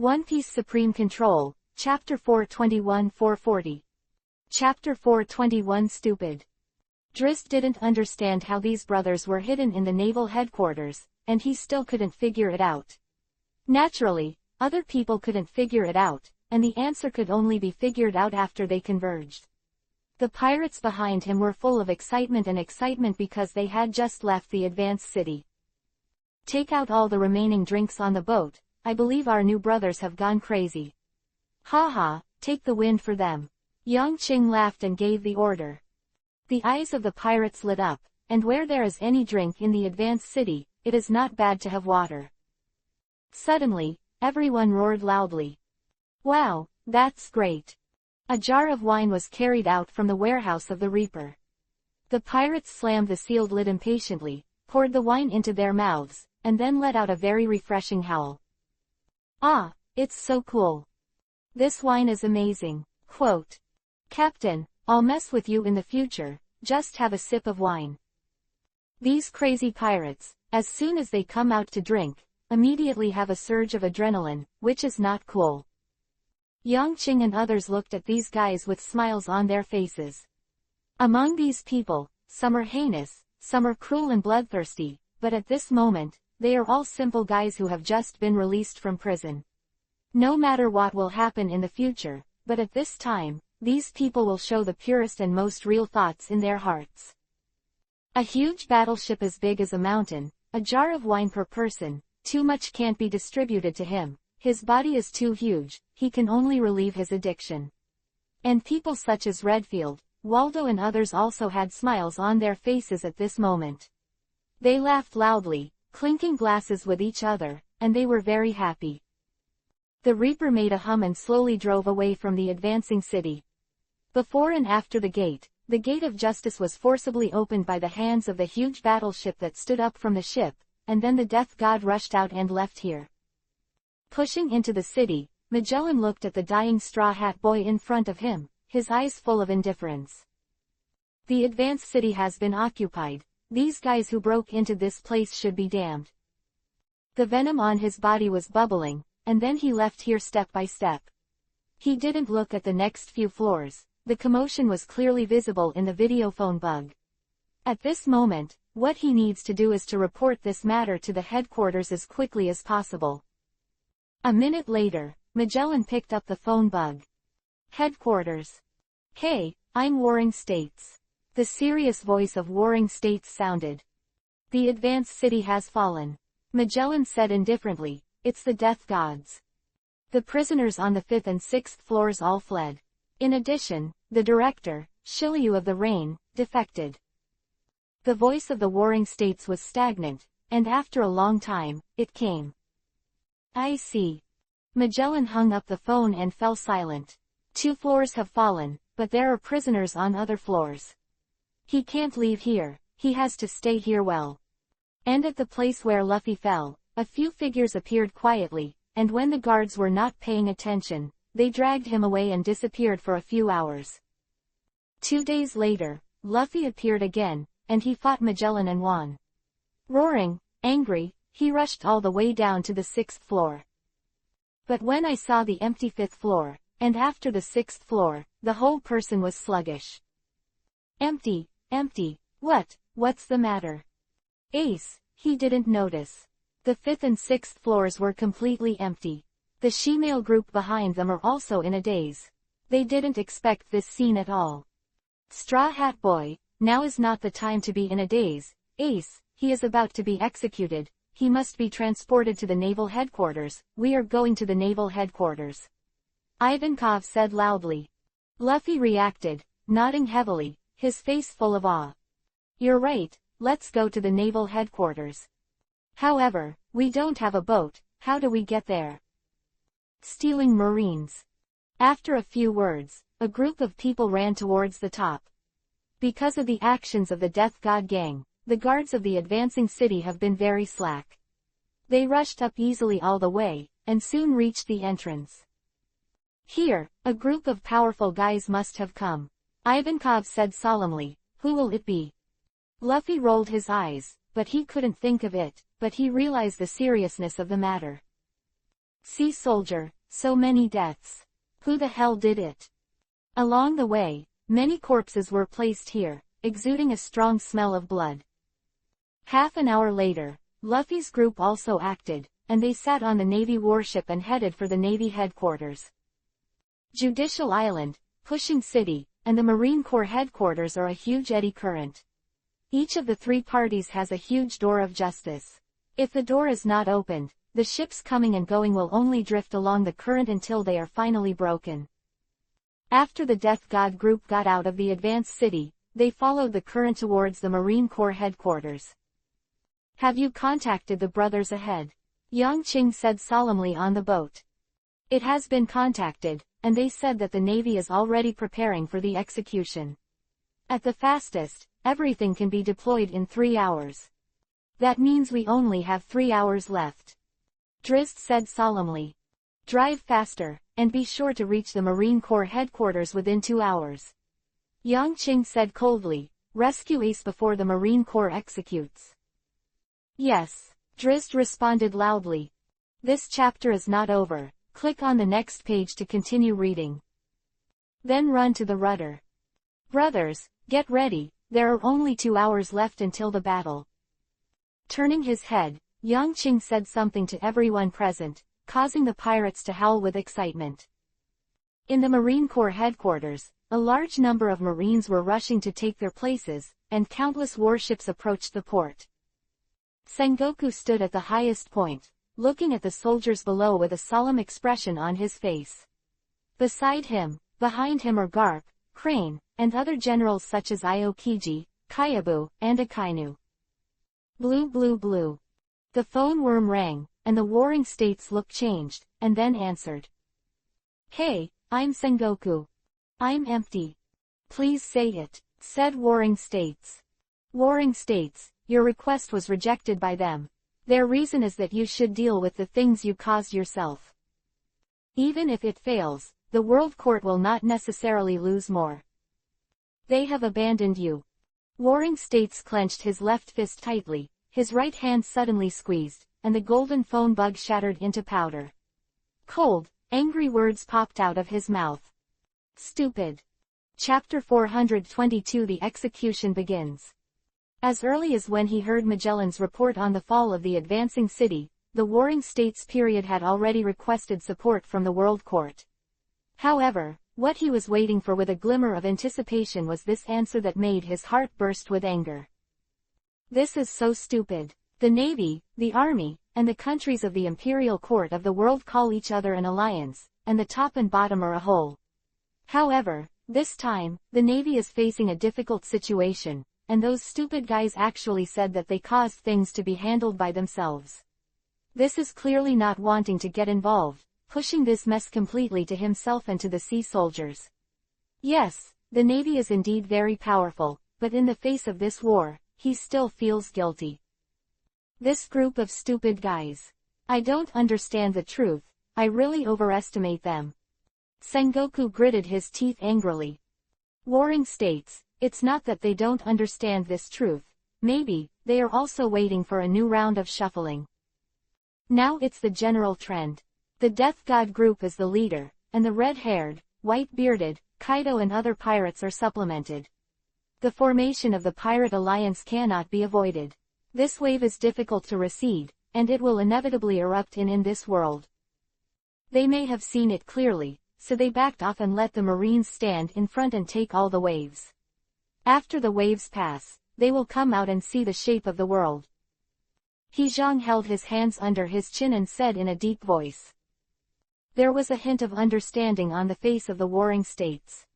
One Piece Supreme Control, Chapter 421-440. Chapter 421 Stupid. Drizzt didn't understand how these brothers were hidden in the naval headquarters, and he still couldn't figure it out. Naturally, other people couldn't figure it out, and the answer could only be figured out after they converged. The pirates behind him were full of excitement because they had just left the advanced city. Take out all the remaining drinks on the boat, I believe our new brothers have gone crazy. Ha, take the wind for them. Yang Qing laughed and gave the order. The eyes of the pirates lit up, and where there is any drink in the advanced city, it is not bad to have water. Suddenly, everyone roared loudly. Wow, that's great. A jar of wine was carried out from the warehouse of the Reaper. The pirates slammed the sealed lid impatiently, poured the wine into their mouths, and then let out a very refreshing howl. Ah, it's so cool. This wine is amazing. Quote. Captain, I'll mess with you in the future, just have a sip of wine. These crazy pirates, as soon as they come out to drink, immediately have a surge of adrenaline, which is not cool. Yang Qing and others looked at these guys with smiles on their faces. Among these people, some are heinous, some are cruel and bloodthirsty, but at this moment, they are all simple guys who have just been released from prison. No matter what will happen in the future, but at this time, these people will show the purest and most real thoughts in their hearts. A huge battleship as big as a mountain, a jar of wine per person, too much can't be distributed to him. His body is too huge, he can only relieve his addiction. And people such as Redfield, Waldo and others also had smiles on their faces at this moment. They laughed loudly, clinking glasses with each other, and they were very happy. The Reaper made a hum and slowly drove away from the advancing city. Before and after the gate of justice was forcibly opened by the hands of the huge battleship that stood up from the ship, and then the death god rushed out and left here. Pushing into the city, Magellan looked at the dying Straw Hat Boy in front of him, his eyes full of indifference. The advanced city has been occupied. These guys who broke into this place should be damned. The venom on his body was bubbling, and then he left here step by step. He didn't look at the next few floors. The commotion was clearly visible in the videophone bug. At this moment, what he needs to do is to report this matter to the headquarters as quickly as possible. A minute later, Magellan picked up the phone bug. Headquarters. Hey, I'm Warring States. The serious voice of Warring States sounded. The advanced city has fallen. Magellan said indifferently, it's the death gods. The prisoners on the 5th and 6th floors all fled. In addition, the director, Shiryu of the Rain, defected. The voice of the Warring States was stagnant, and after a long time, it came. I see. Magellan hung up the phone and fell silent. 2 floors have fallen, but there are prisoners on other floors. He can't leave here, he has to stay here well. And at the place where Luffy fell, a few figures appeared quietly, and when the guards were not paying attention, they dragged him away and disappeared for a few hours. 2 days later, Luffy appeared again, and he fought Magellan and won. Roaring, angry, he rushed all the way down to the 6th floor. But when I saw the empty 5th floor, and after the 6th floor, the whole person was sluggish. Empty, what's the matter? Ace, he didn't notice. The 5th and 6th floors were completely empty. The shemale group behind them are also in a daze. They didn't expect this scene at all. Straw Hat Boy, now is not the time to be in a daze. Ace, he is about to be executed. He must be transported to the naval headquarters. We are going to the naval headquarters. Ivankov said loudly. Luffy reacted, nodding heavily, his face full of awe. You're right, let's go to the naval headquarters. However, we don't have a boat, how do we get there? Stealing Marines. After a few words, a group of people ran towards the top. Because of the actions of the Death God Gang, the guards of the advancing city have been very slack. They rushed up easily all the way, and soon reached the entrance. Here, a group of powerful guys must have come. Ivankov said solemnly, who will it be? Luffy rolled his eyes, but he couldn't think of it, but he realized the seriousness of the matter. Sea soldier, so many deaths. Who the hell did it? Along the way, many corpses were placed here, exuding a strong smell of blood. Half an hour later, Luffy's group also acted, and they sat on the Navy warship and headed for the Navy headquarters. Judicial Island, Pushing City, and the Marine Corps headquarters are a huge eddy current. Each of the three parties has a huge door of justice. If the door is not opened, the ships coming and going will only drift along the current until they are finally broken. After the Death God group got out of the advanced city, they followed the current towards the Marine Corps headquarters. Have you contacted the brothers ahead? Yang Qing said solemnly on the boat. It has been contacted, and they said that the Navy is already preparing for the execution. At the fastest, everything can be deployed in 3 hours. That means we only have 3 hours left. Drizzt said solemnly. Drive faster, and be sure to reach the Marine Corps headquarters within 2 hours. Yang Qing said coldly, rescue Ace before the Marine Corps executes. Yes, Drizzt responded loudly. This chapter is not over. Click on the next page to continue reading. Then run to the rudder. Brothers, get ready, there are only 2 hours left until the battle. Turning his head, Yang Qing said something to everyone present, causing the pirates to howl with excitement. In the Marine Corps headquarters, a large number of Marines were rushing to take their places, and countless warships approached the port. Sengoku stood at the highest point, looking at the soldiers below with a solemn expression on his face. Beside him, behind him are Garp, Crane, and other generals such as Aokiji, Kyabu, and Akainu. Blue blue blue. The phone worm rang, and the Warring States looked changed, and then answered. Hey, I'm Sengoku. I'm empty. Please say it, said Warring States. Warring States, your request was rejected by them. Their reason is that you should deal with the things you caused yourself. Even if it fails, the World Court will not necessarily lose more. They have abandoned you. Warring States clenched his left fist tightly, his right hand suddenly squeezed, and the golden phone bug shattered into powder. Cold, angry words popped out of his mouth. Stupid. Chapter 422 The execution begins. As early as when he heard Magellan's report on the fall of the advancing city, the Warring States period had already requested support from the World Court. However, what he was waiting for with a glimmer of anticipation was this answer that made his heart burst with anger. This is so stupid. The Navy, the Army, and the countries of the Imperial Court of the World call each other an alliance, and the top and bottom are a whole. However, this time, the Navy is facing a difficult situation, and those stupid guys actually said that they caused things to be handled by themselves. This is clearly not wanting to get involved, pushing this mess completely to himself and to the sea soldiers. Yes, the Navy is indeed very powerful, but in the face of this war, he still feels guilty. This group of stupid guys. I don't understand the truth, I really overestimate them. Sengoku gritted his teeth angrily. Warring States, it's not that they don't understand this truth, maybe, they are also waiting for a new round of shuffling. Now it's the general trend. The Death God group is the leader, and the red-haired, white-bearded, Kaido and other pirates are supplemented. The formation of the Pirate Alliance cannot be avoided. This wave is difficult to recede, and it will inevitably erupt in this world. They may have seen it clearly, so they backed off and let the Marines stand in front and take all the waves. After the waves pass, they will come out and see the shape of the world. Zhang held his hands under his chin and said in a deep voice. There was a hint of understanding on the face of the Warring States.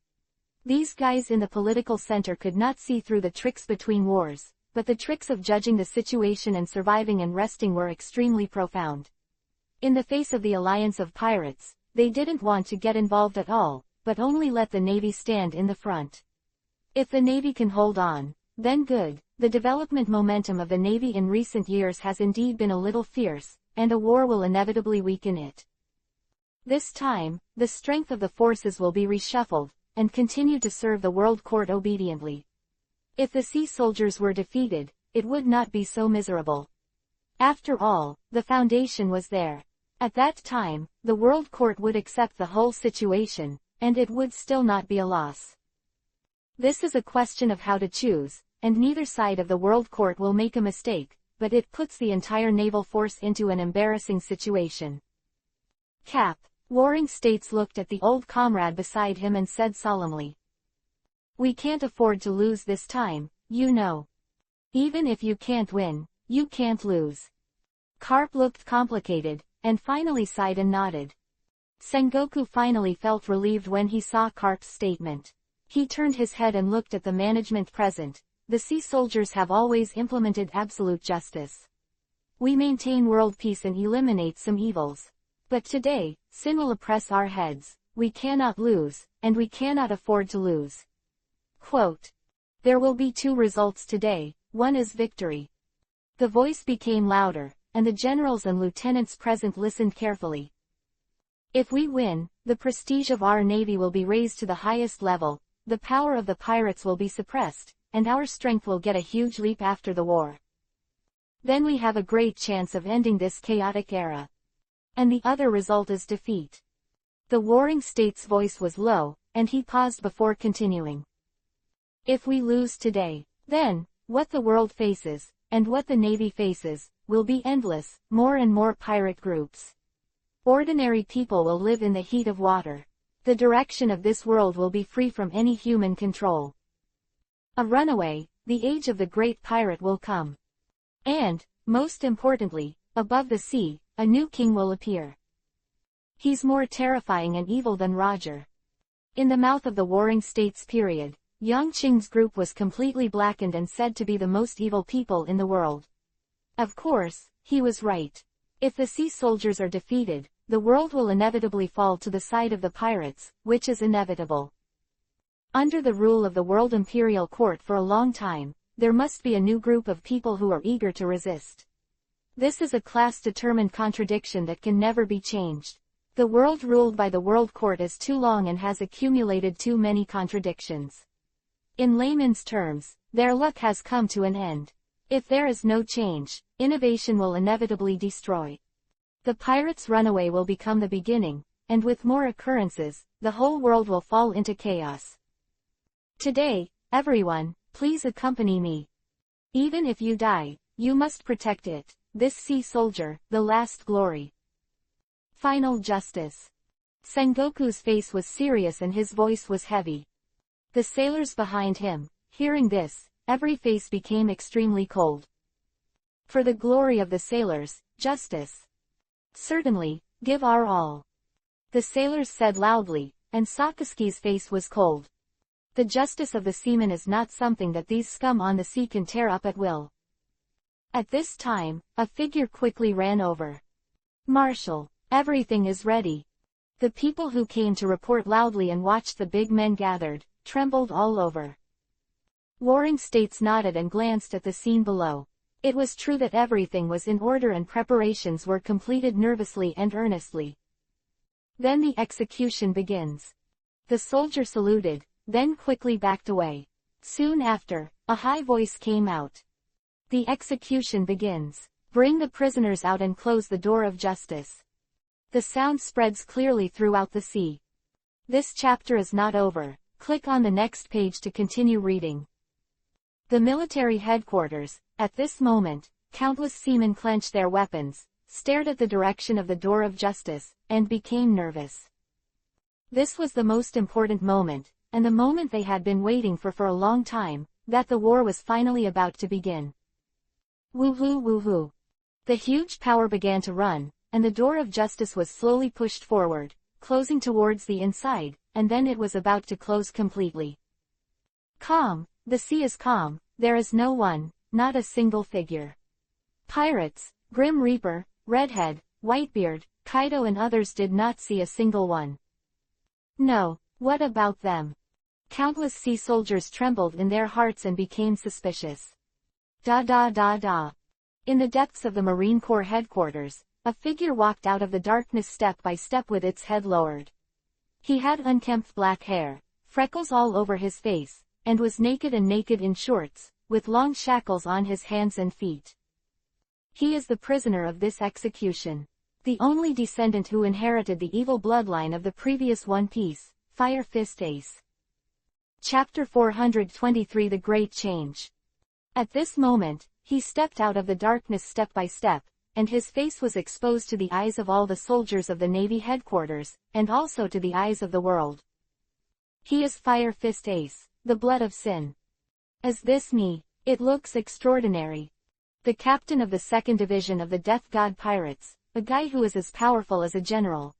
These guys in the political center could not see through the tricks between wars, but the tricks of judging the situation and surviving and resting were extremely profound. In the face of the alliance of pirates, they didn't want to get involved at all, but only let the Navy stand in the front. If the Navy can hold on, then good. The development momentum of the Navy in recent years has indeed been a little fierce, and a war will inevitably weaken it. This time, the strength of the forces will be reshuffled, and continue to serve the World Court obediently. If the sea soldiers were defeated, it would not be so miserable. After all, the foundation was there. At that time, the World Court would accept the whole situation, and it would still not be a loss. This is a question of how to choose, and neither side of the World Court will make a mistake, but it puts the entire naval force into an embarrassing situation. Cap. Warring States looked at the old comrade beside him and said solemnly, "We can't afford to lose this time, you know. Even if you can't win, you can't lose." Carp looked complicated, and finally sighed and nodded. Sengoku finally felt relieved when he saw Carp's statement. He turned his head and looked at the management present. The sea soldiers have always implemented absolute justice. We maintain world peace and eliminate some evils. But today, sin will oppress our heads. We cannot lose, and we cannot afford to lose. Quote. There will be 2 results today, one is victory. The voice became louder, and the generals and lieutenants present listened carefully. If we win, the prestige of our navy will be raised to the highest level, the power of the pirates will be suppressed, and our strength will get a huge leap after the war. Then we have a great chance of ending this chaotic era. And the other result is defeat. The Warring States' voice was low, and he paused before continuing. If we lose today, then, what the world faces, and what the Navy faces, will be endless, more and more pirate groups. Ordinary people will live in the heat of water. The direction of this world will be free from any human control. A runaway, the age of the great pirate will come. And, most importantly, above the sea, a new king will appear. He's more terrifying and evil than Roger. In the mouth of the Warring States period, Yang Qing's group was completely blackened and said to be the most evil people in the world. Of course, he was right. If the sea soldiers are defeated, the world will inevitably fall to the side of the pirates, which is inevitable. Under the rule of the World Imperial Court for a long time, there must be a new group of people who are eager to resist. This is a class-determined contradiction that can never be changed. The world ruled by the World Court is too long and has accumulated too many contradictions. In layman's terms, their luck has come to an end. If there is no change, innovation will inevitably destroy. The pirates' runaway will become the beginning, and with more occurrences, the whole world will fall into chaos. Today, everyone, please accompany me. Even if you die, you must protect it. This sea soldier, the last glory. Final justice. Sengoku's face was serious and his voice was heavy. The sailors behind him, hearing this, every face became extremely cold. For the glory of the sailors, justice. Certainly, give our all. The sailors said loudly, and Sakazuki's face was cold. The justice of the seamen is not something that these scum on the sea can tear up at will. At this time, a figure quickly ran over. Marshal, everything is ready. The people who came to report loudly and watched the big men gathered, trembled all over. Warring States nodded and glanced at the scene below. It was true that everything was in order and preparations were completed nervously and earnestly. Then the execution begins. The soldier saluted, then quickly backed away. Soon after, a high voice came out. The execution begins. Bring the prisoners out and close the door of justice. The sound spreads clearly throughout the sea. This chapter is not over. Click on the next page to continue reading. The military headquarters. At this moment, countless seamen clenched their weapons, stared at the direction of the door of justice, and became nervous. This was the most important moment, and the moment they had been waiting for a long time, that the war was finally about to begin. Woohoo woohoo. The huge power began to run, and the door of justice was slowly pushed forward, closing towards the inside, and then it was about to close completely. Calm, the sea is calm, there is no one, not a single figure. Pirates, Grim Reaper, Redhead, Whitebeard, Kaido and others did not see a single one. No, what about them? Countless sea soldiers trembled in their hearts and became suspicious. In the depths of the Marine Corps headquarters, a figure walked out of the darkness step by step with its head lowered. He had unkempt black hair, freckles all over his face, and was naked in shorts, with long shackles on his hands and feet. He is the prisoner of this execution. the only descendant who inherited the evil bloodline of the previous One Piece, Fire Fist Ace. Chapter 423 The Great Change. At this moment, he stepped out of the darkness step by step, and his face was exposed to the eyes of all the soldiers of the Navy headquarters, and also to the eyes of the world. He is Fire Fist Ace, the blood of sin. Is this me? It looks extraordinary. The captain of the 2nd Division of the Death God Pirates, a guy who is as powerful as a general.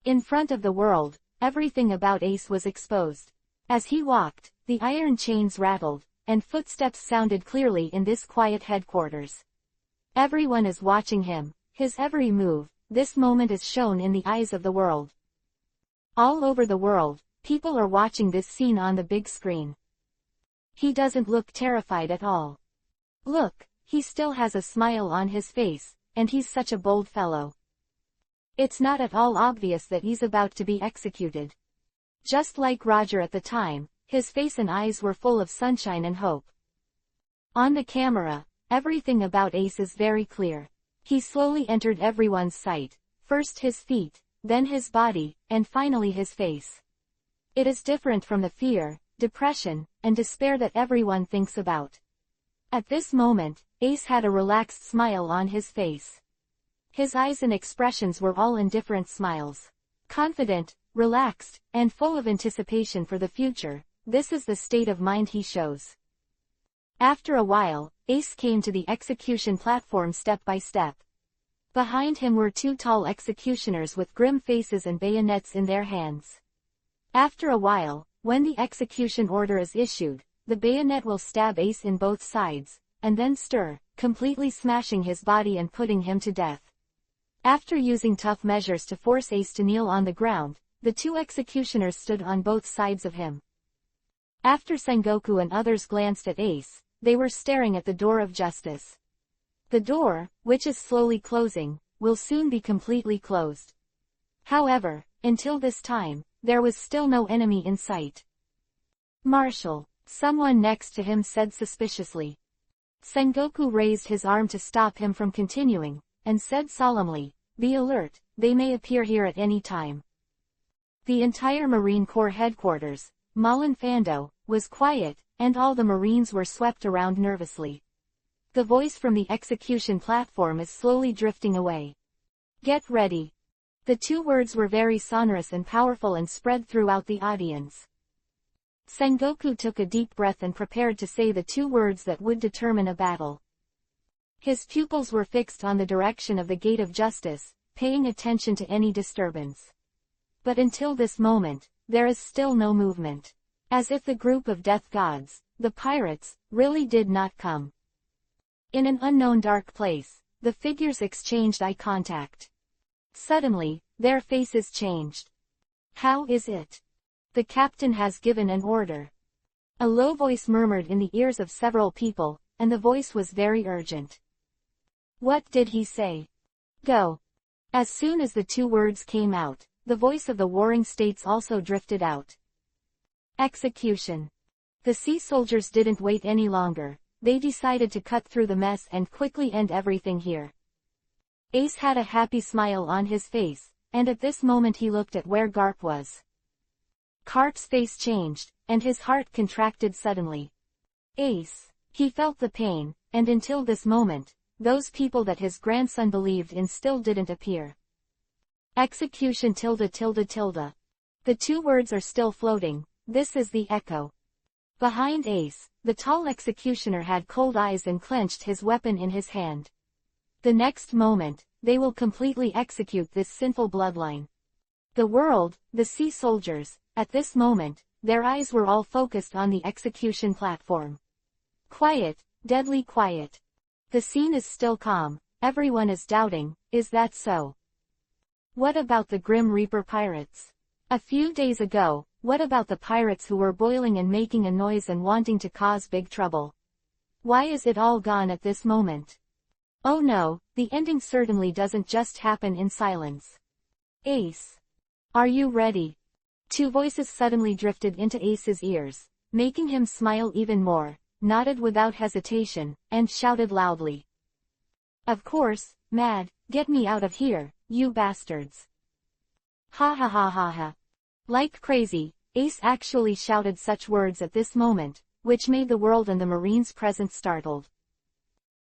In front of the world, everything about Ace was exposed. As he walked, the iron chains rattled, and footsteps sounded clearly in this quiet headquarters. Everyone is watching him, his every move. This moment is shown in the eyes of the world. All over the world, people are watching this scene on the big screen. He doesn't look terrified at all. Look, he still has a smile on his face, and he's such a bold fellow. It's not at all obvious that he's about to be executed. Just like Roger at the time, his face and eyes were full of sunshine and hope. On the camera, everything about Ace is very clear. He slowly entered everyone's sight, first his feet, then his body, and finally his face. It is different from the fear, depression, and despair that everyone thinks about. At this moment, Ace had a relaxed smile on his face. His eyes and expressions were all indifferent smiles. Confident, relaxed, and full of anticipation for the future. This is the state of mind he shows. After a while, Ace came to the execution platform step by step. Behind him were 2 tall executioners with grim faces and bayonets in their hands. After a while, when the execution order is issued, the bayonet will stab Ace in both sides, and then stir, completely smashing his body and putting him to death. After using tough measures to force Ace to kneel on the ground, the 2 executioners stood on both sides of him. After Sengoku and others glanced at Ace, they were staring at the door of justice. The door, which is slowly closing, will soon be completely closed. However, until this time, there was still no enemy in sight. Marshal, someone next to him said suspiciously. Sengoku raised his arm to stop him from continuing, and said solemnly, "Be alert, they may appear here at any time." The entire Marine Corps headquarters, Malin Fando, was quiet, and all the Marines were swept around nervously. The voice from the execution platform is slowly drifting away. "Get ready." The 2 words were very sonorous and powerful and spread throughout the audience. Sengoku took a deep breath and prepared to say the 2 words that would determine a battle. His pupils were fixed on the direction of the Gate of Justice, paying attention to any disturbance. But until this moment, there is still no movement. As if the group of death gods, the pirates, really did not come. In an unknown dark place, the figures exchanged eye contact. Suddenly, their faces changed. "How is it? The captain has given an order." A low voice murmured in the ears of several people, and the voice was very urgent. "What did he say?" "Go." As soon as the 2 words came out, the voice of the warring states also drifted out. Execution. The sea soldiers didn't wait any longer. They decided to cut through the mess and quickly end everything here. Ace had a happy smile on his face, and at this moment he looked at where Garp was. Garp's face changed, and his heart contracted suddenly. Ace. He felt the pain, and until this moment, those people that his grandson believed in still didn't appear. Execution ... The 2 words are still floating. This is the echo. Behind Ace, the tall executioner had cold eyes and clenched his weapon in his hand. The next moment, they will completely execute this sinful bloodline. The world, the sea soldiers, at this moment, their eyes were all focused on the execution platform. Quiet, deadly quiet. The scene is still calm. Everyone is doubting, is that so? What about the Grim Reaper pirates? A few days ago, what about the pirates who were boiling and making a noise and wanting to cause big trouble? Why is it all gone at this moment? Oh no, the ending certainly doesn't just happen in silence. Ace. Are you ready? 2 voices suddenly drifted into Ace's ears, making him smile even more, nodded without hesitation, and shouted loudly. Of course, Mad, Get me out of here, you bastards. Ha ha ha ha ha. Like crazy, Ace actually shouted such words at this moment, which made the world and the Marines present startled.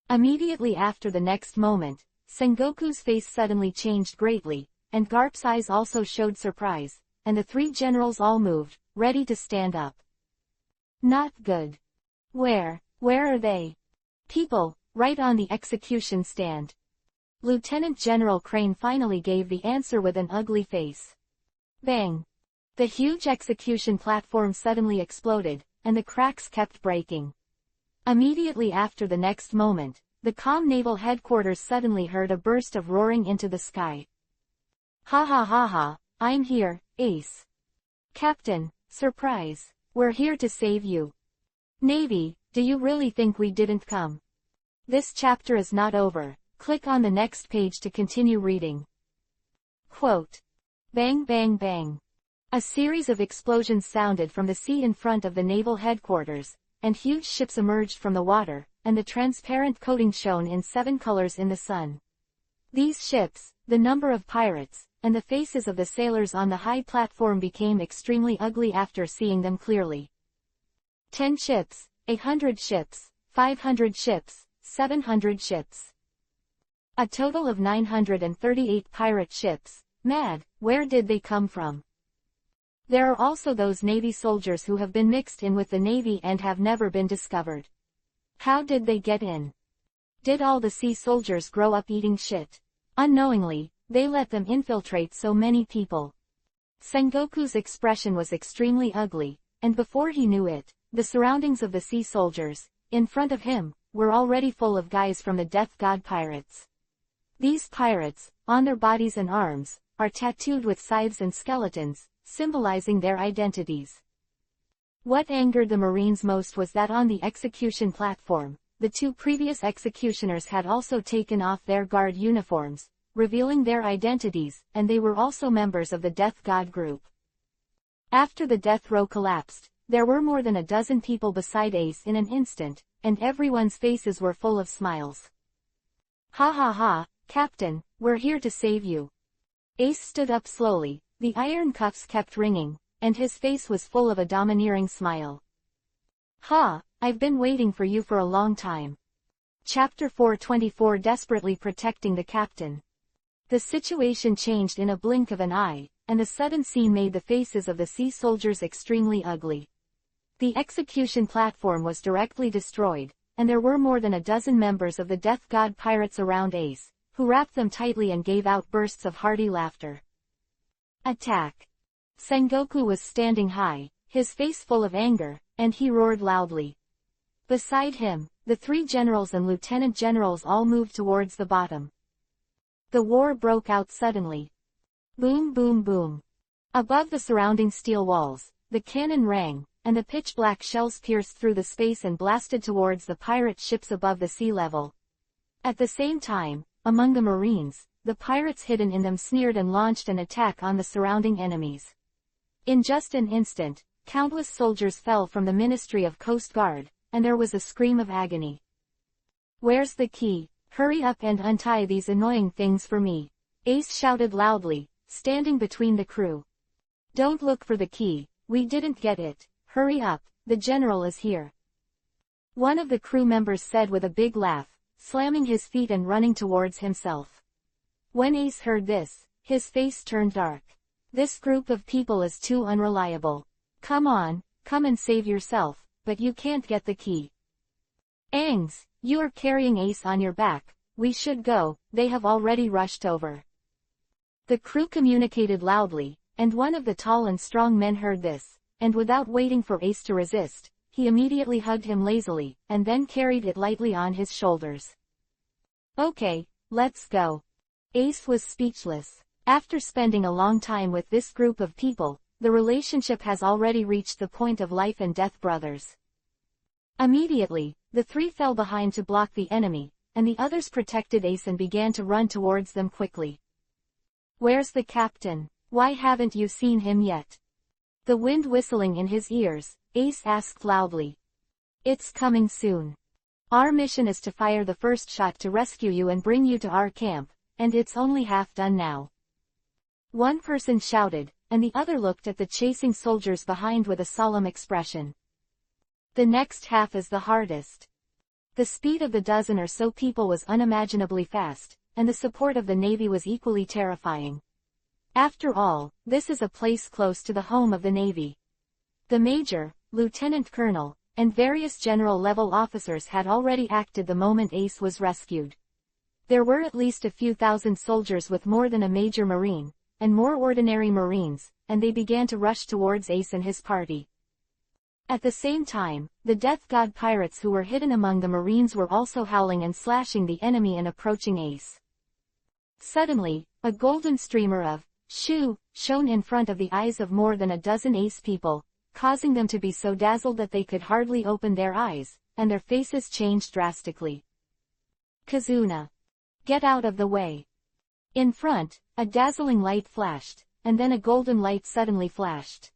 Immediately after the next moment, Sengoku's face suddenly changed greatly, and Garp's eyes also showed surprise, and the three generals all moved, ready to stand up. Not good. Where are they? People, right on the execution stand. Lieutenant General Crane finally gave the answer with an ugly face. Bang! The huge execution platform suddenly exploded, and the cracks kept breaking. Immediately after the next moment, the calm naval headquarters suddenly heard a burst of roaring into the sky. Ha ha ha ha, I'm here, Ace. Captain, surprise, we're here to save you. Navy, do you really think we didn't come? This chapter is not over. Click on the next page to continue reading. Quote. Bang bang bang. A series of explosions sounded from the sea in front of the naval headquarters, and huge ships emerged from the water, and the transparent coating shone in 7 colors in the sun. These ships, the number of pirates, and the faces of the sailors on the high platform became extremely ugly after seeing them clearly. 10 ships, 100 ships, 500 ships, 700 ships. A total of 938 pirate ships. Mad, where did they come from? There are also those Navy soldiers who have been mixed in with the Navy and have never been discovered. How did they get in? Did all the sea soldiers grow up eating shit? Unknowingly, they let them infiltrate so many people. Sengoku's expression was extremely ugly, and before he knew it, the surroundings of the sea soldiers, in front of him, were already full of guys from the Death God pirates. These pirates, on their bodies and arms, are tattooed with scythes and skeletons, symbolizing their identities. What angered the Marines most was that on the execution platform, the 2 previous executioners had also taken off their guard uniforms, revealing their identities, and they were also members of the Death God group. After the death row collapsed, there were more than a dozen people beside Ace in an instant, and everyone's faces were full of smiles. Ha ha ha, Captain, we're here to save you. Ace stood up slowly, the iron cuffs kept ringing, and his face was full of a domineering smile. Ha, I've been waiting for you for a long time. Chapter 424 Desperately Protecting the Captain. The situation changed in a blink of an eye, and the sudden scene made the faces of the sea soldiers extremely ugly. The execution platform was directly destroyed, and there were more than a dozen members of the Death God pirates around Ace, who wrapped them tightly and gave out bursts of hearty laughter. Attack! Sengoku was standing high, his face full of anger, and he roared loudly. Beside him, the 3 generals and lieutenant generals all moved towards the bottom. The war broke out suddenly. Boom boom boom. Above the surrounding steel walls, the cannon rang, and the pitch-black shells pierced through the space and blasted towards the pirate ships above the sea level. At the same time, among the Marines, the pirates hidden in them sneered and launched an attack on the surrounding enemies. In just an instant, countless soldiers fell from the Ministry of Coast Guard, and there was a scream of agony. Where's the key? Hurry up and untie these annoying things for me. Ace shouted loudly, standing between the crew. Don't look for the key, we didn't get it, hurry up, the general is here. One of the crew members said with a big laugh, slamming his feet and running towards himself. When Ace heard this, his face turned dark. This group of people is too unreliable. Come on, come and save yourself, but you can't get the key. Aang, you are carrying Ace on your back, we should go, they have already rushed over. The crew communicated loudly, and one of the tall and strong men heard this, and without waiting for Ace to resist, he immediately hugged him lazily, and then carried it lightly on his shoulders. Okay, let's go. Ace was speechless. After spending a long time with this group of people, the relationship has already reached the point of life and death brothers. Immediately, the 3 fell behind to block the enemy, and the others protected Ace and began to run towards them quickly. Where's the captain? Why haven't you seen him yet? The wind whistling in his ears, Ace asked loudly. It's coming soon. Our mission is to fire the first shot to rescue you and bring you to our camp, and it's only half done now. One person shouted, and the other looked at the chasing soldiers behind with a solemn expression. The next half is the hardest. The speed of the dozen or so people was unimaginably fast, and the support of the Navy was equally terrifying. After all, this is a place close to the home of the Navy. The Major, Lieutenant Colonel, and various general-level officers had already acted the moment Ace was rescued. There were at least a few thousand soldiers with more than a major Marine, and more ordinary Marines, and they began to rush towards Ace and his party. At the same time, the Death God pirates who were hidden among the Marines were also howling and slashing the enemy and approaching Ace. Suddenly, a golden streamer of shoo shone in front of the eyes of more than a dozen Ace people, causing them to be so dazzled that they could hardly open their eyes, and their faces changed drastically. Kazuna. Get out of the way. In front, a dazzling light flashed, and then a golden light suddenly flashed.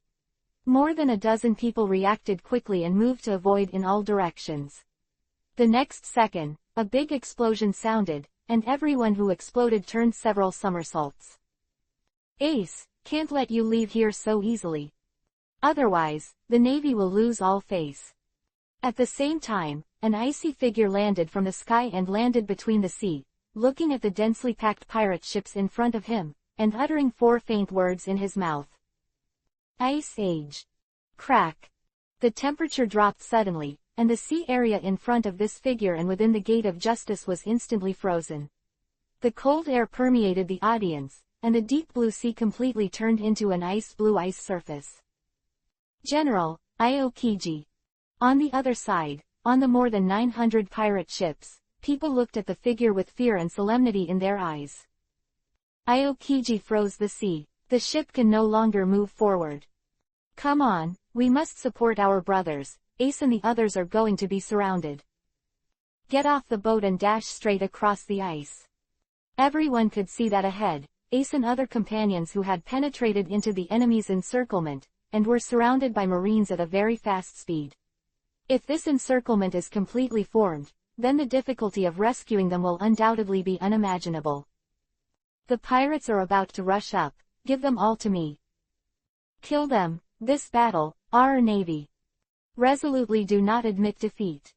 More than a dozen people reacted quickly and moved to avoid in all directions. The next second, a big explosion sounded, and everyone who exploded turned several somersaults. Ace, can't let you leave here so easily. Otherwise, the Navy will lose all face. At the same time, an icy figure landed from the sky and landed between the sea, looking at the densely packed pirate ships in front of him, and uttering 4 faint words in his mouth. Ice Age. Crack. The temperature dropped suddenly, and the sea area in front of this figure and within the Gate of Justice was instantly frozen. The cold air permeated the audience, and the deep blue sea completely turned into an ice-blue ice surface. General, Aokiji. On the other side, on the more than 900 pirate ships, people looked at the figure with fear and solemnity in their eyes. Aokiji froze the sea. The ship can no longer move forward. Come on, we must support our brothers, Ace and the others are going to be surrounded. Get off the boat and dash straight across the ice. Everyone could see that ahead, Ace and other companions who had penetrated into the enemy's encirclement, and were surrounded by Marines at a very fast speed. If this encirclement is completely formed, then the difficulty of rescuing them will undoubtedly be unimaginable. The pirates are about to rush up. Give them all to me. Kill them. This battle, our Navy. Resolutely do not admit defeat.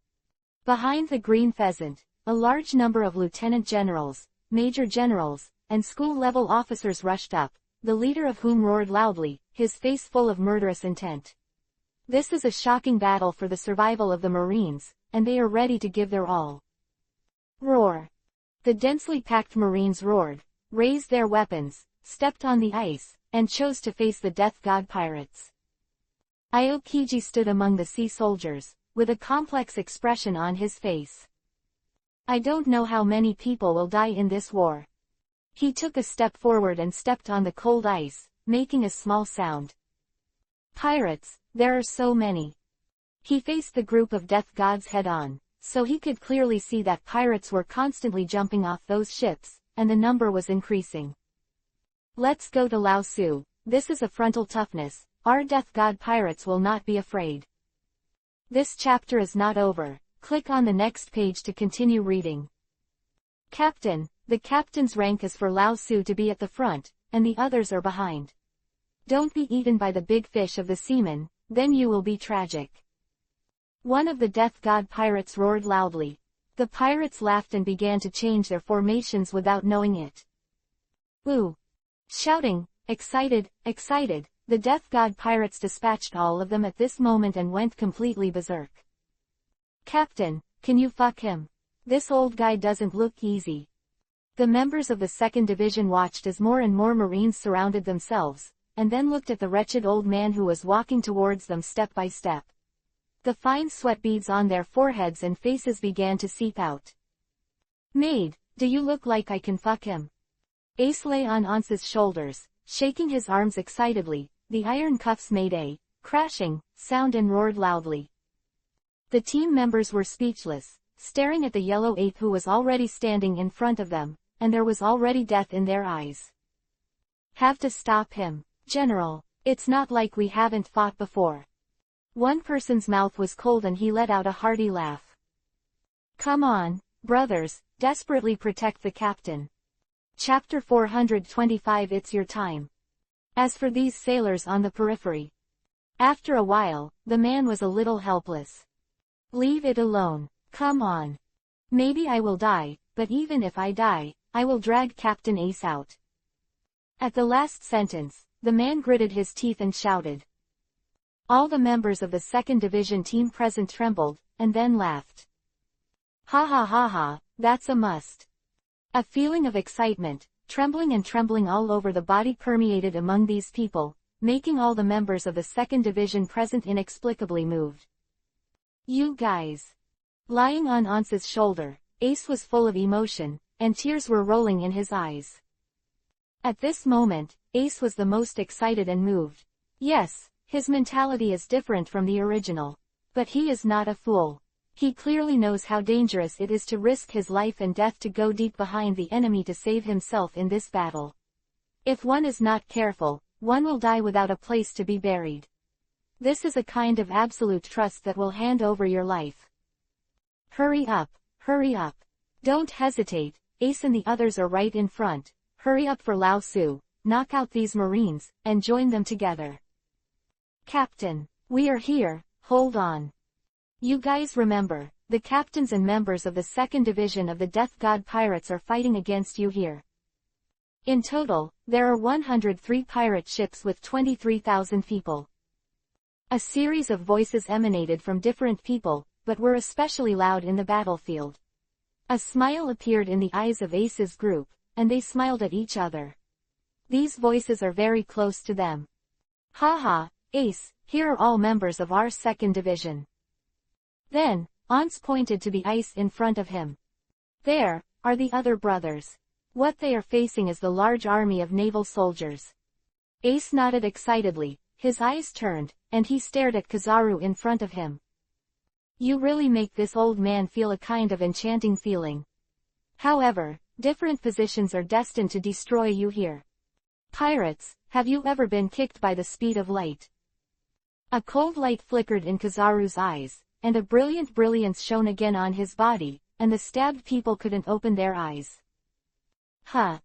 Behind the green pheasant, a large number of lieutenant generals, major generals, and school-level officers rushed up, the leader of whom roared loudly, his face full of murderous intent. This is a shocking battle for the survival of the Marines, and they are ready to give their all. Roar. The densely packed Marines roared, raised their weapons, stepped on the ice, and chose to face the Death God pirates. Aokiji stood among the sea soldiers, with a complex expression on his face. I don't know how many people will die in this war. He took a step forward and stepped on the cold ice, making a small sound. Pirates, there are so many. He faced the group of Death Gods head-on, so he could clearly see that pirates were constantly jumping off those ships, and the number was increasing. Let's go to Lao Su. This is a frontal toughness. Our Death God pirates will not be afraid. This chapter is not over. Click on the next page to continue reading. Captain. The captain's rank is for Lao Su to be at the front, and the others are behind. Don't be eaten by the big fish of the seamen, then you will be tragic. One of the Death God pirates roared loudly. The pirates laughed and began to change their formations without knowing it. Ooh! Shouting, excited, the Death God pirates dispatched all of them at this moment and went completely berserk. Captain, can you fuck him? This old guy doesn't look easy. The members of the 2nd Division watched as more and more Marines surrounded themselves, and then looked at the wretched old man who was walking towards them step by step. The fine sweat beads on their foreheads and faces began to seep out. Maid, do you look like I can fuck him? Ace lay on Ance's shoulders, shaking his arms excitedly. The iron cuffs made a crashing sound and roared loudly. The team members were speechless, staring at the yellow ape who was already standing in front of them, and there was already death in their eyes. Have to stop him, General. It's not like we haven't fought before. One person's mouth was cold and he let out a hearty laugh. Come on, brothers, desperately protect the captain. Chapter 425 It's your time. As for these sailors on the periphery. After a while, the man was a little helpless. Leave it alone. Come on. Maybe I will die, but even if I die, I will drag Captain Ace out. At the last sentence, the man gritted his teeth and shouted. All the members of the 2nd Division team present trembled, and then laughed. Ha ha ha ha, that's a must. A feeling of excitement, trembling all over the body permeated among these people, making all the members of the 2nd Division present inexplicably moved. You guys. Lying on Ance's shoulder, Ace was full of emotion, and tears were rolling in his eyes. At this moment, Ace was the most excited and moved. Yes, his mentality is different from the original. But he is not a fool. He clearly knows how dangerous it is to risk his life and death to go deep behind the enemy to save himself in this battle. If one is not careful, one will die without a place to be buried. This is a kind of absolute trust that will hand over your life. Hurry up, hurry up. Don't hesitate, Ace and the others are right in front. Hurry up for Lao Su, knock out these Marines, and join them together. Captain, we are here, hold on. You guys remember, the captains and members of the 2nd Division of the Death God Pirates are fighting against you here. In total, there are 103 pirate ships with 23,000 people. A series of voices emanated from different people, but were especially loud in the battlefield. A smile appeared in the eyes of Ace's group, and they smiled at each other. These voices are very close to them. Ha ha, Ace, here are all members of our 2nd Division. Then, Ance pointed to the ice in front of him. There are the other brothers. What they are facing is the large army of naval soldiers. Ace nodded excitedly, his eyes turned, and he stared at Kizaru in front of him. You really make this old man feel a kind of enchanting feeling. However, different positions are destined to destroy you here. Pirates, have you ever been kicked by the speed of light? A cold light flickered in Kizaru's eyes, and a brilliant brilliance shone again on his body, and the stabbed people couldn't open their eyes. Huh.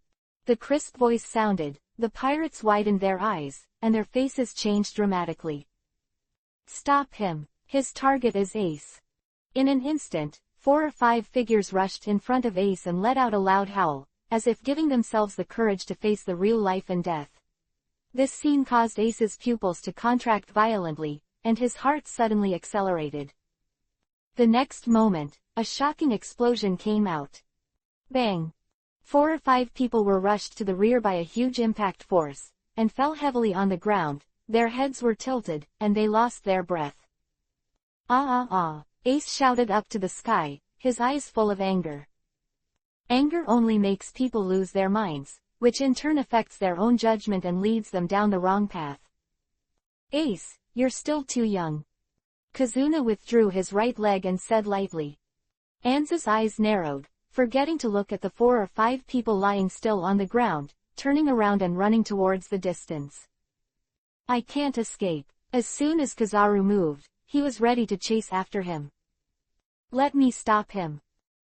The crisp voice sounded, the pirates widened their eyes, and their faces changed dramatically. Stop him, his target is Ace. In an instant, 4 or 5 figures rushed in front of Ace and let out a loud howl, as if giving themselves the courage to face the real life and death. This scene caused Ace's pupils to contract violently, and his heart suddenly accelerated. The next moment, a shocking explosion came out. Bang! 4 or 5 people were rushed to the rear by a huge impact force, and fell heavily on the ground, their heads were tilted, and they lost their breath. Ace shouted up to the sky, his eyes full of anger. Anger only makes people lose their minds, which in turn affects their own judgment and leads them down the wrong path. Ace, you're still too young. Kazuna withdrew his right leg and said lightly. Anza's eyes narrowed, forgetting to look at the 4 or 5 people lying still on the ground, turning around and running towards the distance. I can't escape. As soon as Kizaru moved, he was ready to chase after him. Let me stop him.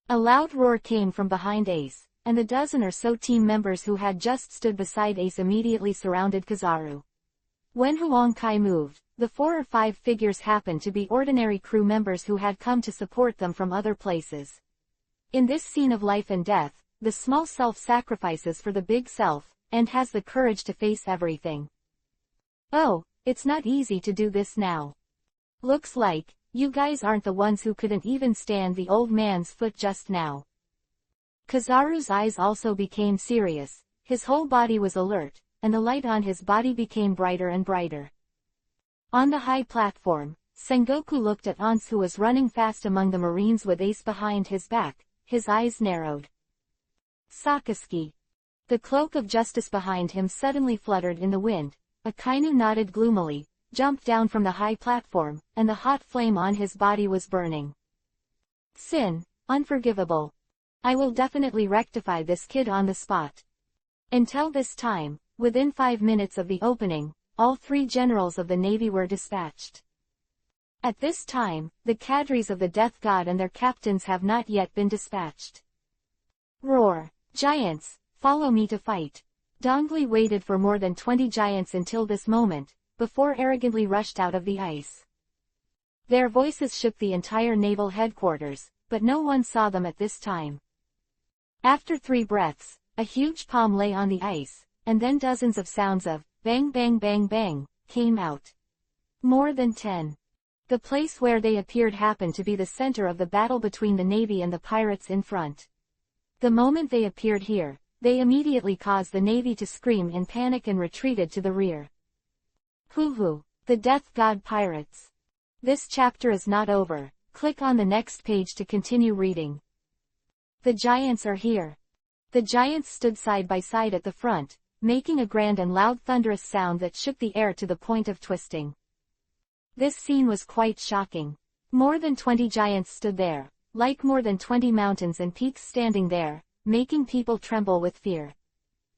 A loud roar came from behind Ace, and the dozen or so team members who had just stood beside Ace immediately surrounded Kizaru. When Huang Kai moved, the 4 or 5 figures happened to be ordinary crew members who had come to support them from other places. In this scene of life and death, the small self sacrifices for the big self, and has the courage to face everything. Oh, it's not easy to do this now. Looks like, you guys aren't the ones who couldn't even stand the old man's foot just now. Kizaru's eyes also became serious, his whole body was alert, and the light on his body became brighter and brighter. On the high platform, Sengoku looked at Ance who was running fast among the Marines with Ace behind his back, his eyes narrowed. Sakazuki. The cloak of justice behind him suddenly fluttered in the wind, Akainu nodded gloomily, jumped down from the high platform, and the hot flame on his body was burning. Sin, unforgivable. I will definitely rectify this kid on the spot. Until this time, within 5 minutes of the opening, all 3 generals of the Navy were dispatched. At this time, the cadres of the Death God and their captains have not yet been dispatched. Roar! Giants, Follow me to fight. Dongli waited for more than 20 giants until this moment, before arrogantly rushed out of the ice. Their voices shook the entire naval headquarters, but no one saw them at this time. After 3 breaths, a huge palm lay on the ice, and then dozens of sounds of bang bang bang bang came out. More than 10. The place where they appeared happened to be the center of the battle between the Navy and the pirates in front. The moment they appeared here, they immediately caused the Navy to scream in panic and retreated to the rear. Hoo-hoo, the Death God Pirates. This chapter is not over. Click on the next page to continue reading. The giants are here. The giants stood side by side at the front, making a grand and loud thunderous sound that shook the air to the point of twisting. This scene was quite shocking. More than 20 giants stood there, like more than 20 mountains and peaks standing there, making people tremble with fear.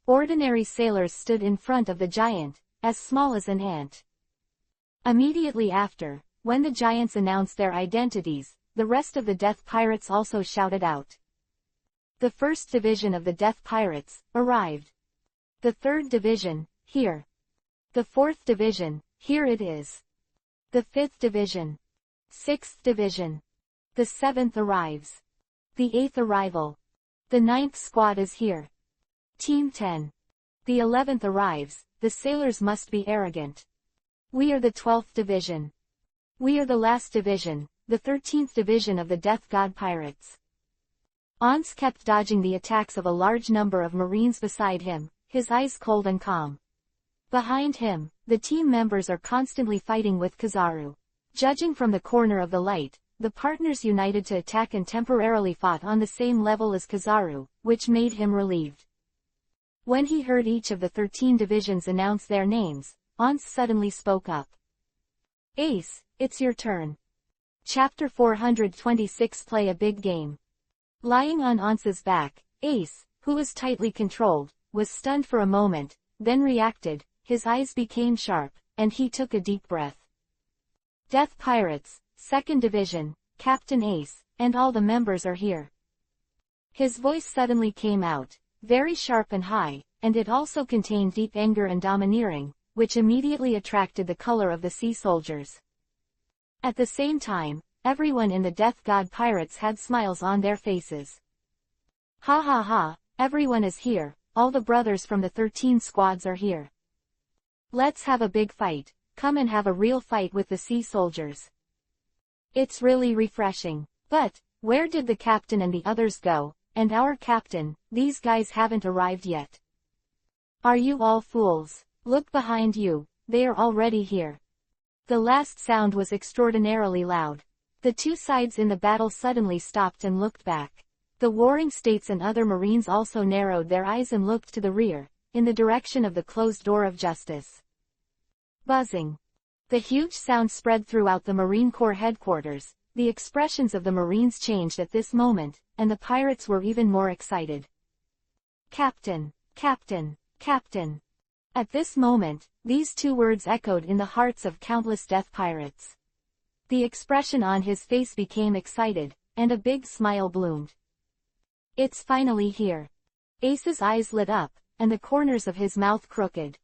Ordinary sailors stood in front of the giant, as small as an ant. Immediately after, when the giants announced their identities, the rest of the Death Pirates also shouted out. The first division of the Death Pirates arrived. The third division, here. The fourth division, here it is. The fifth division. Sixth division. The seventh arrives. The eighth arrival. The ninth squad is here. Team 10. The 11th arrives. The sailors must be arrogant. We are the 12th division. We are the last division, the 13th division of the Death God Pirates. Ons kept dodging the attacks of a large number of Marines beside him, his eyes cold and calm. Behind him, the team members are constantly fighting with Kizaru. Judging from the corner of the light, the partners united to attack and temporarily fought on the same level as Kizaru, which made him relieved. When he heard each of the 13 divisions announce their names, Ons suddenly spoke up. Ace, it's your turn. Chapter 426. Play a big game. Lying on Ons's back, Ace, who was tightly controlled, was stunned for a moment, then reacted, his eyes became sharp, and he took a deep breath. Death Pirates, 2nd Division, Captain Ace, and all the members are here. His voice suddenly came out, very sharp and high, and it also contained deep anger and domineering, which immediately attracted the color of the sea soldiers. At the same time, everyone in the Death God Pirates had smiles on their faces. Ha ha ha, everyone is here, all the brothers from the 13 squads are here. Let's have a big fight, come and have a real fight with the sea soldiers. It's really refreshing. But, where did the captain and the others go, and our captain? These guys haven't arrived yet. Are you all fools? Look behind you, they are already here. The last sound was extraordinarily loud. The two sides in the battle suddenly stopped and looked back. The warring states and other Marines also narrowed their eyes and looked to the rear, in the direction of the closed door of justice. Buzzing. The huge sound spread throughout the Marine Corps headquarters. The expressions of the Marines changed at this moment, and the pirates were even more excited. Captain, Captain, Captain. At this moment, these two words echoed in the hearts of countless Death Pirates. The expression on his face became excited, and a big smile bloomed. It's finally here. Ace's eyes lit up, and the corners of his mouth crooked.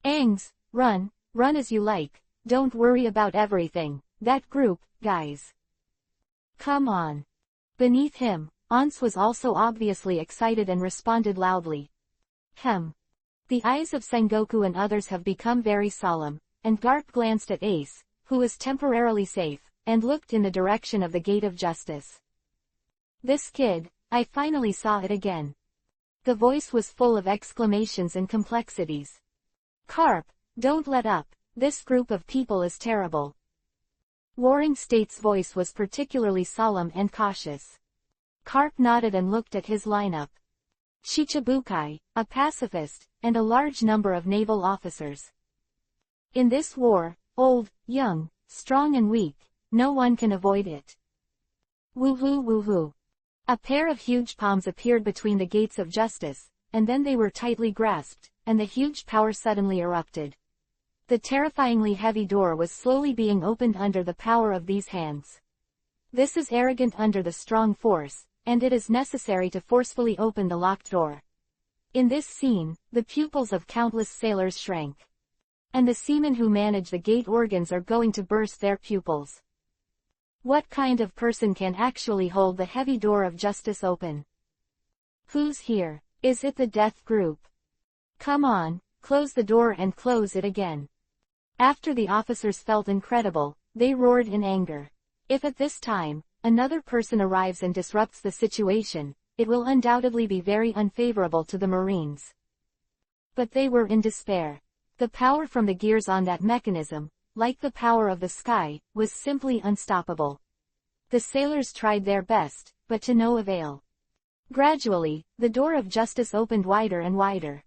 Angs, run, run as you like, don't worry about everything, that group, guys. Come on. Beneath him, Ons was also obviously excited and responded loudly. The eyes of Sengoku and others have become very solemn, and Garp glanced at Ace, who was temporarily safe, and looked in the direction of the Gate of Justice. This kid, I finally saw it again. The voice was full of exclamations and complexities. Carp, don't let up, this group of people is terrible. Warring State's voice was particularly solemn and cautious. Carp nodded and looked at his lineup. Shichibukai, a pacifist, and a large number of naval officers. In this war, old, young, strong and weak, no one can avoid it. Woohoo woohoo. A pair of huge palms appeared between the gates of justice, and then they were tightly grasped, and the huge power suddenly erupted. The terrifyingly heavy door was slowly being opened under the power of these hands. This is arrogant under the strong force, and it is necessary to forcefully open the locked door. In this scene, the pupils of countless sailors shrank. And the seamen who manage the gate organs are going to burst their pupils. What kind of person can actually hold the heavy door of justice open? Who's here? Is it the death group? Come on, close the door and close it again. After the officers felt incredible, they roared in anger. If at this time, another person arrives and disrupts the situation, it will undoubtedly be very unfavorable to the Marines. But they were in despair. The power from the gears on that mechanism, like the power of the sky, was simply unstoppable. The sailors tried their best, but to no avail. Gradually, the door of justice opened wider and wider.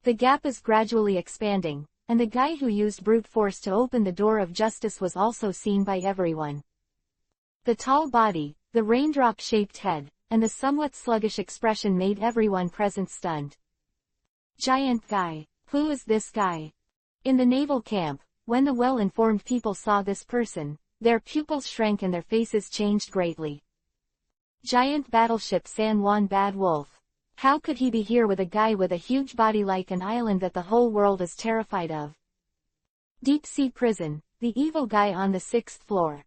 The gap is gradually expanding, and the guy who used brute force to open the door of justice was also seen by everyone. The tall body, the raindrop-shaped head, and the somewhat sluggish expression made everyone present stunned. Giant guy. Who is this guy? In the naval camp, when the well-informed people saw this person, their pupils shrank and their faces changed greatly. Giant battleship San Juan Bad Wolf. How could he be here with a guy with a huge body like an island that the whole world is terrified of? Deep-sea prison, the evil guy on the 6th floor.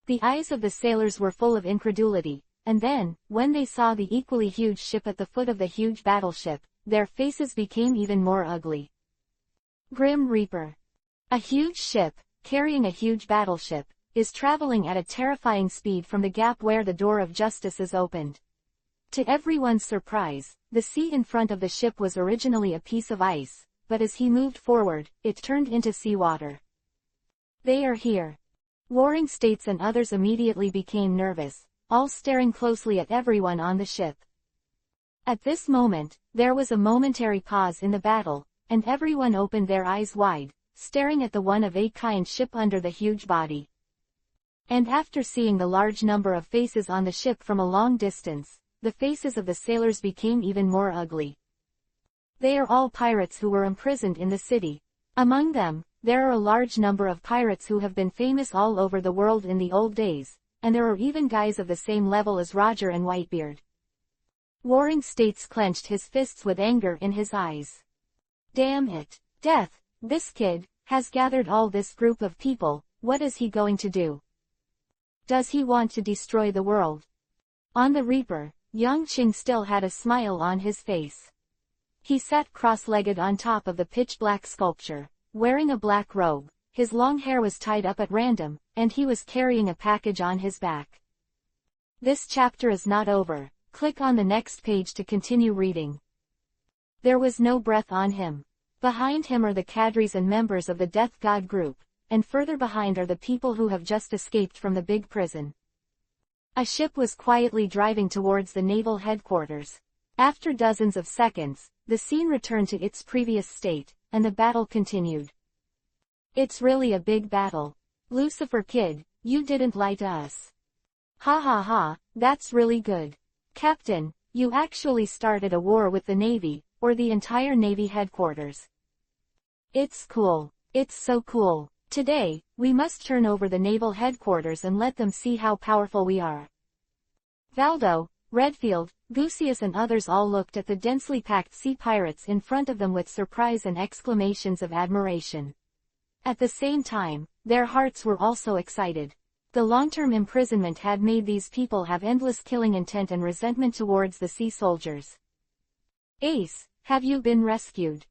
The eyes of the sailors were full of incredulity, and then, when they saw the equally huge ship at the foot of the huge battleship, their faces became even more ugly. Grim Reaper. A huge ship, carrying a huge battleship, is traveling at a terrifying speed from the gap where the door of justice is opened. To everyone's surprise, the sea in front of the ship was originally a piece of ice, but as he moved forward, it turned into seawater. They are here. Warring states and others immediately became nervous, all staring closely at everyone on the ship. At this moment, there was a momentary pause in the battle, and everyone opened their eyes wide, staring at the one-of-a-kind ship under the huge body. And after seeing the large number of faces on the ship from a long distance, the faces of the sailors became even more ugly. They are all pirates who were imprisoned in the city. Among them, there are a large number of pirates who have been famous all over the world in the old days, and there are even guys of the same level as Roger and Whitebeard. Warring States clenched his fists with anger in his eyes. Damn it. Death, this kid, has gathered all this group of people, what is he going to do? Does he want to destroy the world? On the Reaper, young Ching still had a smile on his face. He sat cross-legged on top of the pitch-black sculpture, wearing a black robe, his long hair was tied up at random, and he was carrying a package on his back. This chapter is not over. Click on the next page to continue reading. There was no breath on him. Behind him are the cadres and members of the Death God group, and further behind are the people who have just escaped from the big prison. A ship was quietly driving towards the naval headquarters. After dozens of seconds, the scene returned to its previous state, and the battle continued. It's really a big battle. Lucifer kid, you didn't lie to us. Ha ha ha, that's really good. Captain, you actually started a war with the Navy, or the entire Navy headquarters. It's cool. It's so cool. Today, we must turn over the naval headquarters and let them see how powerful we are. Valdo, Redfield, Gucius and others all looked at the densely packed sea pirates in front of them with surprise and exclamations of admiration. At the same time, their hearts were also excited. The long-term imprisonment had made these people have endless killing intent and resentment towards the sea soldiers. Ace, have you been rescued?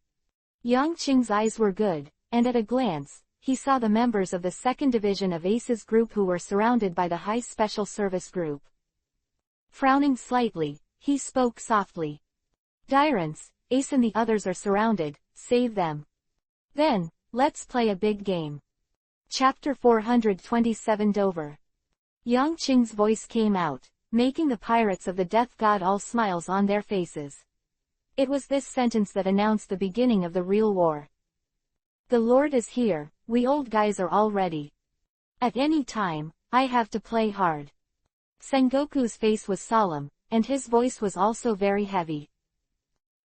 Yang Qing's eyes were good, and at a glance, he saw the members of the 2nd Division of Ace's group who were surrounded by the High Special Service Group. Frowning slightly, he spoke softly. Dyrance, Ace and the others are surrounded, save them. Then, let's play a big game. Chapter 427 Dover. Yang Qing's voice came out, making the pirates of the Death God all smiles on their faces. It was this sentence that announced the beginning of the real war. The Lord is here, we old guys are all ready. At any time, I have to play hard. Sengoku's face was solemn, and his voice was also very heavy.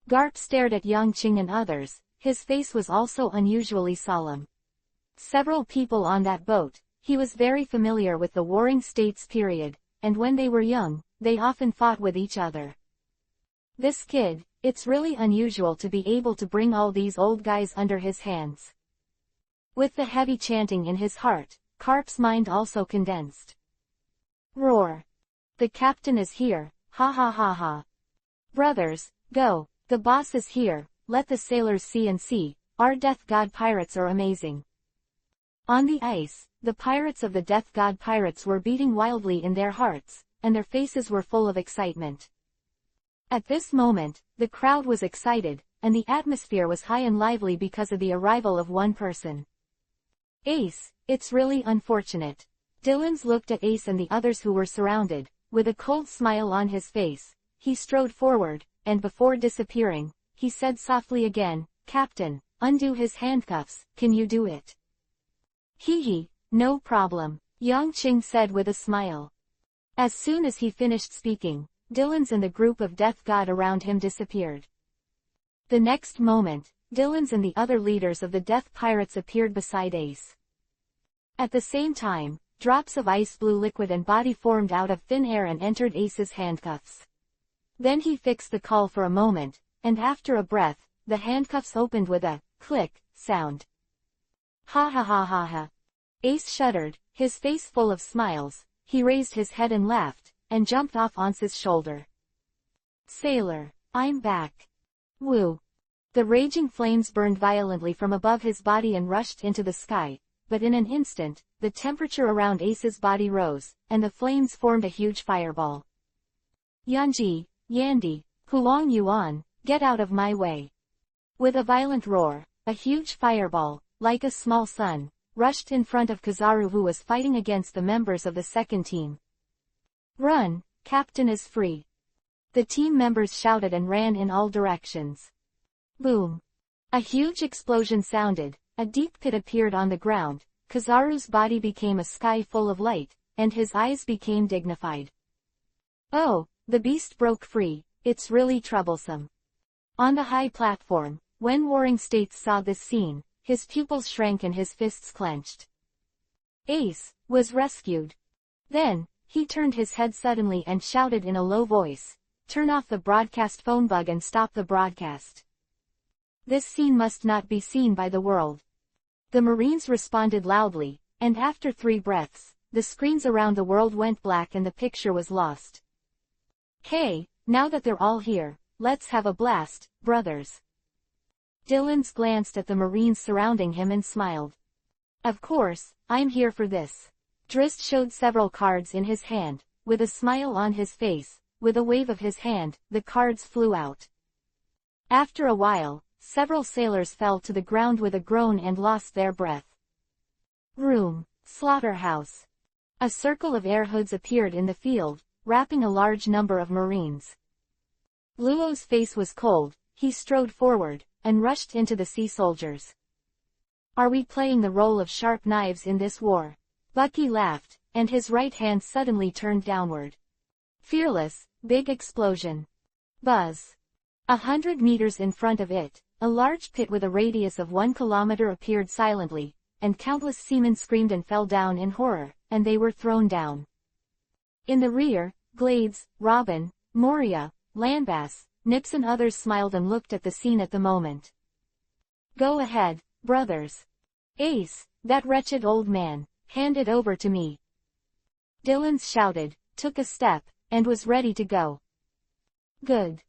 Garp stared at Yang Qing and others, his face was also unusually solemn. Several people on that boat, he was very familiar with the Warring States period, and when they were young, they often fought with each other. This kid, it's really unusual to be able to bring all these old guys under his hands. With the heavy chanting in his heart, Carp's mind also condensed. Roar. The captain is here, ha ha ha ha. Brothers, go, the boss is here, let the sailors see and see, our death god pirates are amazing. On the ice, the pirates of the death god pirates were beating wildly in their hearts, and their faces were full of excitement. At this moment, the crowd was excited, and the atmosphere was high and lively because of the arrival of one person. Ace, it's really unfortunate. Dylan's looked at Ace and the others who were surrounded, with a cold smile on his face. He strode forward, and before disappearing, he said softly again, Captain, undo his handcuffs, can you do it? Hee, no problem, Yang Qing said with a smile. As soon as he finished speaking, Dylan's and the group of death god around him disappeared. The next moment, Dylan's and the other leaders of the death pirates appeared beside Ace. At the same time, drops of ice blue liquid and body formed out of thin air and entered Ace's handcuffs. Then he fixed the call for a moment, and after a breath, the handcuffs opened with a click sound. Ha ha ha ha ha. Ace shuddered, his face full of smiles. He raised his head and laughed, and jumped off Ance's shoulder. Sailor, I'm back. Woo. The raging flames burned violently from above his body and rushed into the sky, but in an instant, the temperature around Ace's body rose, and the flames formed a huge fireball. Yanji, Yandy, Hulong Yuan, get out of my way. With a violent roar, a huge fireball, like a small sun, rushed in front of Kizaru, who was fighting against the members of the second team. Run, Captain is free. The team members shouted and ran in all directions. Boom. A huge explosion sounded, a deep pit appeared on the ground, Kizaru's body became a sky full of light, and his eyes became dignified. Oh, the beast broke free, it's really troublesome. On the high platform, when Warring States saw this scene, his pupils shrank and his fists clenched. Ace was rescued. Then, he turned his head suddenly and shouted in a low voice, turn off the broadcast phone bug and stop the broadcast. This scene must not be seen by the world. The Marines responded loudly, and after 3 breaths, the screens around the world went black and the picture was lost. Hey, now that they're all here, let's have a blast, brothers. Dylan's glanced at the Marines surrounding him and smiled. Of course, I'm here for this. Drist showed several cards in his hand, with a smile on his face. With a wave of his hand, the cards flew out. After a while, several sailors fell to the ground with a groan and lost their breath. Room, slaughterhouse. A circle of air hoods appeared in the field, wrapping a large number of Marines. Luo's face was cold, he strode forward, and rushed into the sea soldiers. Are we playing the role of sharp knives in this war? Bucky laughed, and his right hand suddenly turned downward. Fearless, big explosion. Buzz. 100 meters in front of it, a large pit with a radius of 1 kilometer appeared silently, and countless seamen screamed and fell down in horror, and they were thrown down. In the rear, Glades, Robin, Moria, Landbass, Nips and others smiled and looked at the scene at the moment. Go ahead, brothers. Ace, that wretched old man, hand it over to me. Dylan's shouted, took a step, and was ready to go. Good.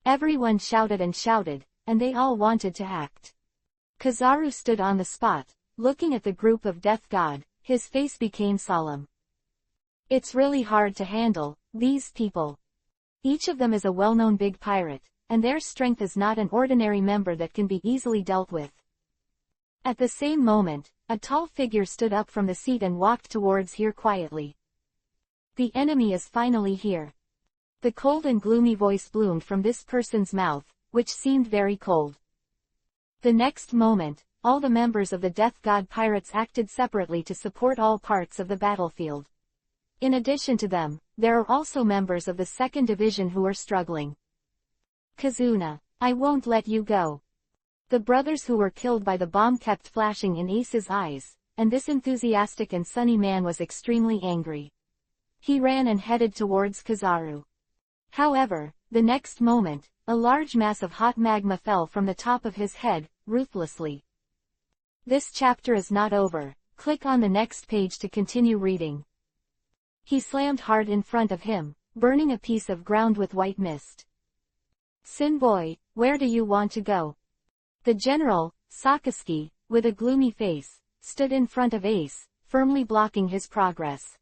Everyone shouted, and they all wanted to act. Kizaru stood on the spot, looking at the group of Death God, his face became solemn. It's really hard to handle, these people. Each of them is a well-known big pirate, and their strength is not an ordinary member that can be easily dealt with. At the same moment, a tall figure stood up from the seat and walked towards here quietly. The enemy is finally here. The cold and gloomy voice bloomed from this person's mouth, which seemed very cold. The next moment, all the members of the Death God pirates acted separately to support all parts of the battlefield. In addition to them, there are also members of the 2nd Division who are struggling. Kazuna, I won't let you go. The brothers who were killed by the bomb kept flashing in Ace's eyes, and this enthusiastic and sunny man was extremely angry. He ran and headed towards Kizaru. However, The next moment, a large mass of hot magma fell from the top of his head, ruthlessly. This chapter is not over. Click on the next page to continue reading. He slammed hard in front of him, burning a piece of ground with white mist. Sin boy, where do you want to go? The general, Sakaski, with a gloomy face, stood in front of Ace, firmly blocking his progress.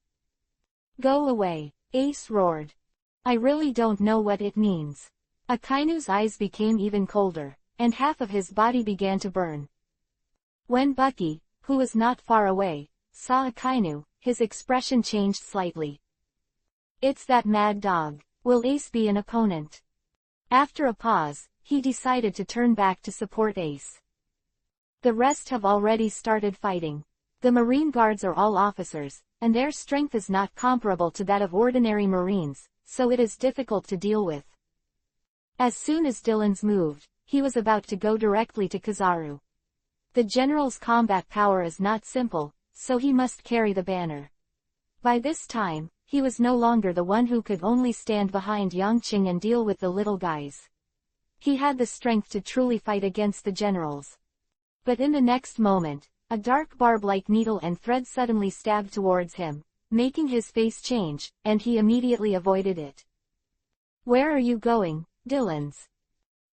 Go away, Ace roared. I really don't know what it means. Akainu's eyes became even colder, and half of his body began to burn. When Bucky, who was not far away, saw Akainu, his expression changed slightly. It's that mad dog. Will Ace be an opponent? After a pause, he decided to turn back to support Ace. The rest have already started fighting. The Marine Guards are all officers, and their strength is not comparable to that of ordinary Marines, so it is difficult to deal with. As soon as Dylan's moved, he was about to go directly to Kizaru. The general's combat power is not simple, so he must carry the banner. By this time, he was no longer the one who could only stand behind Yangqing and deal with the little guys. He had the strength to truly fight against the generals. But in the next moment, a dark barb-like needle and thread suddenly stabbed towards him, making his face change, and he immediately avoided it. Where are you going, Dylan's?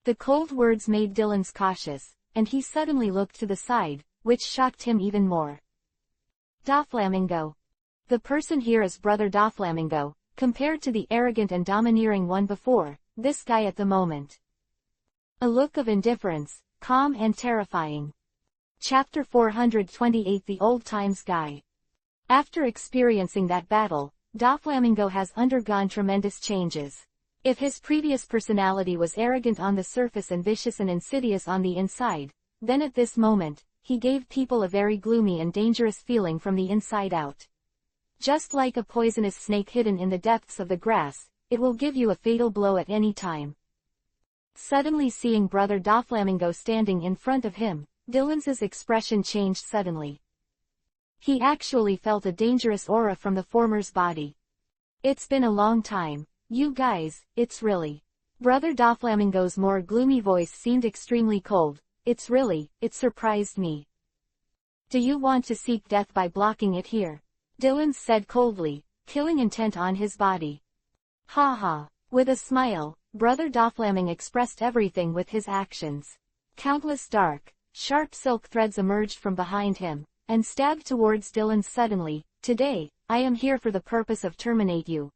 The cold words made Dylan's cautious, and he suddenly looked to the side, which shocked him even more. Doflamingo. The person here is Brother Doflamingo, compared to the arrogant and domineering one before, this guy at the moment. A look of indifference, calm and terrifying. Chapter 428 The Old Times Guy. After experiencing that battle, Doflamingo has undergone tremendous changes. If his previous personality was arrogant on the surface and vicious and insidious on the inside, then at this moment, he gave people a very gloomy and dangerous feeling from the inside out. Just like a poisonous snake hidden in the depths of the grass, it will give you a fatal blow at any time. Suddenly seeing Brother Doflamingo standing in front of him, Dylan's expression changed suddenly. He actually felt a dangerous aura from the former's body. It's been a long time, you guys, it's really. Brother Doflamingo's more gloomy voice seemed extremely cold. It surprised me. Do you want to seek death by blocking it here? Dylan said coldly, killing intent on his body. Ha ha. With a smile, Brother Doflamingo expressed everything with his actions. Countless dark, sharp silk threads emerged from behind him, and stabbed towards Dylan suddenly. Today, I am here for the purpose of terminate you.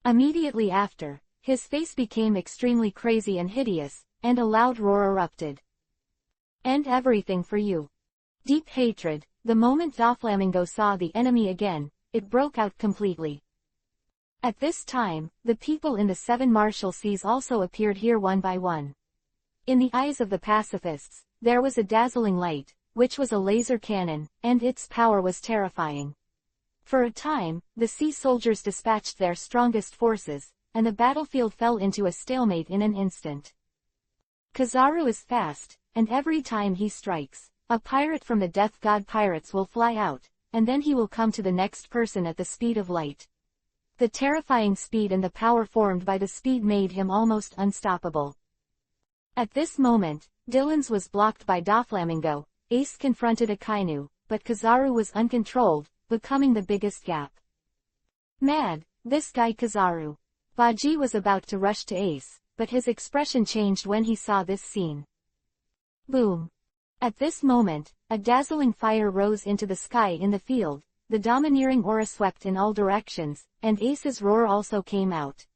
Immediately after, his face became extremely crazy and hideous, and a loud roar erupted. End everything for you. Deep hatred. The moment Doflamingo saw the enemy again, it broke out completely. At this time, the people in the Seven Marshalseas also appeared here one by one. In the eyes of the pacifists, there was a dazzling light, which was a laser cannon, and its power was terrifying. For a time, the sea soldiers dispatched their strongest forces, and the battlefield fell into a stalemate in an instant. Kizaru is fast, and every time he strikes, a pirate from the Death God pirates will fly out, and then he will come to the next person at the speed of light. The terrifying speed and the power formed by the speed made him almost unstoppable. At this moment, Dylan's was blocked by Doflamingo. Ace confronted Akainu, but Kizaru was uncontrolled, becoming the biggest gap. Mad, this guy Kizaru. Baji was about to rush to Ace, but his expression changed when he saw this scene. Boom. At this moment, a dazzling fire rose into the sky in the field, the domineering aura swept in all directions, and Ace's roar also came out.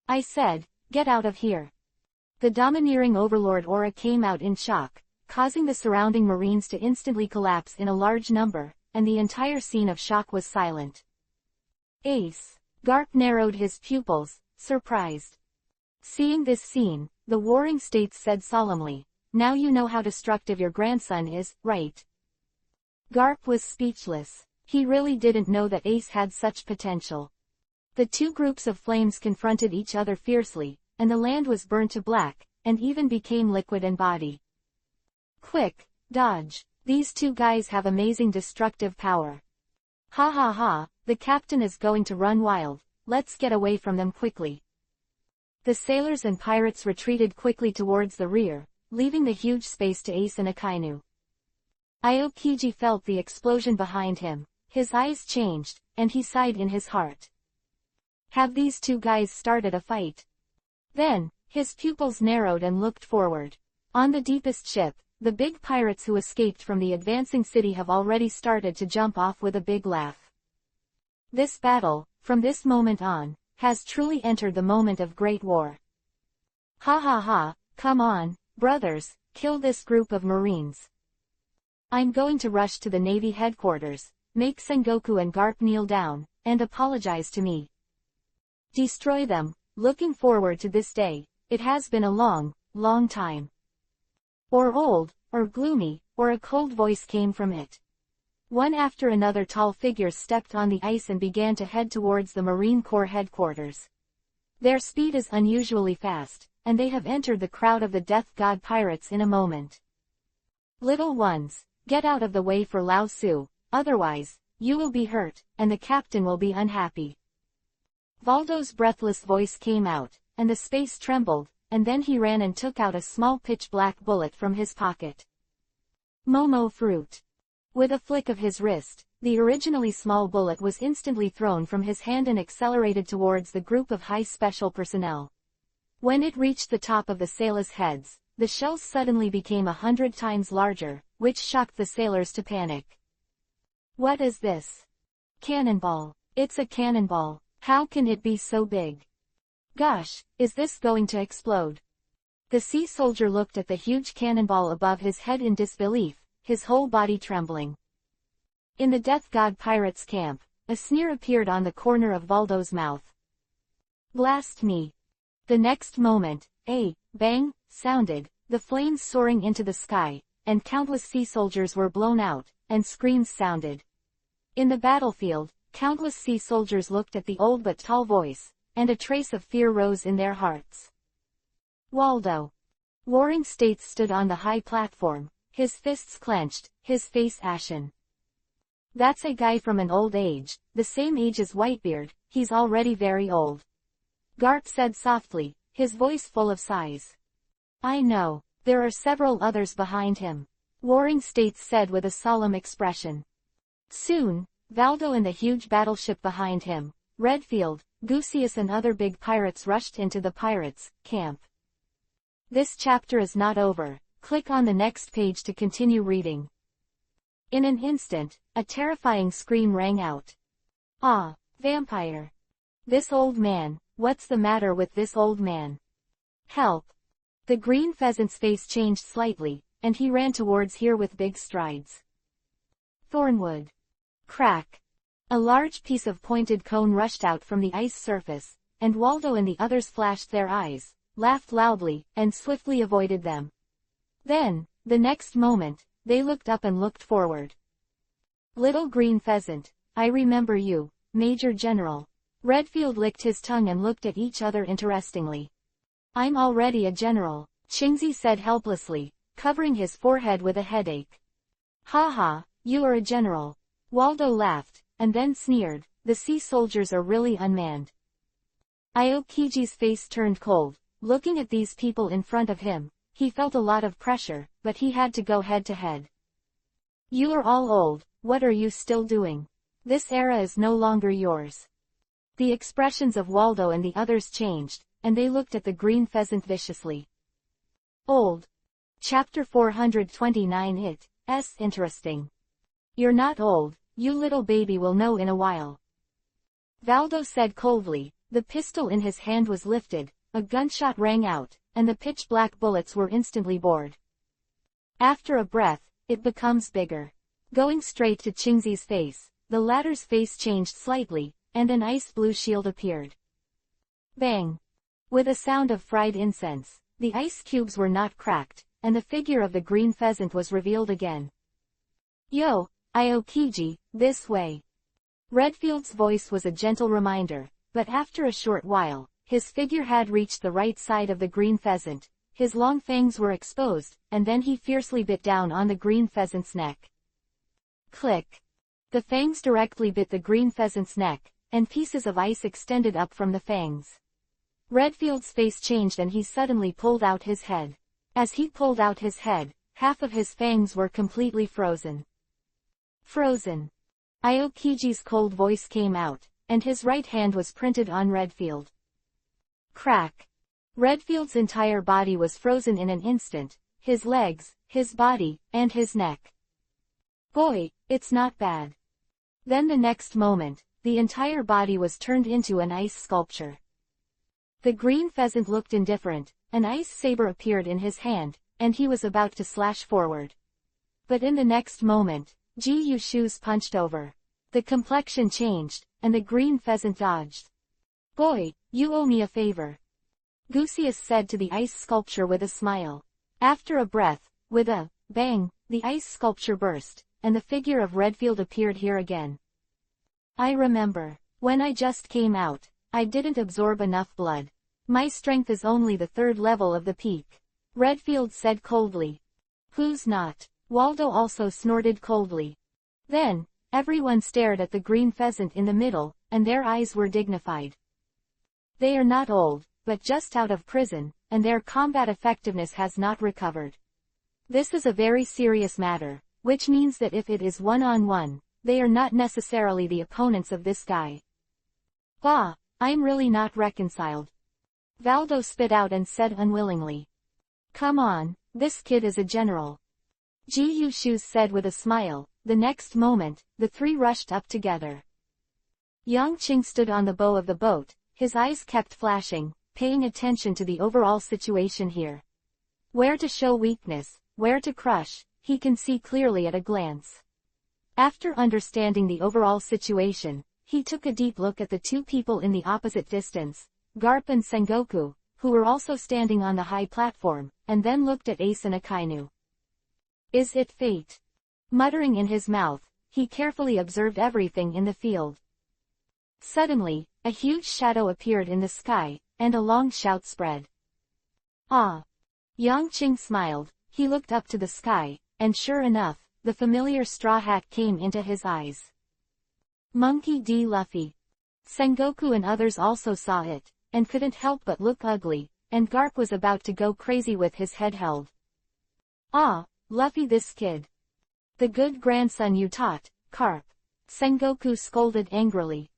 I said, get out of here. The domineering overlord aura came out in shock, causing the surrounding Marines to instantly collapse in a large number, and the entire scene of shock was silent. Ace. Garp narrowed his pupils, surprised. Seeing this scene, the Warring States said solemnly, now you know how destructive your grandson is, right? Garp was speechless. He really didn't know that Ace had such potential. The two groups of flames confronted each other fiercely, and the land was burned to black, and even became liquid and body. Quick, dodge. These two guys have amazing destructive power. Ha ha ha, the captain is going to run wild, let's get away from them quickly. The sailors and pirates retreated quickly towards the rear, leaving the huge space to Ace and Akainu. Aokiji felt the explosion behind him, his eyes changed, and he sighed in his heart. Have these two guys started a fight? Then, his pupils narrowed and looked forward. On the deepest ship, the big pirates who escaped from the advancing city have already started to jump off with a big laugh. This battle, from this moment on, has truly entered the moment of great war. Ha ha ha, come on, brothers, kill this group of Marines. I'm going to rush to the Navy headquarters, make Sengoku and Garp kneel down, and apologize to me. Destroy them, looking forward to this day, it has been a long, long time. Or old, or gloomy, or a cold voice came from it. One after another tall figures stepped on the ice and began to head towards the Marine Corps headquarters. Their speed is unusually fast, and they have entered the crowd of the Death God pirates in a moment. Little ones, get out of the way for Lao Su, otherwise, you will be hurt, and the captain will be unhappy. Valdo's breathless voice came out, and the space trembled, and then he ran and took out a small pitch-black bullet from his pocket. Momo fruit. With a flick of his wrist, the originally small bullet was instantly thrown from his hand and accelerated towards the group of high special personnel. When it reached the top of the sailors' heads, the shells suddenly became 100 times larger, which shocked the sailors to panic. What is this? Cannonball. It's a cannonball. How can it be so big? Gosh, is this going to explode? The sea soldier looked at the huge cannonball above his head in disbelief, his whole body trembling. In the Death God pirates' camp, a sneer appeared on the corner of Valdo's mouth. Blast me. The next moment, a bang sounded, the flames soaring into the sky, and countless sea soldiers were blown out, and screams sounded. In the battlefield, countless sea soldiers looked at the old but tall voice, and a trace of fear rose in their hearts. Waldo. Warring States stood on the high platform, his fists clenched, his face ashen. That's a guy from an old age, the same age as Whitebeard, he's already very old. Garp said softly, his voice full of sighs. I know, there are several others behind him. Warring States said with a solemn expression. Soon, Valdo and the huge battleship behind him, Redfield, Gucius and other big pirates rushed into the pirates' camp. This chapter is not over. Click on the next page to continue reading. In an instant, a terrifying scream rang out. Ah, vampire. This old man, what's the matter with this old man? Help. The green pheasant's face changed slightly, and he ran towards here with big strides. Thornwood. Crack. A large piece of pointed cone rushed out from the ice surface, and Waldo and the others flashed their eyes, laughed loudly, and swiftly avoided them. Then, the next moment, they looked up and looked forward. Little green pheasant, I remember you, Major General. Redfield licked his tongue and looked at each other interestedly. I'm already a general, Chingzi said helplessly, covering his forehead with a headache. Ha ha, you are a general. Waldo laughed, and then sneered, the sea soldiers are really unmanned. Aokiji's face turned cold, looking at these people in front of him. He felt a lot of pressure, but he had to go head to head. You are all old, what are you still doing? This era is no longer yours. The expressions of Waldo and the others changed, and they looked at the green pheasant viciously. Old. Chapter 429 It's interesting. You're not old, you little baby will know in a while. Valdo said coldly, the pistol in his hand was lifted, a gunshot rang out, and the pitch-black bullets were instantly bored. After a breath, it becomes bigger. Going straight to Chingzi's face, the latter's face changed slightly, and an ice-blue shield appeared. Bang! With a sound of fried incense, the ice cubes were not cracked, and the figure of the green pheasant was revealed again. Yo, Aokiji, this way. Redfield's voice was a gentle reminder, but after a short while, his figure had reached the right side of the green pheasant, his long fangs were exposed, and then he fiercely bit down on the green pheasant's neck. Click. The fangs directly bit the green pheasant's neck, and pieces of ice extended up from the fangs. Redfield's face changed and he suddenly pulled out his head. As he pulled out his head, half of his fangs were completely frozen. Frozen. Aokiji's cold voice came out, and his right hand was printed on Redfield. Crack. Redfield's entire body was frozen in an instant, his legs, his body, and his neck. Boy, it's not bad. Then the next moment, the entire body was turned into an ice sculpture. The green pheasant looked indifferent, an ice saber appeared in his hand, and he was about to slash forward. But in the next moment, Ji Yushu's punched over. The complexion changed, and the green pheasant dodged. Boy, you owe me a favor. Gusius said to the ice sculpture with a smile. After a breath, with a bang, the ice sculpture burst, and the figure of Redfield appeared here again. I remember. When I just came out, I didn't absorb enough blood. My strength is only the 3rd level of the peak. Redfield said coldly. Who's not? Waldo also snorted coldly. Then, everyone stared at the green pheasant in the middle, and their eyes were dignified. They are not old, but just out of prison, and their combat effectiveness has not recovered. This is a very serious matter, which means that if it is one-on-one, they are not necessarily the opponents of this guy. Ah, I'm really not reconciled. Valdo spit out and said unwillingly. Come on, this kid is a general. Ji Yushu said with a smile. The next moment, the 3 rushed up together. Yang Qing stood on the bow of the boat, his eyes kept flashing, paying attention to the overall situation here. Where to show weakness, where to crush, he can see clearly at a glance. After understanding the overall situation, he took a deep look at the 2 people in the opposite distance, Garp and Sengoku, who were also standing on the high platform, and then looked at Ace and Akainu. Is it fate? Muttering in his mouth, he carefully observed everything in the field. Suddenly, a huge shadow appeared in the sky, and a long shout spread. Ah! Yang Qing smiled, he looked up to the sky, and sure enough, the familiar straw hat came into his eyes. Monkey D. Luffy. Sengoku and others also saw it, and couldn't help but look ugly, and Garp was about to go crazy with his head held. Ah, Luffy, this kid. The good grandson you taught, Carp. Sengoku scolded angrily.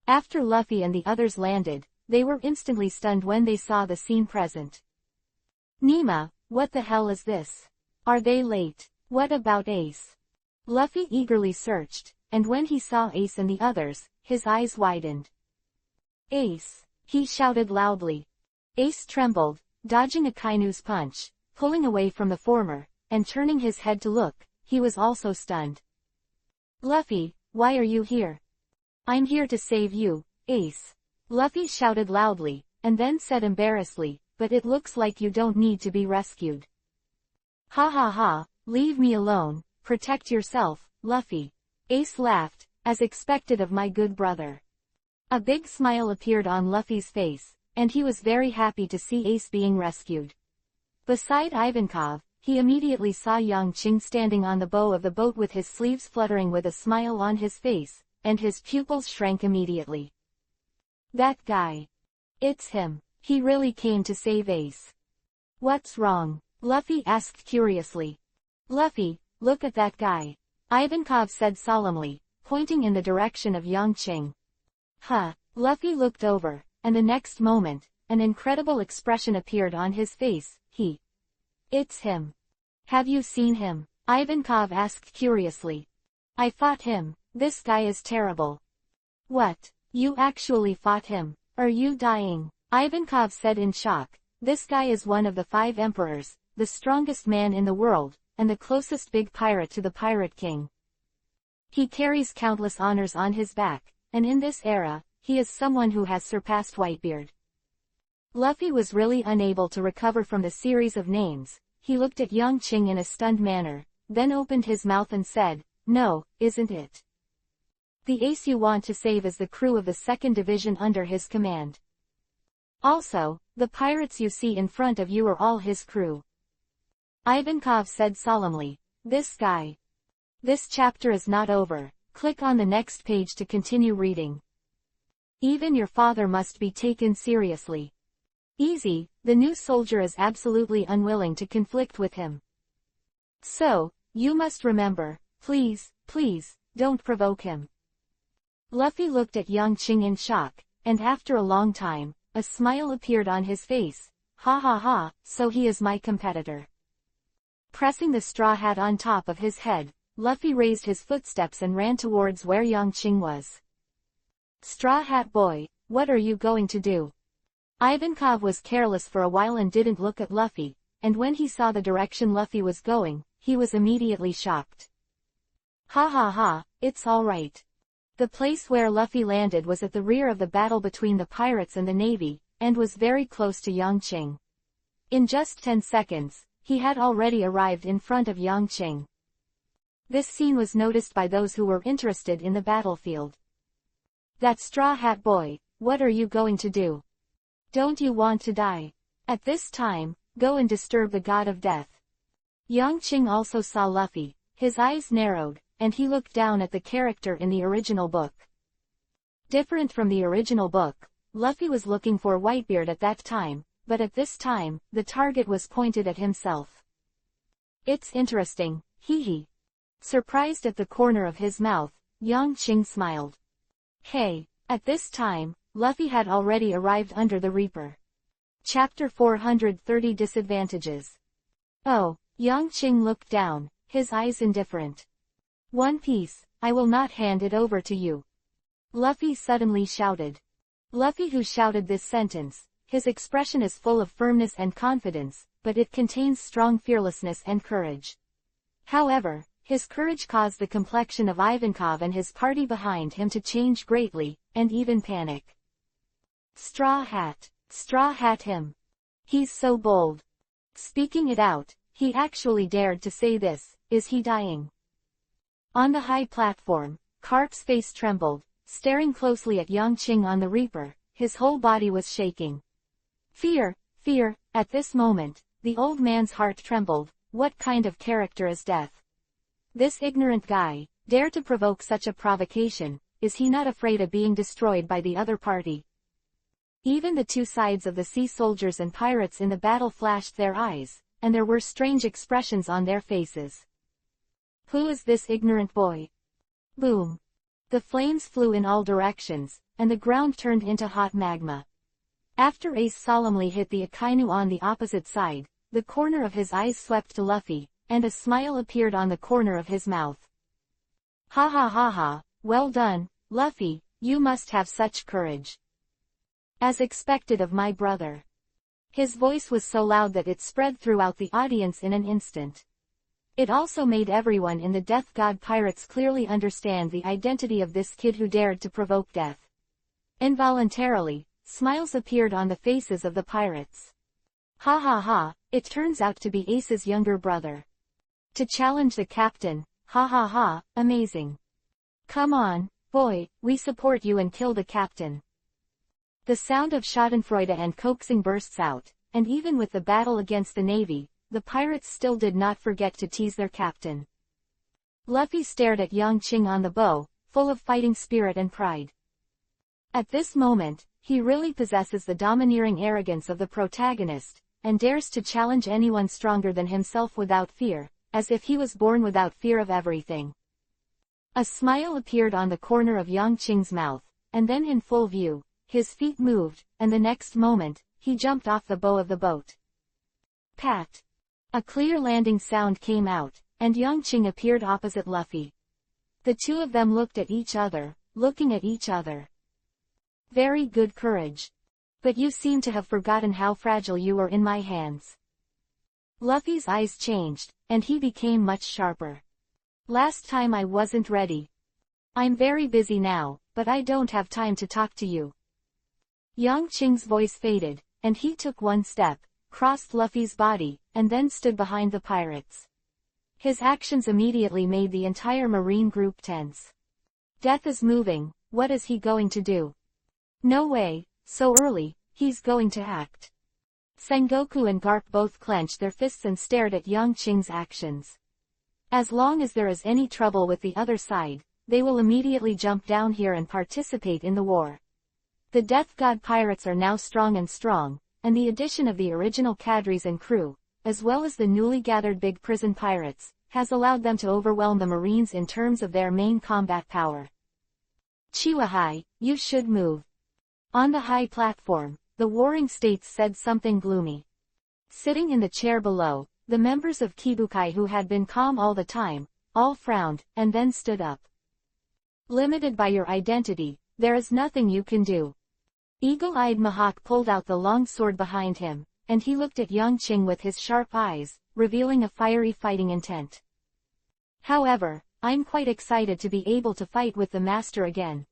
After Luffy and the others landed, they were instantly stunned when they saw the scene present. Nima, what the hell is this? Are they late? What about Ace? Luffy eagerly searched, and when he saw Ace and the others, his eyes widened. Ace! He shouted loudly. Ace trembled, dodging Akainu's punch, pulling away from the former, and turning his head to look. He was also stunned. Luffy, why are you here? I'm here to save you, Ace. Luffy shouted loudly, and then said embarrassedly, but it looks like you don't need to be rescued. Ha ha ha, leave me alone, protect yourself, Luffy. Ace laughed, as expected of my good brother. A big smile appeared on Luffy's face, and he was very happy to see Ace being rescued. Beside Ivankov, he immediately saw Yang Qing standing on the bow of the boat with his sleeves fluttering with a smile on his face, and his pupils shrank immediately. That guy. It's him. He really came to save Ace. What's wrong? Luffy asked curiously. Luffy, look at that guy. Ivankov said solemnly, pointing in the direction of Yang Qing. Huh. Luffy looked over, and the next moment, an incredible expression appeared on his face. It's him. Have you seen him? Ivankov asked curiously. I fought him. This guy is terrible. What? You actually fought him? Are you dying? Ivankov said in shock. This guy is one of the 5 emperors, the strongest man in the world, and the closest big pirate to the Pirate King. He carries countless honors on his back, and in this era, he is someone who has surpassed Whitebeard. Luffy was really unable to recover from the series of names. He looked at Yang Qing in a stunned manner, then opened his mouth and said, No, isn't it? The Ace you want to save is the crew of the 2nd Division under his command. Also, the pirates you see in front of you are all his crew. Ivankov said solemnly. This guy. This chapter is not over. Click on the next page to continue reading. Even your father must be taken seriously. Easy, the new soldier is absolutely unwilling to conflict with him. So, you must remember, please, don't provoke him. Luffy looked at Yang Qing in shock, and after a long time, a smile appeared on his face. Ha ha ha, so he is my competitor. Pressing the straw hat on top of his head, Luffy raised his footsteps and ran towards where Yang Qing was. Straw Hat Boy, what are you going to do? Ivankov was careless for a while and didn't look at Luffy, and when he saw the direction Luffy was going, he was immediately shocked. Ha ha ha, it's all right. The place where Luffy landed was at the rear of the battle between the pirates and the navy, and was very close to Yang Qing. In just 10 seconds, he had already arrived in front of Yang Qing. This scene was noticed by those who were interested in the battlefield. That Straw Hat Boy, what are you going to do? Don't you want to die? At this time, go and disturb the god of death. Yang Qing also saw Luffy, his eyes narrowed, and he looked down at the character in the original book. Different from the original book, Luffy was looking for Whitebeard at that time, but at this time, the target was pointed at himself. It's interesting, hee. Surprised at the corner of his mouth, Yang Qing smiled. Hey, at this time, Luffy had already arrived under the Reaper. Chapter 430 Disadvantages. Oh, Yang Qing looked down, his eyes indifferent. One Piece, I will not hand it over to you. Luffy suddenly shouted. Luffy who shouted this sentence, his expression is full of firmness and confidence, but it contains strong fearlessness and courage. However, his courage caused the complexion of Ivankov and his party behind him to change greatly, and even panic. Straw Hat him. He's so bold. Speaking it out, he actually dared to say this, is he dying? On the high platform, Carp's face trembled, staring closely at Yang Qing on the Reaper, his whole body was shaking. Fear, at this moment, the old man's heart trembled. What kind of character is Death? This ignorant guy, dare to provoke such a provocation, is he not afraid of being destroyed by the other party? Even the two sides of the sea soldiers and pirates in the battle flashed their eyes, and there were strange expressions on their faces. Who is this ignorant boy? Boom! The flames flew in all directions, and the ground turned into hot magma. After Ace solemnly hit the Akainu on the opposite side, the corner of his eyes swept to Luffy, and a smile appeared on the corner of his mouth. Ha ha ha ha, well done, Luffy, you must have such courage. As expected of my brother. His voice was so loud that it spread throughout the audience in an instant. It also made everyone in the Death God Pirates clearly understand the identity of this kid who dared to provoke death. Involuntarily, smiles appeared on the faces of the pirates. Ha ha ha, it turns out to be Ace's younger brother. To challenge the captain, ha ha ha, amazing. Come on, boy, we support you and kill the captain. The sound of schadenfreude and coaxing bursts out, and even with the battle against the navy, the pirates still did not forget to tease their captain. Luffy stared at Yang Qing on the bow, full of fighting spirit and pride. At this moment, he really possesses the domineering arrogance of the protagonist, and dares to challenge anyone stronger than himself without fear, as if he was born without fear of everything. A smile appeared on the corner of Yang Qing's mouth, and then in full view, his feet moved, and the next moment, he jumped off the bow of the boat. Pat! A clear landing sound came out, and Yang Qing appeared opposite Luffy. The two of them looked at each other, looking at each other. Very good courage. But you seem to have forgotten how fragile you were in my hands. Luffy's eyes changed, and he became much sharper. Last time I wasn't ready. I'm very busy now, but I don't have time to talk to you. Yang Qing's voice faded, and he took one step, crossed Luffy's body, and then stood behind the pirates. His actions immediately made the entire marine group tense. Death is moving, what is he going to do? No way, so early, he's going to act. Sengoku and Garp both clenched their fists and stared at Yang Qing's actions. As long as there is any trouble with the other side, they will immediately jump down here and participate in the war. The Death God Pirates are now strong, and the addition of the original cadres and crew, as well as the newly gathered big prison pirates, has allowed them to overwhelm the Marines in terms of their main combat power. Chihuahua, you should move. On the high platform, the warring states said something gloomy. Sitting in the chair below, the members of Kibukai who had been calm all the time, all frowned, and then stood up. Limited by your identity, there is nothing you can do. Eagle-eyed Mahawk pulled out the long sword behind him, and he looked at Yang Qing with his sharp eyes, revealing a fiery fighting intent. However, I'm quite excited to be able to fight with the master again.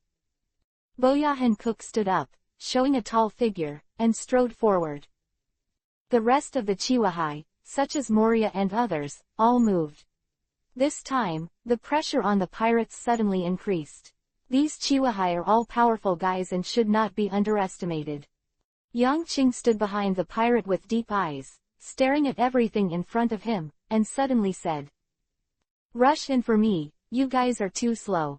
Boyahan Cook stood up, showing a tall figure, and strode forward. The rest of the Chihuahua, such as Moria and others, all moved. This time, the pressure on the pirates suddenly increased. These Chihuahua are all powerful guys and should not be underestimated. Yang Qing stood behind the pirate with deep eyes, staring at everything in front of him, and suddenly said, "Rush in for me, you guys are too slow."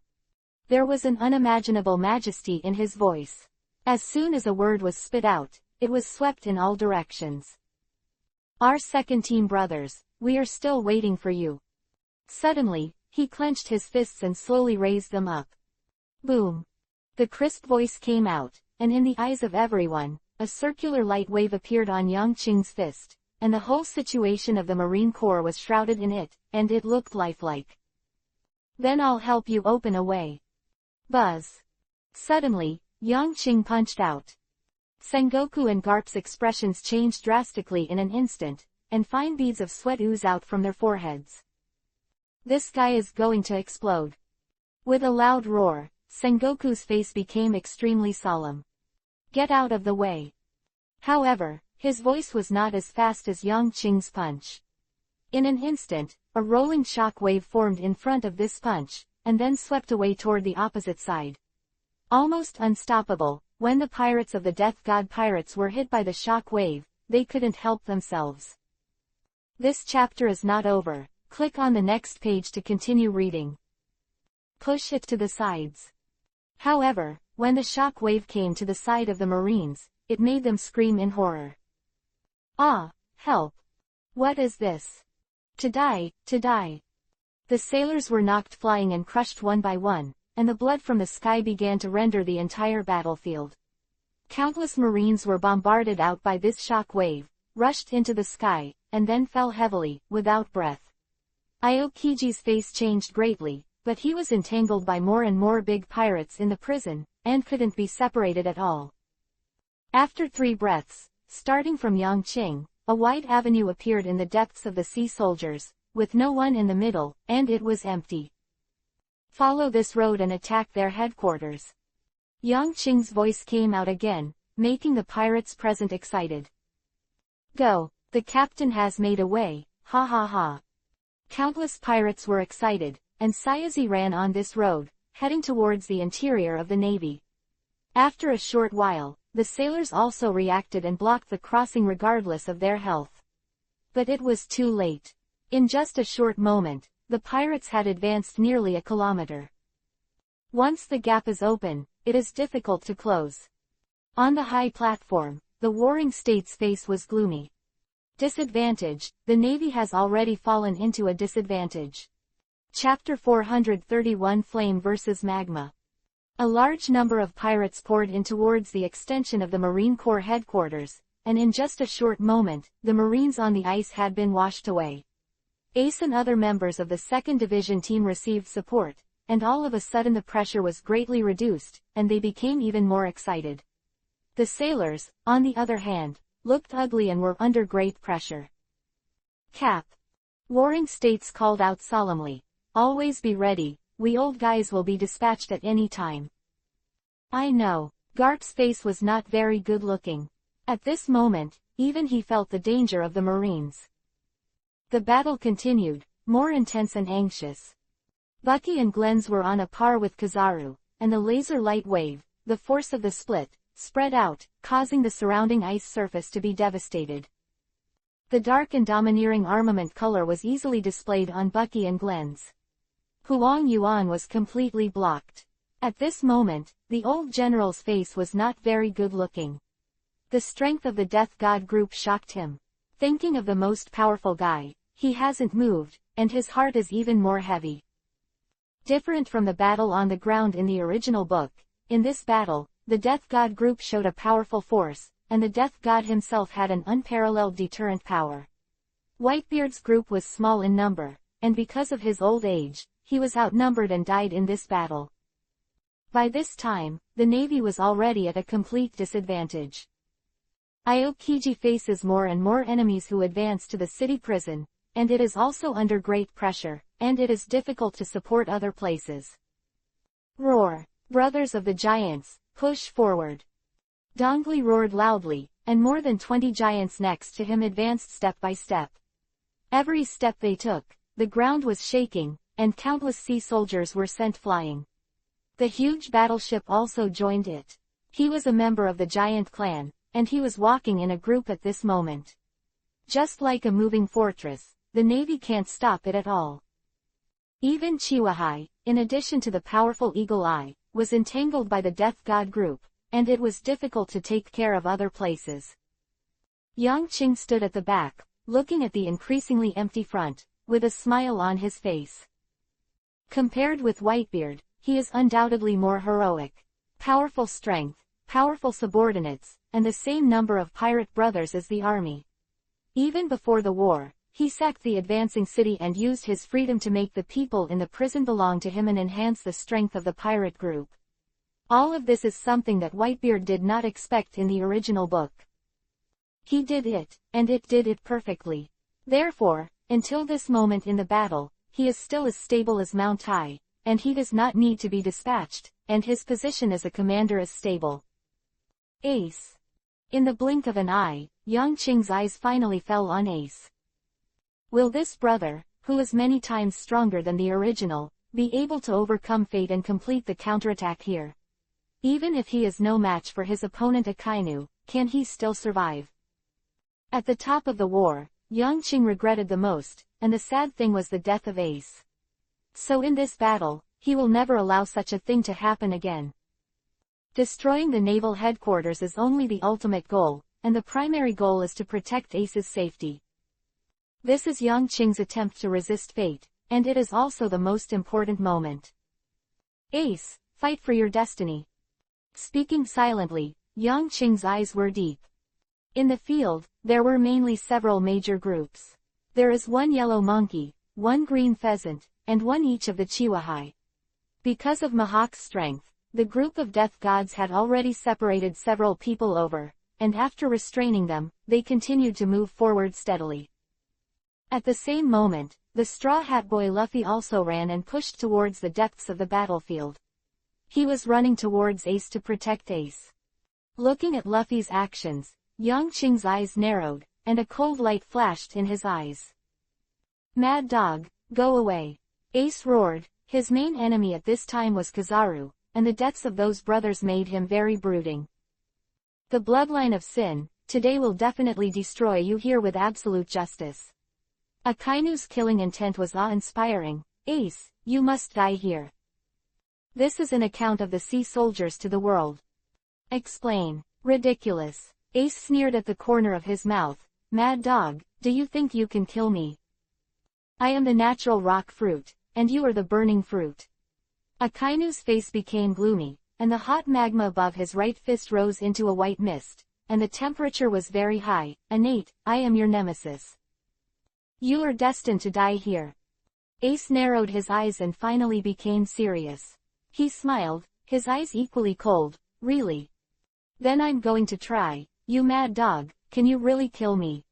There was an unimaginable majesty in his voice. As soon as a word was spit out, it was swept in all directions. "Our second team brothers, we are still waiting for you." Suddenly, he clenched his fists and slowly raised them up. Boom! The crisp voice came out, and in the eyes of everyone, a circular light wave appeared on Yang Qing's fist, and the whole situation of the Marine Corps was shrouded in it, and it looked lifelike. "Then I'll help you open a way." Buzz! Suddenly, Yang Qing punched out. Sengoku and Garp's expressions changed drastically in an instant, and fine beads of sweat oozed out from their foreheads. "This guy is going to explode." With a loud roar, Sengoku's face became extremely solemn. "Get out of the way." However, his voice was not as fast as Yang Qing's punch. In an instant, a rolling shock wave formed in front of this punch, and then swept away toward the opposite side. Almost unstoppable, when the pirates of the Death God Pirates were hit by the shock wave, they couldn't help themselves. This chapter is not over. Click on the next page to continue reading. Push it to the sides. However, when the shock wave came to the side of the Marines, it made them scream in horror. "Ah, help! What is this? To die, to die!" The sailors were knocked flying and crushed one by one, and the blood from the sky began to render the entire battlefield. Countless Marines were bombarded out by this shock wave, rushed into the sky, and then fell heavily, without breath. Aokiji's face changed greatly, but he was entangled by more and more big pirates in the prison, and couldn't be separated at all. After 3 breaths, starting from Yang Qing, a wide avenue appeared in the depths of the sea soldiers, with no one in the middle, and it was empty. "Follow this road and attack their headquarters." Yang Qing's voice came out again, making the pirates present excited. "Go, the captain has made a way, ha ha ha." Countless pirates were excited, and Sayazi ran on this road, heading towards the interior of the navy. After a short while, the sailors also reacted and blocked the crossing regardless of their health. But it was too late. In just a short moment, the pirates had advanced nearly a kilometer. Once the gap is open, it is difficult to close. On the high platform, the warring state's face was gloomy. Disadvantage: the Navy has already fallen into a disadvantage. Chapter 431 Flame vs. Magma. A large number of pirates poured in towards the extension of the Marine Corps headquarters, and in just a short moment, the Marines on the ice had been washed away. Ace and other members of the 2nd Division team received support, and all of a sudden the pressure was greatly reduced, and they became even more excited. The sailors, on the other hand, looked ugly and were under great pressure. Cap. Warring states called out solemnly, "Always be ready, we old guys will be dispatched at any time." I know. Garp's face was not very good looking. At this moment, even he felt the danger of the Marines. The battle continued, more intense and anxious. Bucky and Glenn's were on a par with Kizaru, and the laser light wave, the force of the split, spread out, causing the surrounding ice surface to be devastated. The dark and domineering armament color was easily displayed on Bucky and Glenn's. Huang Yuan was completely blocked. At this moment, the old general's face was not very good looking. The strength of the Death God group shocked him. Thinking of the most powerful guy, he hasn't moved, and his heart is even more heavy. Different from the battle on the ground in the original book, in this battle, the Death God group showed a powerful force, and the Death God himself had an unparalleled deterrent power. Whitebeard's group was small in number, and because of his old age, he was outnumbered and died in this battle. By this time, the Navy was already at a complete disadvantage. Aokiji faces more and more enemies who advance to the city prison, and it is also under great pressure, and it is difficult to support other places. Roar! Brothers of the Giants, push forward! Dongli roared loudly, and more than 20 giants next to him advanced step by step. Every step they took, the ground was shaking, and countless sea soldiers were sent flying. The huge battleship also joined it. He was a member of the giant clan, and he was walking in a group at this moment. Just like a moving fortress, the Navy can't stop it at all. Even Chiwahai, in addition to the powerful Eagle Eye, was entangled by the Death God group, and it was difficult to take care of other places. Yang Qing stood at the back, looking at the increasingly empty front, with a smile on his face. Compared with Whitebeard, he is undoubtedly more heroic. Powerful strength, powerful subordinates, and the same number of pirate brothers as the army. Even before the war, he sacked the advancing city and used his freedom to make the people in the prison belong to him and enhance the strength of the pirate group. All of this is something that Whitebeard did not expect in the original book. He did it, and it did it perfectly. Therefore, until this moment in the battle, he is still as stable as Mount Tai, and he does not need to be dispatched, and his position as a commander is stable. Ace. In the blink of an eye, Yang Qing's eyes finally fell on Ace. Will this brother, who is many times stronger than the original, be able to overcome fate and complete the counterattack here? Even if he is no match for his opponent Akainu, can he still survive? At the top of the war, Yang Qing regretted the most, and the sad thing was the death of Ace. So in this battle, he will never allow such a thing to happen again. Destroying the naval headquarters is only the ultimate goal, and the primary goal is to protect Ace's safety. This is Yang Qing's attempt to resist fate, and it is also the most important moment. Ace, fight for your destiny. Speaking silently, Yang Qing's eyes were deep. In the field, there were mainly several major groups. There is one yellow monkey, one green pheasant, and one each of the Chiwahai. Because of Mahawk's strength, the group of death gods had already separated several people over, and after restraining them, they continued to move forward steadily. At the same moment, the Straw Hat Boy Luffy also ran and pushed towards the depths of the battlefield. He was running towards Ace to protect Ace. Looking at Luffy's actions, Yang Qing's eyes narrowed, and a cold light flashed in his eyes. Mad Dog, go away! Ace roared. His main enemy at this time was Kizaru, and the deaths of those brothers made him very brooding. The bloodline of sin, today will definitely destroy you here with absolute justice. Akainu's killing intent was awe-inspiring. Ace, you must die here. This is an account of the sea soldiers to the world. Explain. Ridiculous. Ace sneered at the corner of his mouth. Mad Dog, do you think you can kill me? I am the natural rock fruit, and you are the burning fruit. Akainu's face became gloomy, and the hot magma above his right fist rose into a white mist, and the temperature was very high. Innate, I am your nemesis. You are destined to die here. Ace narrowed his eyes and finally became serious. He smiled, his eyes equally cold. Really? Then I'm going to try. You mad dog, can you really kill me?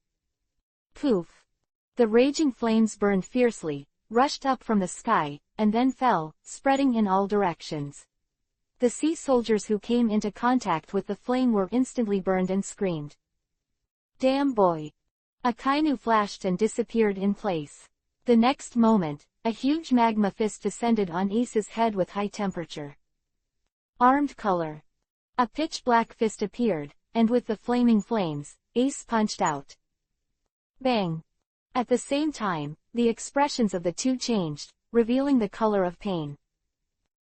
Poof. The raging flames burned fiercely, rushed up from the sky, and then fell, spreading in all directions. The sea soldiers who came into contact with the flame were instantly burned and screamed. Damn boy! Akainu flashed and disappeared in place. The next moment, a huge magma fist descended on Ace's head with high temperature. Armed color. A pitch-black fist appeared, and with the flaming flames, Ace punched out. Bang! At the same time, the expressions of the two changed, revealing the color of pain.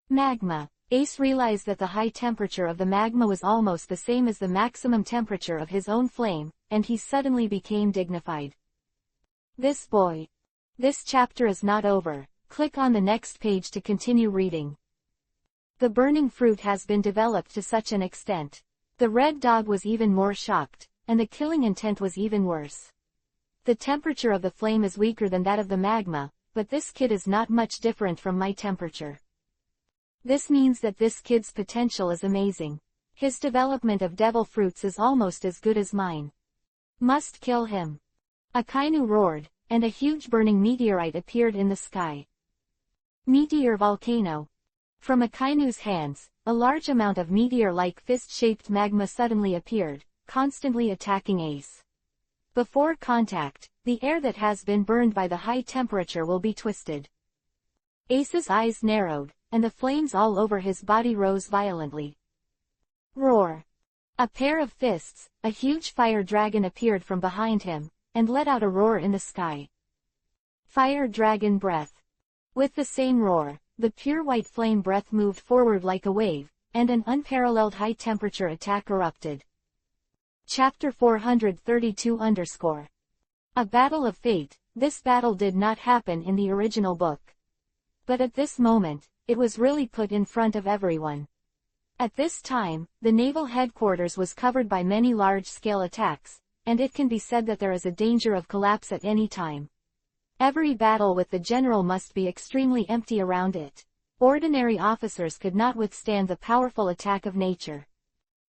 Magma. Ace realized that the high temperature of the magma was almost the same as the maximum temperature of his own flame, and he suddenly became dignified. This boy. This chapter is not over. Click on the next page to continue reading. The burning fruit has been developed to such an extent. The red dog was even more shocked, and the killing intent was even worse. The temperature of the flame is weaker than that of the magma, but this kid is not much different from my temperature. This means that this kid's potential is amazing. His development of devil fruits is almost as good as mine. Must kill him. Akainu roared, and a huge burning meteorite appeared in the sky. Meteor volcano. From Akainu's hands, a large amount of meteor-like fist-shaped magma suddenly appeared, constantly attacking Ace. Before contact, the air that has been burned by the high temperature will be twisted. Ace's eyes narrowed, and the flames all over his body rose violently. Roar. A pair of fists, a huge fire dragon appeared from behind him, and let out a roar in the sky. Fire dragon breath. With the same roar, the pure white flame breath moved forward like a wave, and an unparalleled high-temperature attack erupted. Chapter 432 _ A Battle of Fate. This battle did not happen in the original book. But at this moment, it was really put in front of everyone. At this time, the naval headquarters was covered by many large-scale attacks, and it can be said that there is a danger of collapse at any time. Every battle with the general must be extremely empty around it. Ordinary officers could not withstand the powerful attack of nature.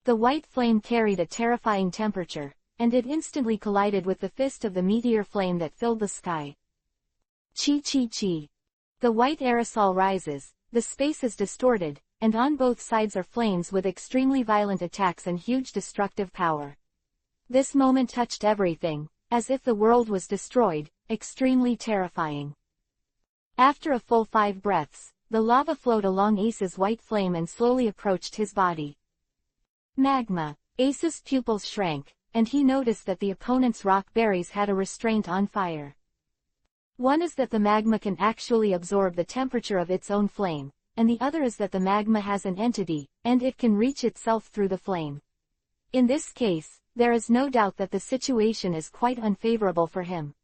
The white flame carried a terrifying temperature, and it instantly collided with the fist of the meteor flame that filled the sky. Chi. The white aerosol rises, the space is distorted, and on both sides are flames with extremely violent attacks and huge destructive power. This moment touched everything, as if the world was destroyed, extremely terrifying. After a full 5 breaths, the lava flowed along Ace's white flame and slowly approached his body. Magma. Ace's pupils shrank, and he noticed that the opponent's rock berries had a restraint on fire. One is that the magma can actually absorb the temperature of its own flame, and the other is that the magma has an entity, and it can reach itself through the flame. In this case, there is no doubt that the situation is quite unfavorable for him.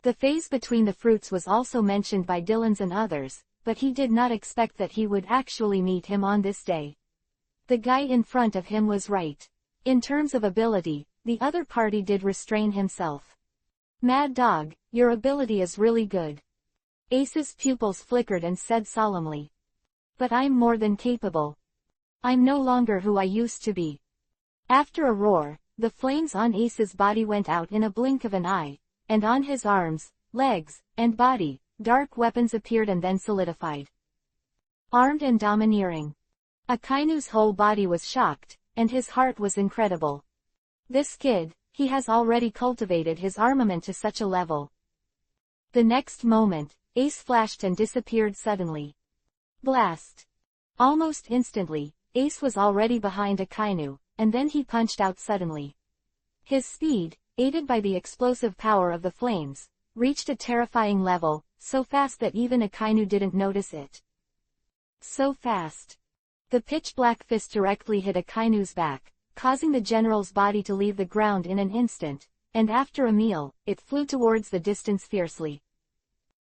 The phase between the fruits was also mentioned by Dylan's and others, but he did not expect that he would actually meet him on this day. The guy in front of him was right. In terms of ability, the other party did restrain himself. Mad Dog, your ability is really good. Ace's pupils flickered and said solemnly. But I'm more than capable. I'm no longer who I used to be. After a roar, the flames on Ace's body went out in a blink of an eye, and on his arms, legs, and body, dark weapons appeared and then solidified. Armed and domineering. Akainu's whole body was shocked, and his heart was incredible. This kid, he has already cultivated his armament to such a level. The next moment, Ace flashed and disappeared suddenly. Blast. Almost instantly, Ace was already behind Akainu, and then he punched out suddenly. His speed, aided by the explosive power of the flames, reached a terrifying level, so fast that even Akainu didn't notice it. So fast. The pitch-black fist directly hit Akainu's back, causing the general's body to leave the ground in an instant, and after a meal, it flew towards the distance fiercely.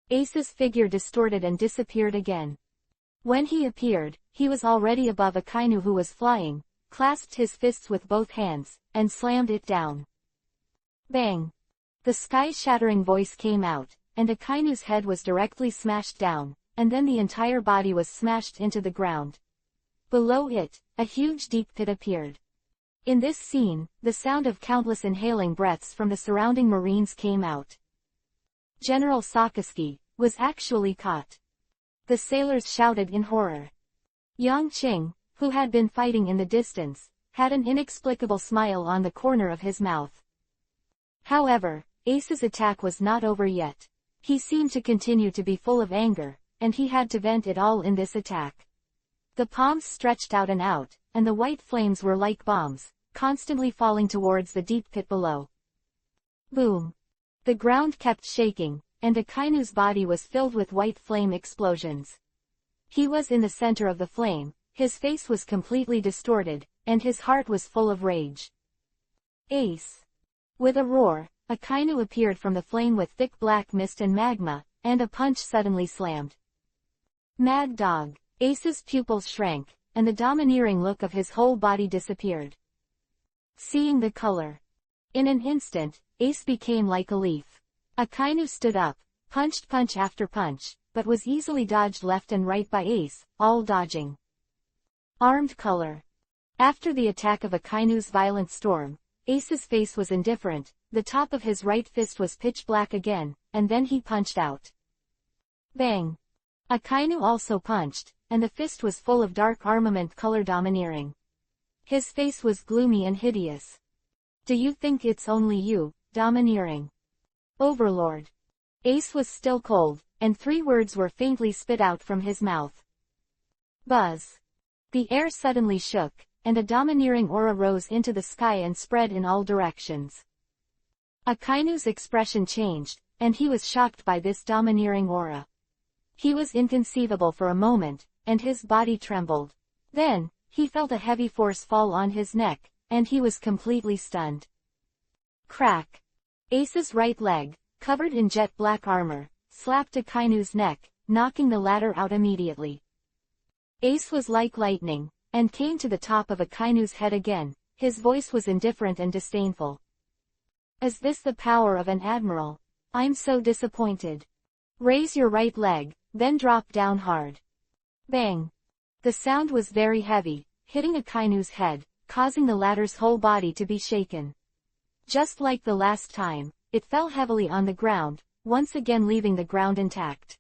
Ace's figure distorted and disappeared again. When he appeared, he was already above Akainu, who was flying, clasped his fists with both hands, and slammed it down. Bang! The sky-shattering voice came out, and Akainu's head was directly smashed down, and then the entire body was smashed into the ground. Below it, a huge deep pit appeared. In this scene, the sound of countless inhaling breaths from the surrounding Marines came out. General Sakaski was actually caught. The sailors shouted in horror. Yang Qing, who had been fighting in the distance, had an inexplicable smile on the corner of his mouth. However, Ace's attack was not over yet. He seemed to continue to be full of anger, and he had to vent it all in this attack. The palms stretched out and out, and the white flames were like bombs, constantly falling towards the deep pit below. Boom! The ground kept shaking, and Akainu's body was filled with white flame explosions. He was in the center of the flame, His face was completely distorted, and his heart was full of rage. Ace! With a roar, Akainu appeared from the flame with thick black mist and magma, and a punch suddenly slammed. Mad dog! Ace's pupils shrank, and the domineering look of his whole body disappeared. Seeing the color. In an instant, Ace became like a leaf. Akainu stood up, punched punch after punch, but was easily dodged left and right by Ace, all dodging. Armed color. After the attack of Akainu's violent storm, Ace's face was indifferent, the top of his right fist was pitch black again, and then he punched out. Bang! Akainu also punched, and the fist was full of dark armament color domineering. His face was gloomy and hideous. Do you think it's only you, domineering Overlord? Ace was still cold, and 3 words were faintly spit out from his mouth. Buzz! The air suddenly shook, and a domineering aura rose into the sky and spread in all directions. Akainu's expression changed, and he was shocked by this domineering aura. He was inconceivable for a moment, and his body trembled. Then, he felt a heavy force fall on his neck, and he was completely stunned. Crack! Ace's right leg, covered in jet black armor, slapped Akainu's neck, knocking the latter out immediately. Ace was like lightning, and came to the top of Akainu's head again. His voice was indifferent and disdainful. Is this the power of an admiral? I'm so disappointed. Raise your right leg, then drop down hard. Bang! The sound was very heavy, hitting Akainu's head, causing the latter's whole body to be shaken. Just like the last time, it fell heavily on the ground, once again leaving the ground intact.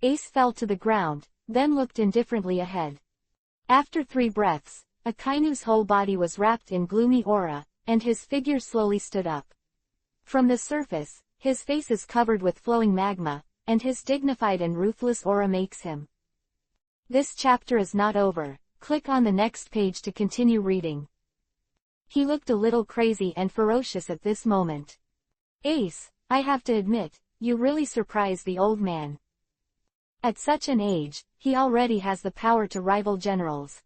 Ace fell to the ground, then looked indifferently ahead. After 3 breaths, Akainu's whole body was wrapped in gloomy aura, and his figure slowly stood up. From the surface, his face is covered with flowing magma, and his dignified and ruthless aura makes him. This chapter is not over. Click on the next page to continue reading. He looked a little crazy and ferocious at this moment. Ace, I have to admit, you really surprised the old man. At such an age, he already has the power to rival generals.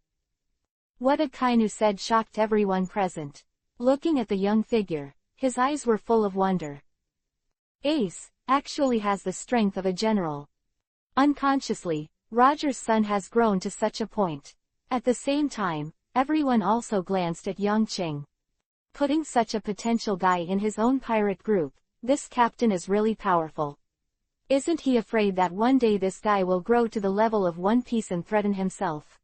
What Akainu said shocked everyone present. Looking at the young figure, his eyes were full of wonder. Ace actually has the strength of a general. Unconsciously, Roger's son has grown to such a point. At the same time, everyone also glanced at Yang Qing. Putting such a potential guy in his own pirate group, this captain is really powerful. Isn't he afraid that one day this guy will grow to the level of One Piece and threaten himself?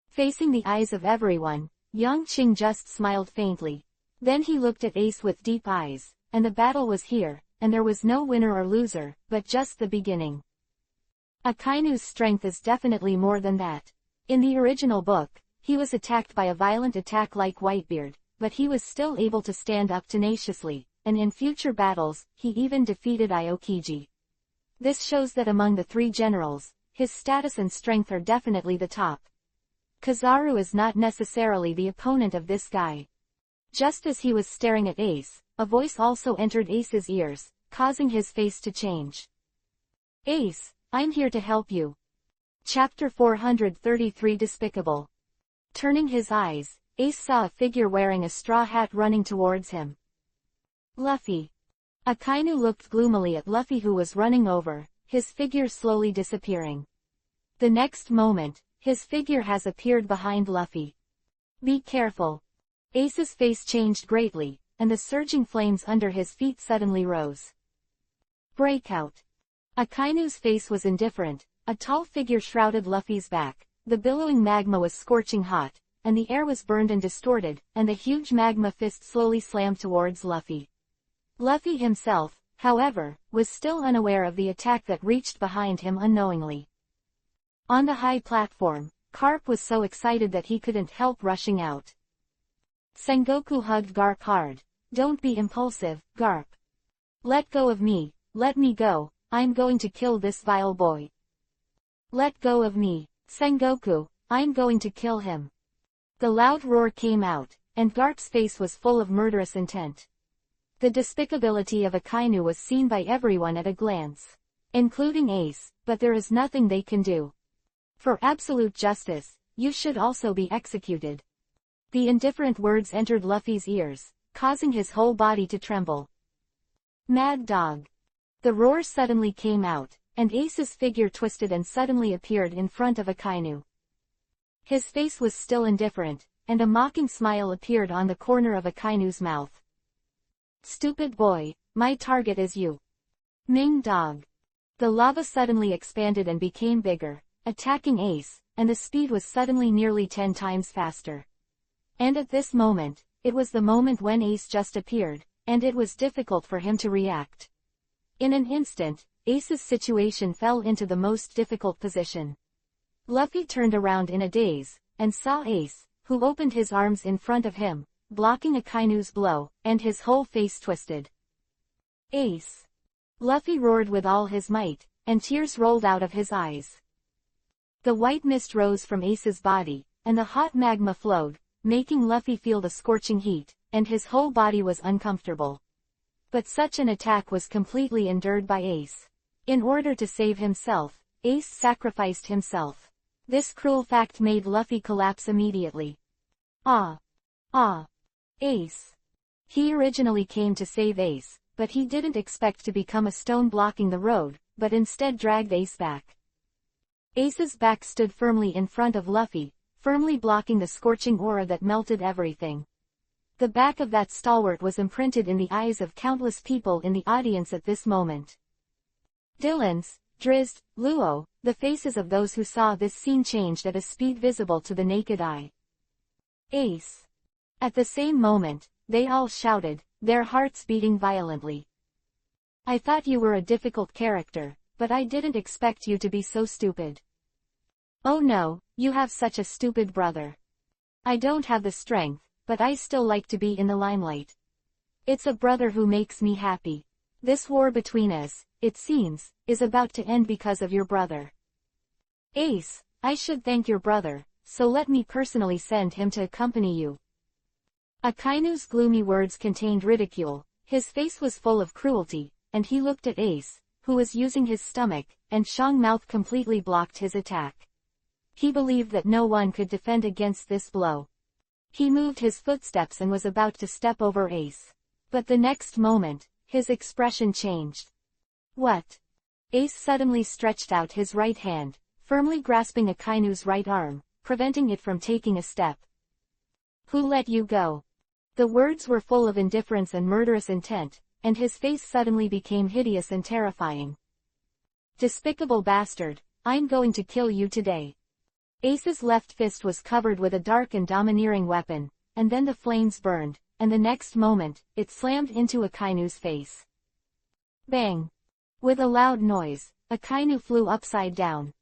Facing the eyes of everyone, Yang Qing just smiled faintly. Then he looked at Ace with deep eyes, and the battle was here, and there was no winner or loser, but just the beginning. Akainu's strength is definitely more than that. In the original book, he was attacked by a violent attack like Whitebeard, but he was still able to stand up tenaciously, and in future battles, he even defeated Aokiji. This shows that among the 3 generals, his status and strength are definitely the top. Kizaru is not necessarily the opponent of this guy. Just as he was staring at Ace, a voice also entered Ace's ears, causing his face to change. Ace, I'm here to help you. Chapter 433 Despicable. Turning his eyes, Ace saw a figure wearing a straw hat running towards him. Luffy. Akainu looked gloomily at Luffy, who was running over, his figure slowly disappearing. The next moment, his figure has appeared behind Luffy. Be careful. Ace's face changed greatly, and the surging flames under his feet suddenly rose. Breakout. Akainu's face was indifferent, a tall figure shrouded Luffy's back, the billowing magma was scorching hot, and the air was burned and distorted, and the huge magma fist slowly slammed towards Luffy. Luffy himself, however, was still unaware of the attack that reached behind him unknowingly. On the high platform, Garp was so excited that he couldn't help rushing out. Sengoku hugged Garp hard. Don't be impulsive, Garp. Let go of me, let me go, I'm going to kill this vile boy. Let go of me, Sengoku, I'm going to kill him. The loud roar came out, and Garp's face was full of murderous intent. The despicability of Akainu was seen by everyone at a glance, including Ace, but there is nothing they can do. For absolute justice, you should also be executed. The indifferent words entered Luffy's ears, causing his whole body to tremble. Mad dog. The roar suddenly came out, and Ace's figure twisted and suddenly appeared in front of Akainu. His face was still indifferent, and a mocking smile appeared on the corner of Akainu's mouth. Stupid boy, my target is you. Ming dog. The lava suddenly expanded and became bigger, attacking Ace, and the speed was suddenly nearly 10 times faster. And at this moment, it was the moment when Ace just appeared, and it was difficult for him to react. In an instant, Ace's situation fell into the most difficult position. Luffy turned around in a daze, and saw Ace, who opened his arms in front of him, blocking Akainu's blow, and his whole face twisted. Ace! Luffy roared with all his might, and tears rolled out of his eyes. The white mist rose from Ace's body, and the hot magma flowed, making Luffy feel the scorching heat, and his whole body was uncomfortable. But such an attack was completely endured by Ace. In order to save himself, Ace sacrificed himself. This cruel fact made Luffy collapse immediately. Ah! Ace! He originally came to save Ace, but he didn't expect to become a stone blocking the road, but instead dragged Ace back. Ace's back stood firmly in front of Luffy, firmly blocking the scorching aura that melted everything. The back of that stalwart was imprinted in the eyes of countless people in the audience at this moment. Dylan's, Drizzt, Luo, the faces of those who saw this scene changed at a speed visible to the naked eye. Ace! At the same moment, they all shouted, their hearts beating violently. I thought you were a difficult character, but I didn't expect you to be so stupid. Oh no, you have such a stupid brother. I don't have the strength, but I still like to be in the limelight. It's a brother who makes me happy. This war between us, it seems, is about to end because of your brother. Ace, I should thank your brother, so let me personally send him to accompany you. Akainu's gloomy words contained ridicule, his face was full of cruelty, and he looked at Ace, who was using his stomach, and Shang mouth completely blocked his attack. He believed that no one could defend against this blow. He moved his footsteps and was about to step over Ace. But the next moment, his expression changed. What? Ace suddenly stretched out his right hand, firmly grasping Akainu's right arm, preventing it from taking a step. Who let you go? The words were full of indifference and murderous intent, and his face suddenly became hideous and terrifying. Despicable bastard, I'm going to kill you today. Ace's left fist was covered with a dark and domineering weapon, and then the flames burned, and the next moment, it slammed into Akainu's face. Bang! With a loud noise, Akainu flew upside down.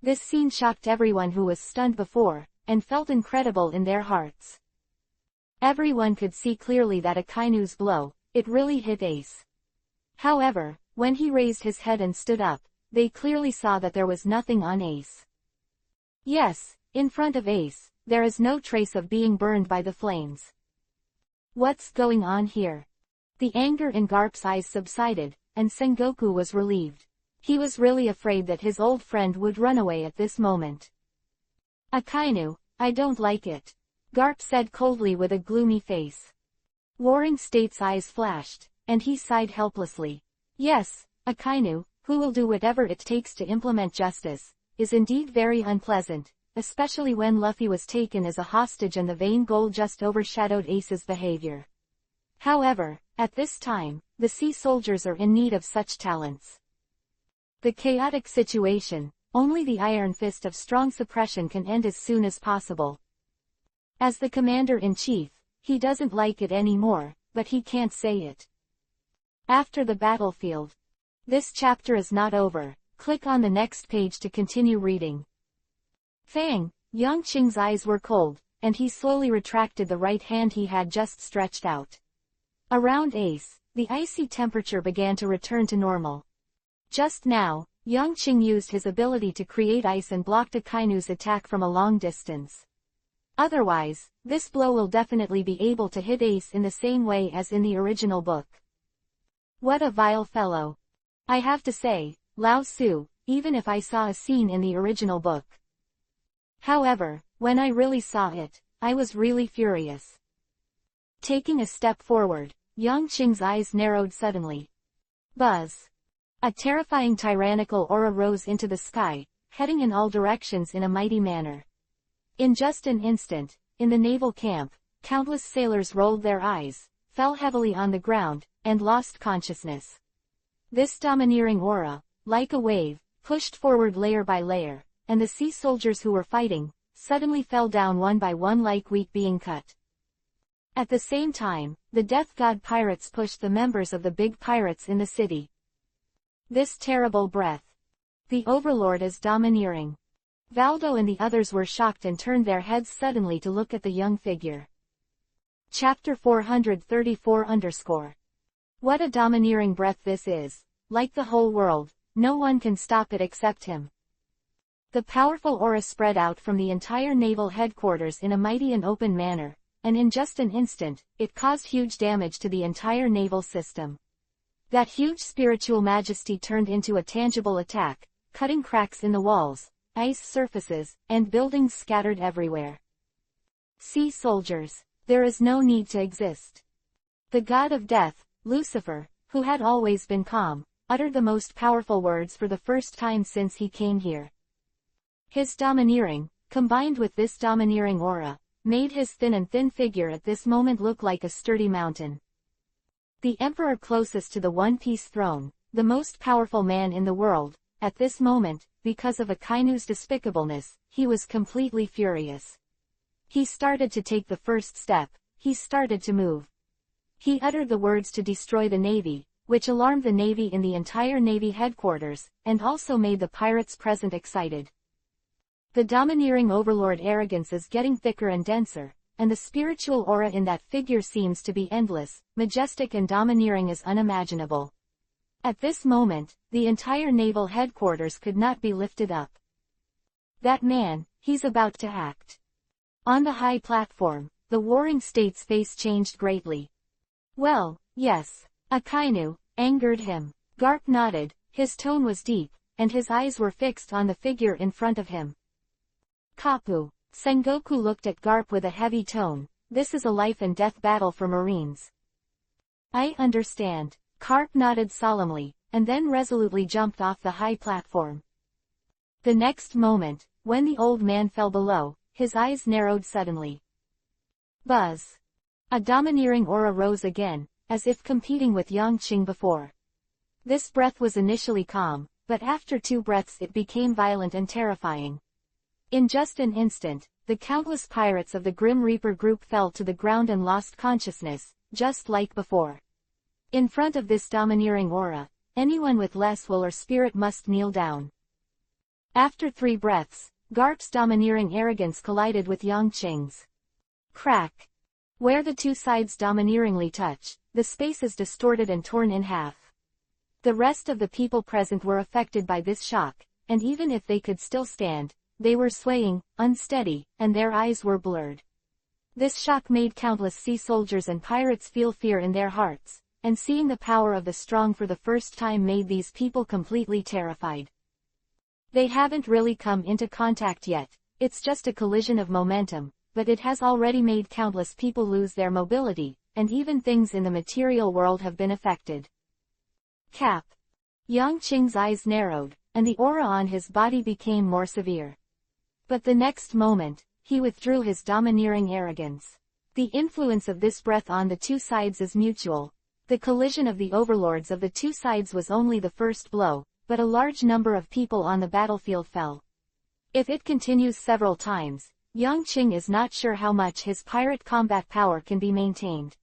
This scene shocked everyone who was stunned before, and felt incredible in their hearts. Everyone could see clearly that Akainu's blow, it really hit Ace. However, when he raised his head and stood up, they clearly saw that there was nothing on Ace. Yes, in front of Ace, there is no trace of being burned by the flames. What's going on here? The anger in Garp's eyes subsided, and Sengoku was relieved. He was really afraid that his old friend would run away at this moment. Akainu, I don't like it. Garp said coldly with a gloomy face. Warring State's eyes flashed, and he sighed helplessly. Yes, Akainu, who will do whatever it takes to implement justice, is indeed very unpleasant, especially when Luffy was taken as a hostage and the vain goal just overshadowed Ace's behavior. However, at this time, the sea soldiers are in need of such talents. The chaotic situation, only the iron fist of strong suppression can end as soon as possible. As the commander-in-chief, he doesn't like it anymore, but he can't say it. After the battlefield. This chapter is not over. Click on the next page to continue reading. Fang, Yang Qing's eyes were cold, and he slowly retracted the right hand he had just stretched out. Around Ace, the icy temperature began to return to normal. Just now, Yang Qing used his ability to create ice and blocked Akainu's attack from a long distance. Otherwise, this blow will definitely be able to hit Ace in the same way as in the original book. What a vile fellow. I have to say, Lao Su, even if I saw a scene in the original book. However, When I really saw it, I was really furious. Taking a step forward, Yang Qing's eyes narrowed suddenly. Buzz! A terrifying tyrannical aura rose into the sky, heading in all directions in a mighty manner. In just an instant, in the naval camp, countless sailors rolled their eyes, fell heavily on the ground, and lost consciousness. This domineering aura, like a wave, pushed forward layer by layer, and the sea soldiers who were fighting, suddenly fell down one by one like wheat being cut. At the same time, the death god pirates pushed the members of the big pirates in the city. This terrible breath. The overlord is domineering. Valdo and the others were shocked and turned their heads suddenly to look at the young figure. Chapter 434 What a domineering breath this is. Like the whole world, no one can stop it except him. The powerful aura spread out from the entire naval headquarters in a mighty and open manner, and in just an instant, it caused huge damage to the entire naval system. That huge spiritual majesty turned into a tangible attack, cutting cracks in the walls, ice surfaces, and buildings scattered everywhere. Sea soldiers, there is no need to exist. The god of death, Lucifer, who had always been calm, uttered the most powerful words for the first time since he came here. His domineering, combined with this domineering aura, made his thin figure at this moment look like a sturdy mountain. The emperor closest to the One Piece throne, the most powerful man in the world, at this moment, because of Akainu's despicableness, he was completely furious. He started to take the first step, he started to move. He uttered the words to destroy the navy, which alarmed the navy in the entire navy headquarters, and also made the pirates present excited. The domineering overlord arrogance is getting thicker and denser, and the spiritual aura in that figure seems to be endless, majestic and domineering as unimaginable. At this moment, the entire naval headquarters could not be lifted up. That man, he's about to act. On the high platform, the warring state's face changed greatly. Well, yes, Akainu, angered him. Garp nodded, his tone was deep, and his eyes were fixed on the figure in front of him. Kapu. Sengoku looked at Garp with a heavy tone. This is a life and death battle for Marines. I understand. Garp nodded solemnly, and then resolutely jumped off the high platform. The next moment, when the old man fell below, his eyes narrowed suddenly. Buzz. A domineering aura rose again, as if competing with Yang Qing before. This breath was initially calm, but after 2 breaths it became violent and terrifying. In just an instant, the countless pirates of the Grim Reaper group fell to the ground and lost consciousness, just like before. In front of this domineering aura, anyone with less will or spirit must kneel down. After 3 breaths, Garp's domineering arrogance collided with Yang Qing's. Crack. Where the 2 sides domineeringly touch, the space is distorted and torn in half. The rest of the people present were affected by this shock, and even if they could still stand, they were swaying, unsteady, and their eyes were blurred. This shock made countless sea soldiers and pirates feel fear in their hearts, and seeing the power of the strong for the first time made these people completely terrified. They haven't really come into contact yet, it's just a collision of momentum, but it has already made countless people lose their mobility, and even things in the material world have been affected. Cap. Yang Qing's eyes narrowed, and the aura on his body became more severe. But the next moment, he withdrew his domineering arrogance. The influence of this breath on the 2 sides is mutual. The collision of the overlords of the 2 sides was only the first blow, but a large number of people on the battlefield fell. If it continues several times, Yang Qing is not sure how much his pirate combat power can be maintained.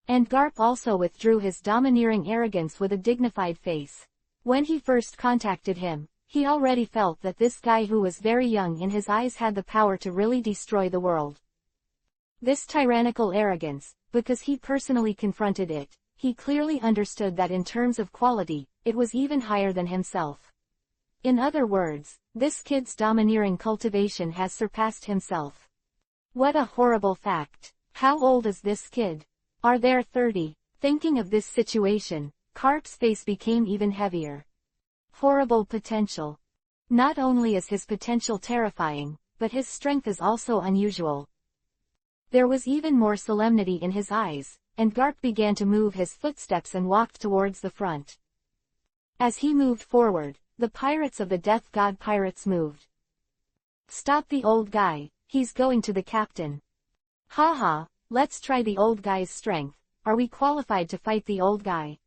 And Garp also withdrew his domineering arrogance with a dignified face. When he first contacted him, he already felt that this guy who was very young in his eyes had the power to really destroy the world. This tyrannical arrogance, because he personally confronted it, he clearly understood that in terms of quality, it was even higher than himself. In other words, this kid's domineering cultivation has surpassed himself. What a horrible fact. How old is this kid? Are there 30? Thinking of this situation, Garp's face became even heavier. Horrible potential. Not only is his potential terrifying, but his strength is also unusual. There was even more solemnity in his eyes, and Garp began to move his footsteps and walked towards the front. As he moved forward, the pirates of the Death God pirates moved. "Stop the old guy, he's going to the captain." "Ha ha, let's try the old guy's strength, are we qualified to fight the old guy?"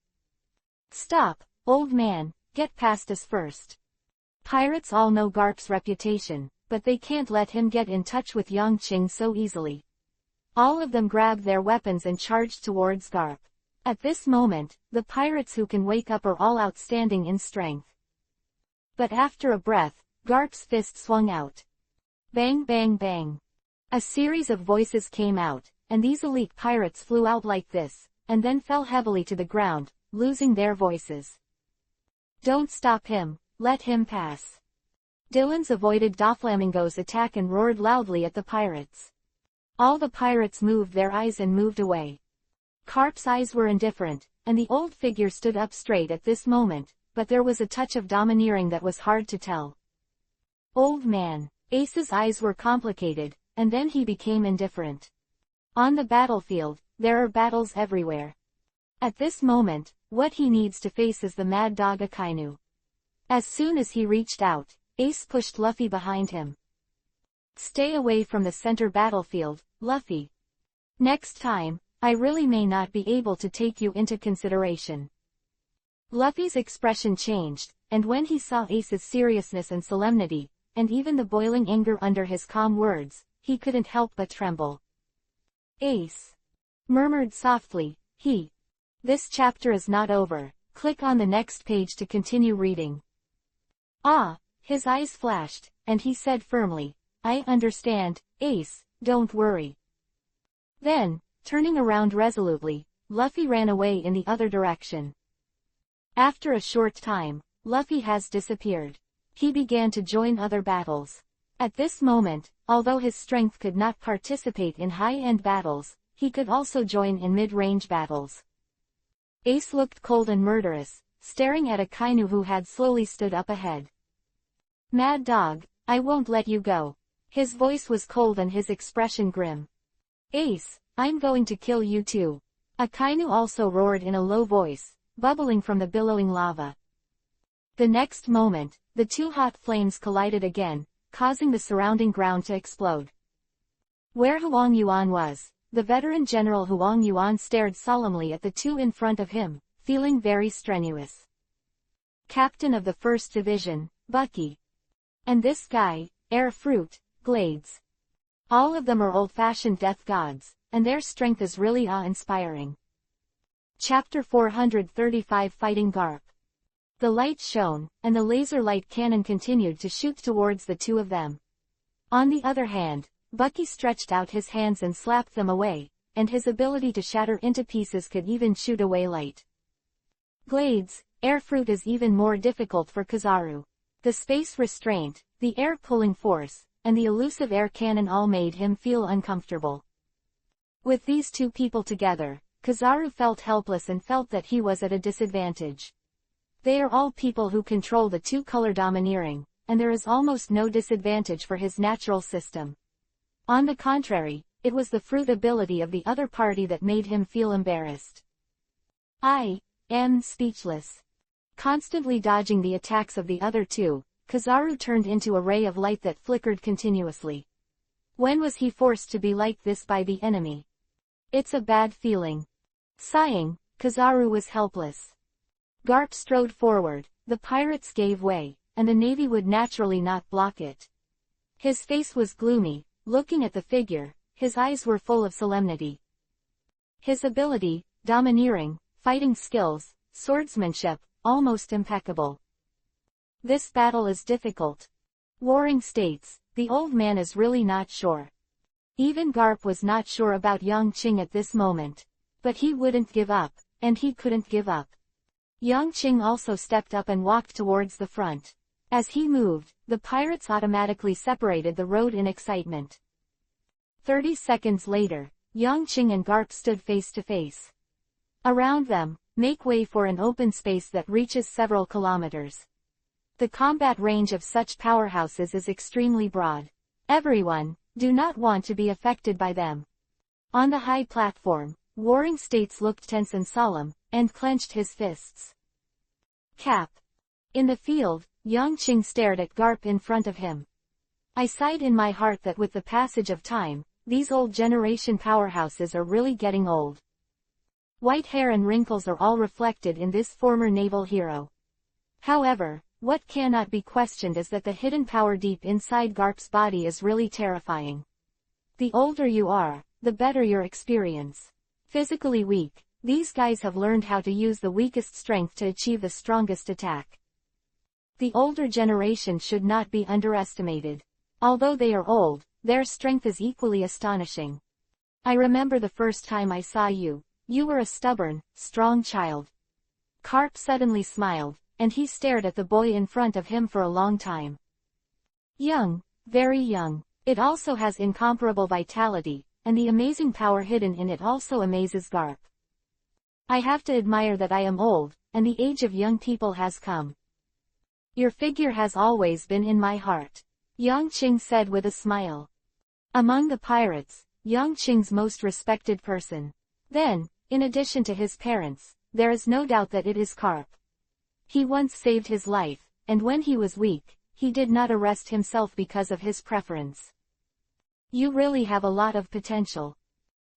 "Stop, old man, get past us first." Pirates all know Garp's reputation, but they can't let him get in touch with Yang Qing so easily. All of them grabbed their weapons and charged towards Garp. At this moment, the pirates who can wake up are all outstanding in strength. But after a breath, Garp's fist swung out. Bang bang bang. A series of voices came out, and these elite pirates flew out like this, and then fell heavily to the ground, losing their voices. "Don't stop him, let him pass." Dylan's avoided Doflamingo's attack and roared loudly at the pirates. All the pirates moved their eyes and moved away. Garp's eyes were indifferent, and the old figure stood up straight at this moment, but there was a touch of domineering that was hard to tell. "Old man." Ace's eyes were complicated, and then he became indifferent. On the battlefield, there are battles everywhere. At this moment, what he needs to face is the mad dog Akainu. As soon as he reached out, Ace pushed Luffy behind him. "Stay away from the center battlefield, Luffy. Next time, I really may not be able to take you into consideration." Luffy's expression changed, and when he saw Ace's seriousness and solemnity, and even the boiling anger under his calm words, he couldn't help but tremble. "Ace," murmured softly, he. "This chapter is not over, click on the next page to continue reading." "Ah," his eyes flashed, and he said firmly, "I understand, Ace, don't worry." Then, turning around resolutely, Luffy ran away in the other direction. After a short time, Luffy has disappeared. He began to join other battles. At this moment, although his strength could not participate in high-end battles, he could also join in mid-range battles. Ace looked cold and murderous, staring at Akainu who had slowly stood up ahead. "Mad dog, I won't let you go." His voice was cold and his expression grim. "Ace, I'm going to kill you too." Akainu also roared in a low voice, bubbling from the billowing lava. The next moment, the two hot flames collided again, causing the surrounding ground to explode. Where Huang Yuan was, the veteran General Huang Yuan stared solemnly at the two in front of him, feeling very strenuous. "Captain of the 1st Division, Bucky. And this guy, Air Fruit, Glades. All of them are old-fashioned death gods, and their strength is really awe-inspiring." Chapter 435 Fighting Garp. The light shone, and the laser light cannon continued to shoot towards the two of them. On the other hand, Bucky stretched out his hands and slapped them away, and his ability to shatter into pieces could even shoot away light. Glades, Air Fruit is even more difficult for Kizaru. The space restraint, the air pulling force, and the elusive air cannon all made him feel uncomfortable. With these two people together, Kizaru felt helpless and felt that he was at a disadvantage. They are all people who control the two-color domineering, and there is almost no disadvantage for his natural system. On the contrary, it was the fruit ability of the other party that made him feel embarrassed. "I am speechless." Constantly dodging the attacks of the other two, Kizaru turned into a ray of light that flickered continuously. When was he forced to be like this by the enemy? It's a bad feeling. Sighing, Kizaru was helpless. Garp strode forward, the pirates gave way, and the navy would naturally not block it. His face was gloomy, looking at the figure, his eyes were full of solemnity. His ability, domineering, fighting skills, swordsmanship, almost impeccable. "This battle is difficult." Warring states, the old man is really not sure. Even Garp was not sure about Yang Qing at this moment. But he wouldn't give up, and he couldn't give up. Yang Qing also stepped up and walked towards the front. As he moved, the pirates automatically separated the road in excitement. 30 seconds later, Yang Qing and Garp stood face to face. Around them, make way for an open space that reaches several kilometers. The combat range of such powerhouses is extremely broad. Everyone, do not want to be affected by them. On the high platform, Warring States looked tense and solemn, and clenched his fists. Cap. In the field, Yang Qing stared at Garp in front of him. I sighed in my heart that with the passage of time, these old generation powerhouses are really getting old. White hair and wrinkles are all reflected in this former naval hero. However, what cannot be questioned is that the hidden power deep inside Garp's body is really terrifying. The older you are, the better your experience. Physically weak, these guys have learned how to use the weakest strength to achieve the strongest attack. The older generation should not be underestimated. Although they are old, their strength is equally astonishing. I remember the first time I saw you. You were a stubborn, strong child. Garp suddenly smiled, and he stared at the boy in front of him for a long time. Young, very young. It also has incomparable vitality, and the amazing power hidden in it also amazes Garp. I have to admire that I am old, and the age of young people has come. Your figure has always been in my heart, Yang Qing said with a smile. Among the pirates, Yang Qing's most respected person. Then, in addition to his parents, there is no doubt that it is Garp. He once saved his life, and when he was weak, he did not arrest himself because of his preference. You really have a lot of potential.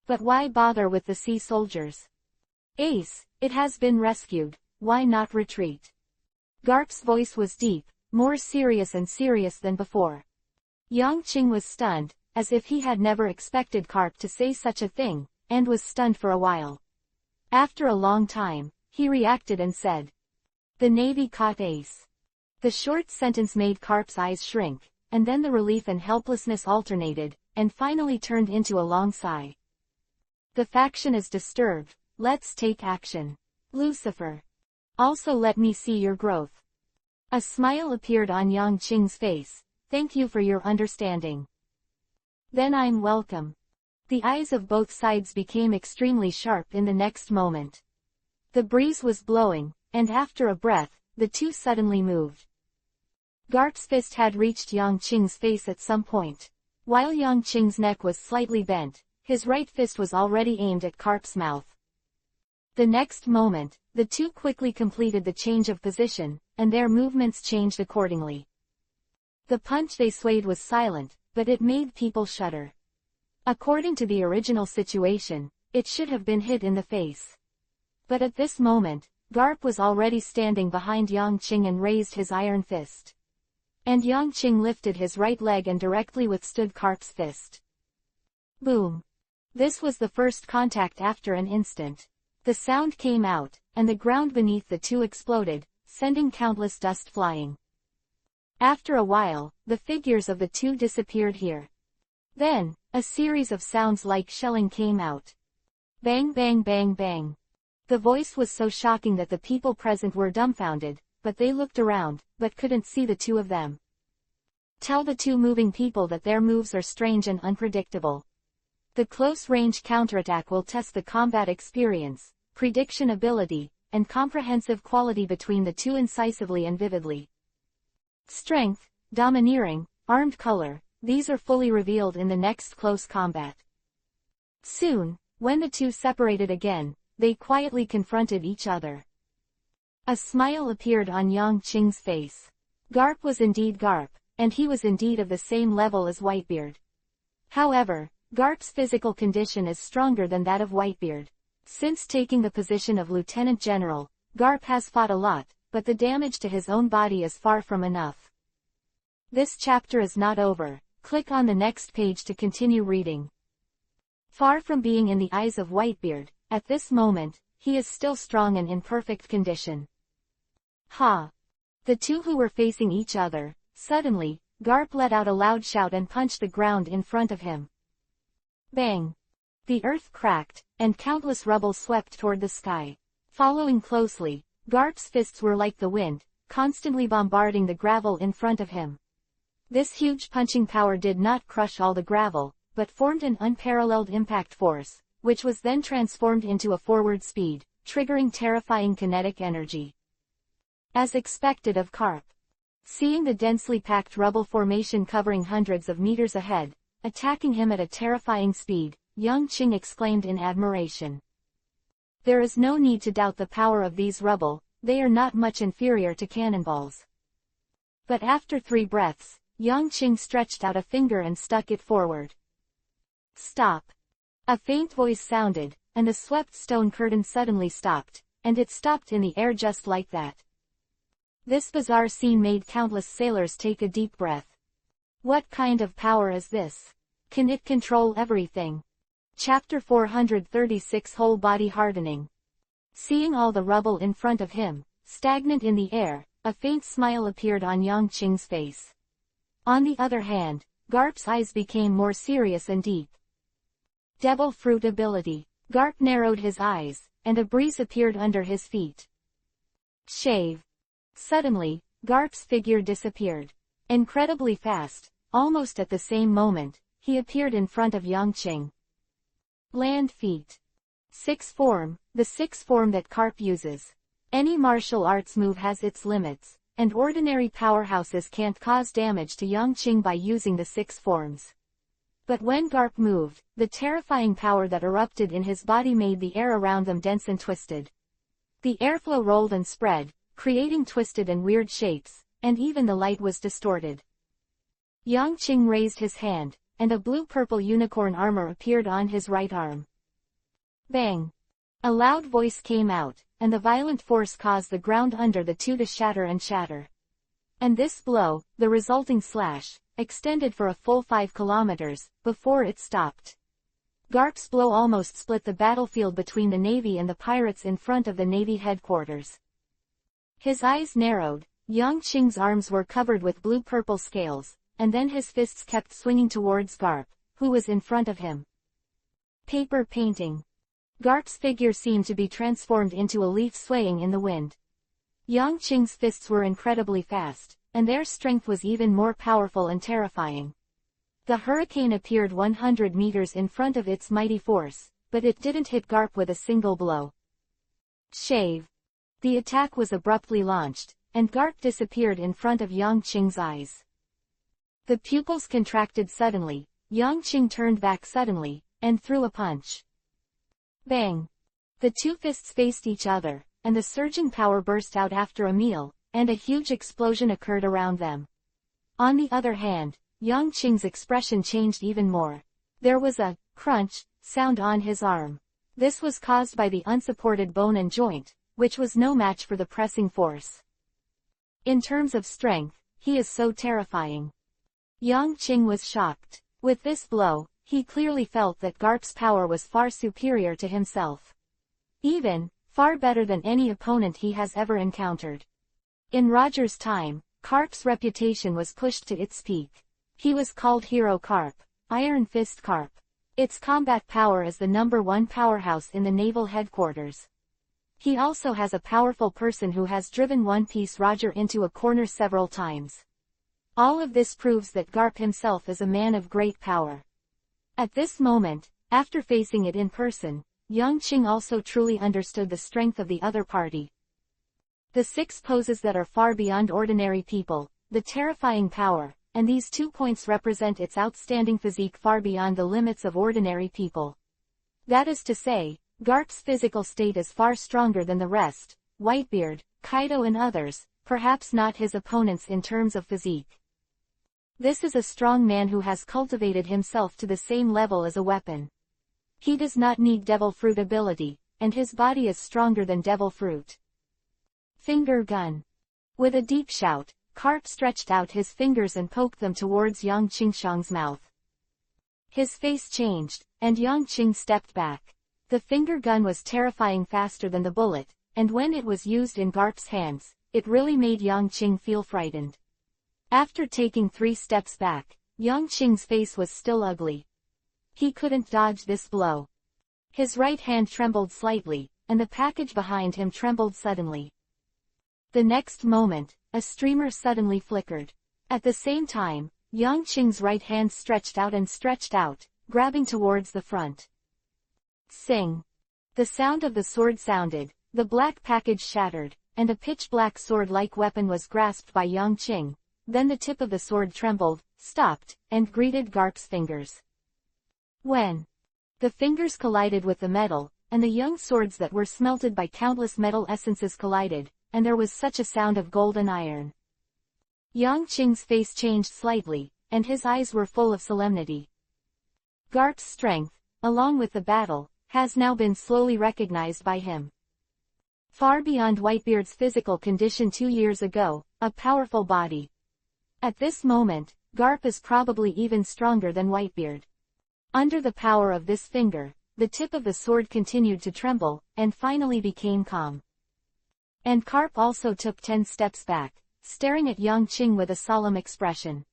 But why bother with the sea soldiers? Ace, it has been rescued, why not retreat? Garp's voice was deep, more serious than before. Yang Qing was stunned, as if he had never expected Garp to say such a thing, and was stunned for a while. After a long time, he reacted and said, "The Navy caught Ace." The short sentence made Garp's eyes shrink, and then the relief and helplessness alternated, and finally turned into a long sigh. The faction is disturbed, let's take action. Lucifer. Also let me see your growth. A smile appeared on Yang Qing's face, thank you for your understanding. Then I'm welcome. The eyes of both sides became extremely sharp in the next moment. The breeze was blowing, and after a breath, the two suddenly moved. Garp's fist had reached Yang Qing's face at some point. While Yang Qing's neck was slightly bent, his right fist was already aimed at Garp's mouth. The next moment, the two quickly completed the change of position, and their movements changed accordingly. The punch they swayed was silent, but it made people shudder. According to the original situation, it should have been hit in the face. But at this moment, Garp was already standing behind Yang Qing and raised his iron fist. And Yang Qing lifted his right leg and directly withstood Garp's fist. Boom! This was the first contact after an instant. The sound came out, and the ground beneath the two exploded, sending countless dust flying. After a while, the figures of the two disappeared here. Then, a series of sounds like shelling came out. Bang bang bang bang. The voice was so shocking that the people present were dumbfounded, but they looked around, but couldn't see the two of them. Tell the two moving people that their moves are strange and unpredictable. The close-range counterattack will test the combat experience, prediction ability, and comprehensive quality between the two incisively and vividly. Strength, domineering, armed color, these are fully revealed in the next close combat. Soon, when the two separated again, they quietly confronted each other. A smile appeared on Yang Qing's face. Garp was indeed Garp, and he was indeed of the same level as Whitebeard. However, Garp's physical condition is stronger than that of Whitebeard. Since taking the position of Lieutenant General, Garp has fought a lot, but the damage to his own body is far from enough. This chapter is not over. Click on the next page to continue reading. Far from being in the eyes of Whitebeard, at this moment, he is still strong and in perfect condition. Ha! The two who were facing each other, suddenly, Garp let out a loud shout and punched the ground in front of him. Bang! The earth cracked, and countless rubble swept toward the sky. Following closely, Garp's fists were like the wind, constantly bombarding the gravel in front of him. This huge punching power did not crush all the gravel, but formed an unparalleled impact force, which was then transformed into a forward speed, triggering terrifying kinetic energy. As expected of Garp. Seeing the densely packed rubble formation covering hundreds of meters ahead, attacking him at a terrifying speed, young Qing exclaimed in admiration. There is no need to doubt the power of these rubble, they are not much inferior to cannonballs. But after 3 breaths, young Qing stretched out a finger and stuck it forward. Stop! A faint voice sounded, and the swept stone curtain suddenly stopped, and it stopped in the air just like that. This bizarre scene made countless sailors take a deep breath. What kind of power is this? Can it control everything? Chapter 436 Whole Body Hardening. Seeing all the rubble in front of him, stagnant in the air, a faint smile appeared on Yang Qing's face. On the other hand, Garp's eyes became more serious and deep. Devil Fruit Ability. Garp narrowed his eyes, and a breeze appeared under his feet. Shave. Suddenly, Garp's figure disappeared. Incredibly fast, almost at the same moment, he appeared in front of Yang Qing. Land Feet. 6th form, the 6th form that Garp uses. Any martial arts move has its limits, and ordinary powerhouses can't cause damage to Yang Qing by using the 6 forms. But when Garp moved, the terrifying power that erupted in his body made the air around them dense and twisted. The airflow rolled and spread, creating twisted and weird shapes, and even the light was distorted. Yang Qing raised his hand, and a blue-purple unicorn armor appeared on his right arm. Bang! A loud voice came out, and the violent force caused the ground under the two to shatter and shatter. And this blow, the resulting slash, extended for a full 5 kilometers, before it stopped. Garp's blow almost split the battlefield between the Navy and the pirates in front of the Navy headquarters. His eyes narrowed, Yang Qing's arms were covered with blue-purple scales, and then his fists kept swinging towards Garp, who was in front of him. Paper Painting. Garp's figure seemed to be transformed into a leaf swaying in the wind. Yang Qing's fists were incredibly fast, and their strength was even more powerful and terrifying. The hurricane appeared 100 meters in front of its mighty force, but it didn't hit Garp with a single blow. Shave. The attack was abruptly launched, and Garp disappeared in front of Yang Qing's eyes. The pupils contracted suddenly, Yang Qing turned back suddenly, and threw a punch. Bang! The two fists faced each other, and the surging power burst out after a meal, and a huge explosion occurred around them. On the other hand, Yang Qing's expression changed even more. There was a crunch sound on his arm. This was caused by the unsupported bone and joint, which was no match for the pressing force. In terms of strength, he is so terrifying. Yang Qing was shocked. With this blow, he clearly felt that Garp's power was far superior to himself. Even, far better than any opponent he has ever encountered. In Roger's time, Garp's reputation was pushed to its peak. He was called Hero Garp, Iron Fist Garp. Its combat power is the #1 powerhouse in the naval headquarters. He also has a powerful person who has driven One Piece Roger into a corner several times. All of this proves that Garp himself is a man of great power. At this moment, after facing it in person, Yang Qing also truly understood the strength of the other party. The 6 poses that are far beyond ordinary people, the terrifying power, and these 2 points represent its outstanding physique far beyond the limits of ordinary people. That is to say, Garp's physical state is far stronger than the rest, Whitebeard, Kaido and others, perhaps not his opponents in terms of physique. This is a strong man who has cultivated himself to the same level as a weapon. He does not need Devil Fruit ability, and his body is stronger than Devil Fruit. Finger Gun. With a deep shout, Garp stretched out his fingers and poked them towards Yang Qing's mouth. His face changed, and Yang Qing stepped back. The finger gun was terrifying faster than the bullet, and when it was used in Garp's hands, it really made Yang Qing feel frightened. After taking 3 steps back, Yang Qing's face was still ugly. He couldn't dodge this blow. His right hand trembled slightly, and the package behind him trembled suddenly. The next moment, a streamer suddenly flickered. At the same time, Yang Qing's right hand stretched out, grabbing towards the front. Sing! The sound of the sword sounded, the black package shattered, and a pitch-black sword-like weapon was grasped by Yongqing. Then the tip of the sword trembled, stopped, and greeted Garp's fingers. When the fingers collided with the metal, and the young swords that were smelted by countless metal essences collided, and there was such a sound of gold and iron. Yongqing's face changed slightly, and his eyes were full of solemnity. Garp's strength, along with the battle, has now been slowly recognized by him. Far beyond Whitebeard's physical condition 2 years ago, a powerful body. At this moment, Garp is probably even stronger than Whitebeard. Under the power of this finger, the tip of the sword continued to tremble, and finally became calm. And Garp also took 10 steps back, staring at Yongqing with a solemn expression.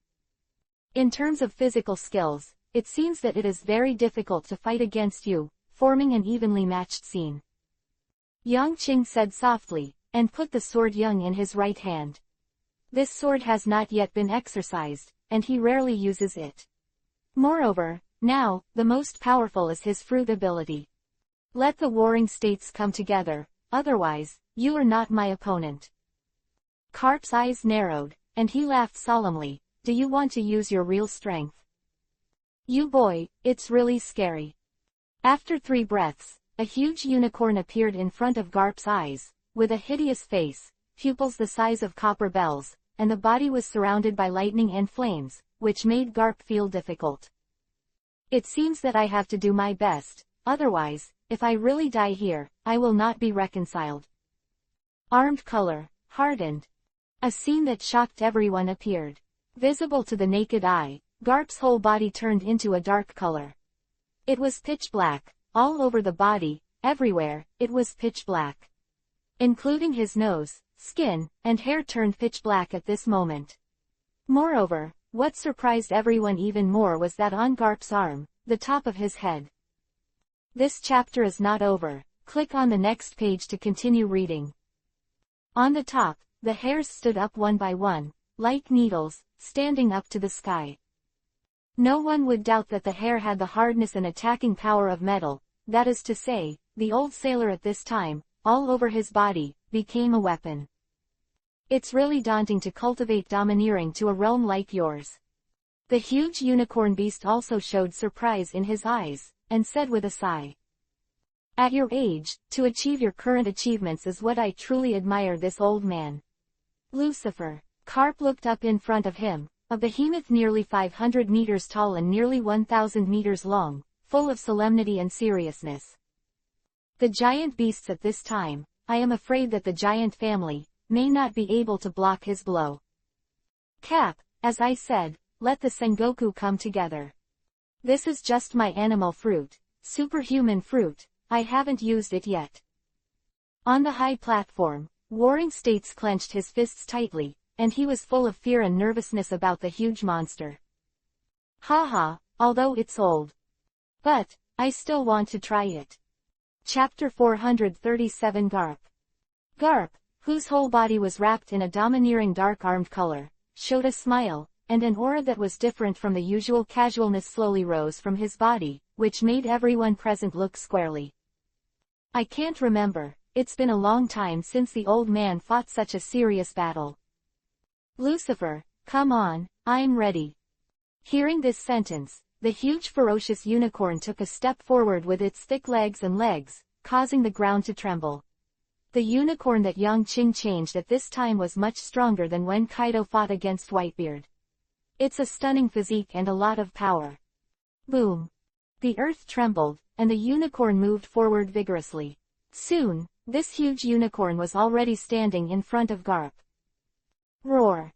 In terms of physical skills, it seems that it is very difficult to fight against you, forming an evenly matched scene. Yongqing said softly, and put the sword Yung in his right hand. This sword has not yet been exercised, and he rarely uses it. Moreover, now, the most powerful is his fruit ability. Let the warring states come together, otherwise, you are not my opponent. Garp's eyes narrowed, and he laughed solemnly. Do you want to use your real strength? You boy, it's really scary. After 3 breaths, a huge unicorn appeared in front of Garp's eyes, with a hideous face, pupils the size of copper bells, and the body was surrounded by lightning and flames, which made Garp feel difficult. It seems that I have to do my best, otherwise, if I really die here, I will not be reconciled. Armed color, hardened. A scene that shocked everyone appeared. Visible to the naked eye, Garp's whole body turned into a dark color. It was pitch black, all over the body, everywhere, it was pitch black. Including his nose, skin, and hair turned pitch black at this moment. Moreover, what surprised everyone even more was that on Garp's arm, the top of his head. This chapter is not over. Click on the next page to continue reading. On the top, the hairs stood up one by one, like needles, standing up to the sky. No one would doubt that the hair had the hardness and attacking power of metal, that is to say, the old sailor at this time, all over his body, became a weapon. It's really daunting to cultivate domineering to a realm like yours. The huge unicorn beast also showed surprise in his eyes, and said with a sigh. At your age, to achieve your current achievements is what I truly admire this old man. Lucifer. Garp looked up in front of him, a behemoth nearly 500 meters tall and nearly 1,000 meters long, full of solemnity and seriousness. The giant beasts at this time, I am afraid that the giant family, may not be able to block his blow. Cap, as I said, let the Sengoku come together. This is just my animal fruit, superhuman fruit, I haven't used it yet. On the high platform, Warring States clenched his fists tightly, and he was full of fear and nervousness about the huge monster. Haha, although it's old. But, I still want to try it. Chapter 437 Garp. Garp, whose whole body was wrapped in a domineering dark-armed color, showed a smile, and an aura that was different from the usual casualness slowly rose from his body, which made everyone present look squarely. I can't remember, it's been a long time since the old man fought such a serious battle. Lucifer, come on, I'm ready. Hearing this sentence, the huge ferocious unicorn took a step forward with its thick legs and legs, causing the ground to tremble. The unicorn that Yongqing changed at this time was much stronger than when Kaido fought against Whitebeard. It's a stunning physique and a lot of power. Boom. The earth trembled, and the unicorn moved forward vigorously. Soon, this huge unicorn was already standing in front of Garp. Roar.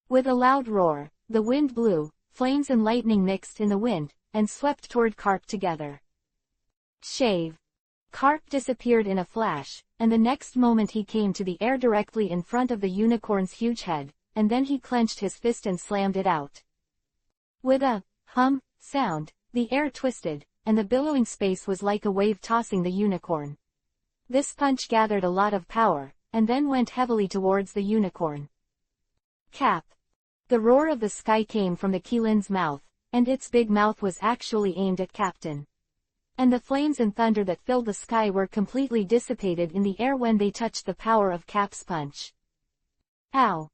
With a loud roar, the wind blew, flames and lightning mixed in the wind, and swept toward Garp together. Shave. Garp disappeared in a flash, and the next moment he came to the air directly in front of the unicorn's huge head, and then he clenched his fist and slammed it out. With a hum sound, the air twisted, and the billowing space was like a wave tossing the unicorn. This punch gathered a lot of power, and then went heavily towards the unicorn. Cap. The roar of the sky came from the Kilin's mouth, and its big mouth was actually aimed at Captain. and the flames and thunder that filled the sky were completely dissipated in the air when they touched the power of Cap's punch. Ow!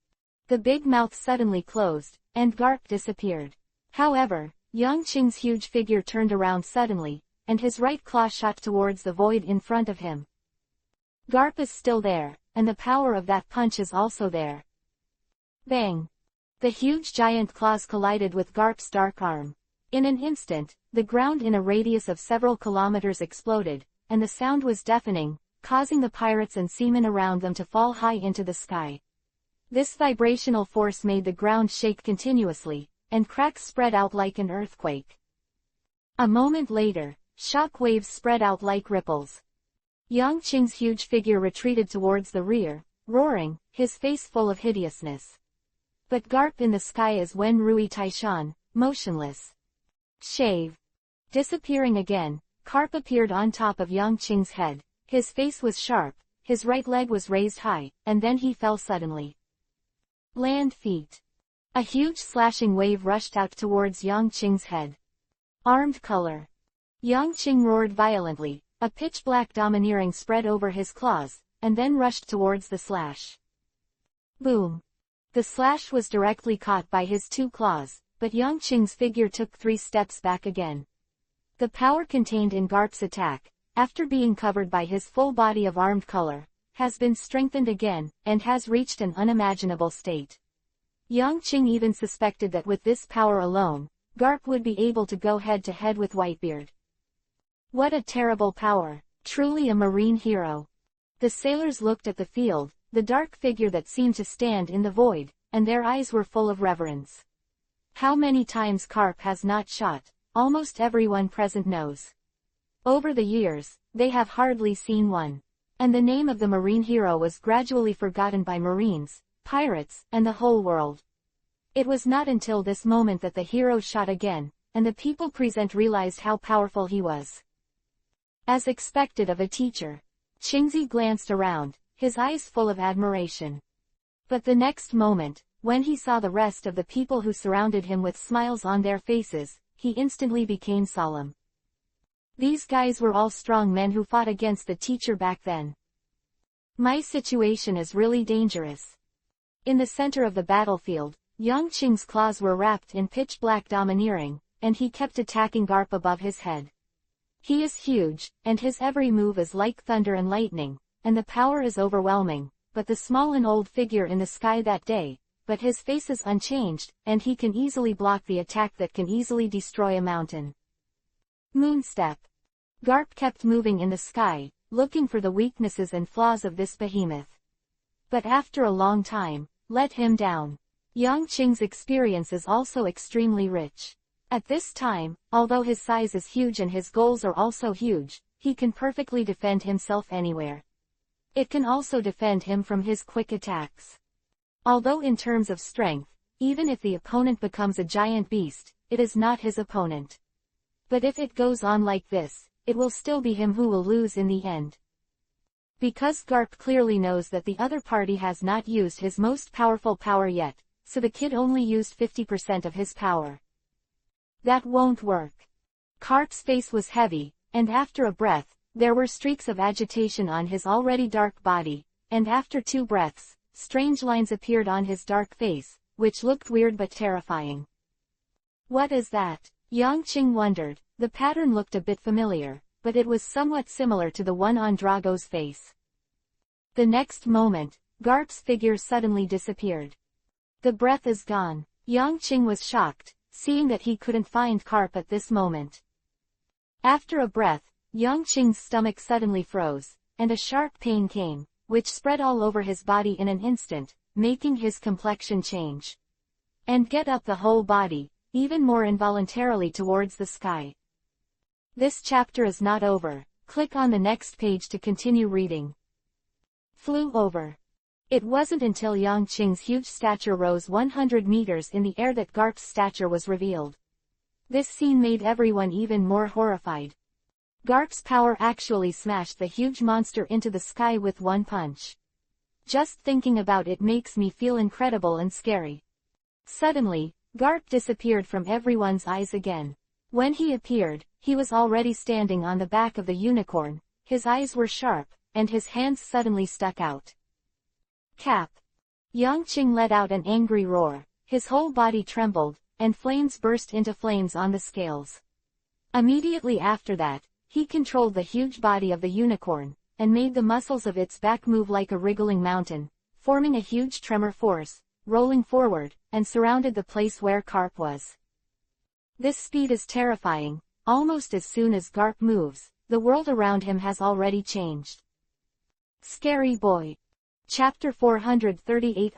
The big mouth suddenly closed, and Garp disappeared. However, Yang Qing's huge figure turned around suddenly, and his right claw shot towards the void in front of him. Garp is still there, and the power of that punch is also there. Bang! The huge giant claws collided with Garp's dark arm. In an instant, the ground in a radius of several kilometers exploded, and the sound was deafening, causing the pirates and seamen around them to fall high into the sky. This vibrational force made the ground shake continuously, and cracks spread out like an earthquake. A moment later, shock waves spread out like ripples. Yang Qing's huge figure retreated towards the rear, roaring, his face full of hideousness. But Garp in the sky is Wen Rui Taishan, motionless. Shave. Disappearing again, Garp appeared on top of Yang Qing's head. His face was sharp, his right leg was raised high, and then he fell suddenly. Land feet. A huge slashing wave rushed out towards Yang Qing's head. Armed color. Yang Qing roared violently, a pitch-black domineering spread over his claws, and then rushed towards the slash. Boom. The slash was directly caught by his two claws, but Yang Qing's figure took 3 steps back again. The power contained in Garp's attack, after being covered by his full body of armed color, has been strengthened again, and has reached an unimaginable state. Yang Qing even suspected that with this power alone, Garp would be able to go head-to-head with Whitebeard. What a terrible power, truly a marine hero. The sailors looked at the field, the dark figure that seemed to stand in the void, and their eyes were full of reverence. How many times Garp has not shot, almost everyone present knows. Over the years, they have hardly seen one. And the name of the marine hero was gradually forgotten by marines, pirates, and the whole world. It was not until this moment that the hero shot again, and the people present realized how powerful he was. As expected of a teacher, Qingzi glanced around, his eyes full of admiration. But the next moment, when he saw the rest of the people who surrounded him with smiles on their faces, he instantly became solemn. These guys were all strong men who fought against the teacher back then. My situation is really dangerous. In the center of the battlefield, Yang Qing's claws were wrapped in pitch-black domineering, and he kept attacking Garp above his head. He is huge, and his every move is like thunder and lightning, and the power is overwhelming, but the small and old figure in the sky that day, but his face is unchanged, and he can easily block the attack that can easily destroy a mountain. Moonstep. Garp kept moving in the sky, looking for the weaknesses and flaws of this behemoth. But after a long time, let him down. Yang Qing's experience is also extremely rich. At this time, although his size is huge and his goals are also huge, he can perfectly defend himself anywhere. It can also defend him from his quick attacks. Although in terms of strength, even if the opponent becomes a giant beast, it is not his opponent. But if it goes on like this, it will still be him who will lose in the end. Because Garp clearly knows that the other party has not used his most powerful power yet, so the kid only used 50% of his power. That won't work. Garp's face was heavy, and after a breath, there were streaks of agitation on his already dark body, and after 2 breaths, strange lines appeared on his dark face, which looked weird but terrifying. What is that? Yang Qing wondered. The pattern looked a bit familiar, but it was somewhat similar to the one on Drago's face. The next moment, Garp's figure suddenly disappeared. The breath is gone. Yang Qing was shocked, seeing that he couldn't find Garp at this moment. After a breath, Yang Qing's stomach suddenly froze, and a sharp pain came, which spread all over his body in an instant, making his complexion change. And get up the whole body, even more involuntarily towards the sky. This chapter is not over. Click on the next page to continue reading. Flew over. It wasn't until Yang Qing's huge stature rose 100 meters in the air that Garp's stature was revealed. This scene made everyone even more horrified. Garp's power actually smashed the huge monster into the sky with one punch. Just thinking about it makes me feel incredible and scary. Suddenly, Garp disappeared from everyone's eyes again. When he appeared, he was already standing on the back of the unicorn, his eyes were sharp, and his hands suddenly stuck out. Cap. Yang Qing let out an angry roar, his whole body trembled, and flames burst into flames on the scales. Immediately after that, he controlled the huge body of the unicorn, and made the muscles of its back move like a wriggling mountain, forming a huge tremor force, rolling forward, and surrounded the place where Garp was. This speed is terrifying. Almost as soon as Garp moves, the world around him has already changed. Scary boy. Chapter 438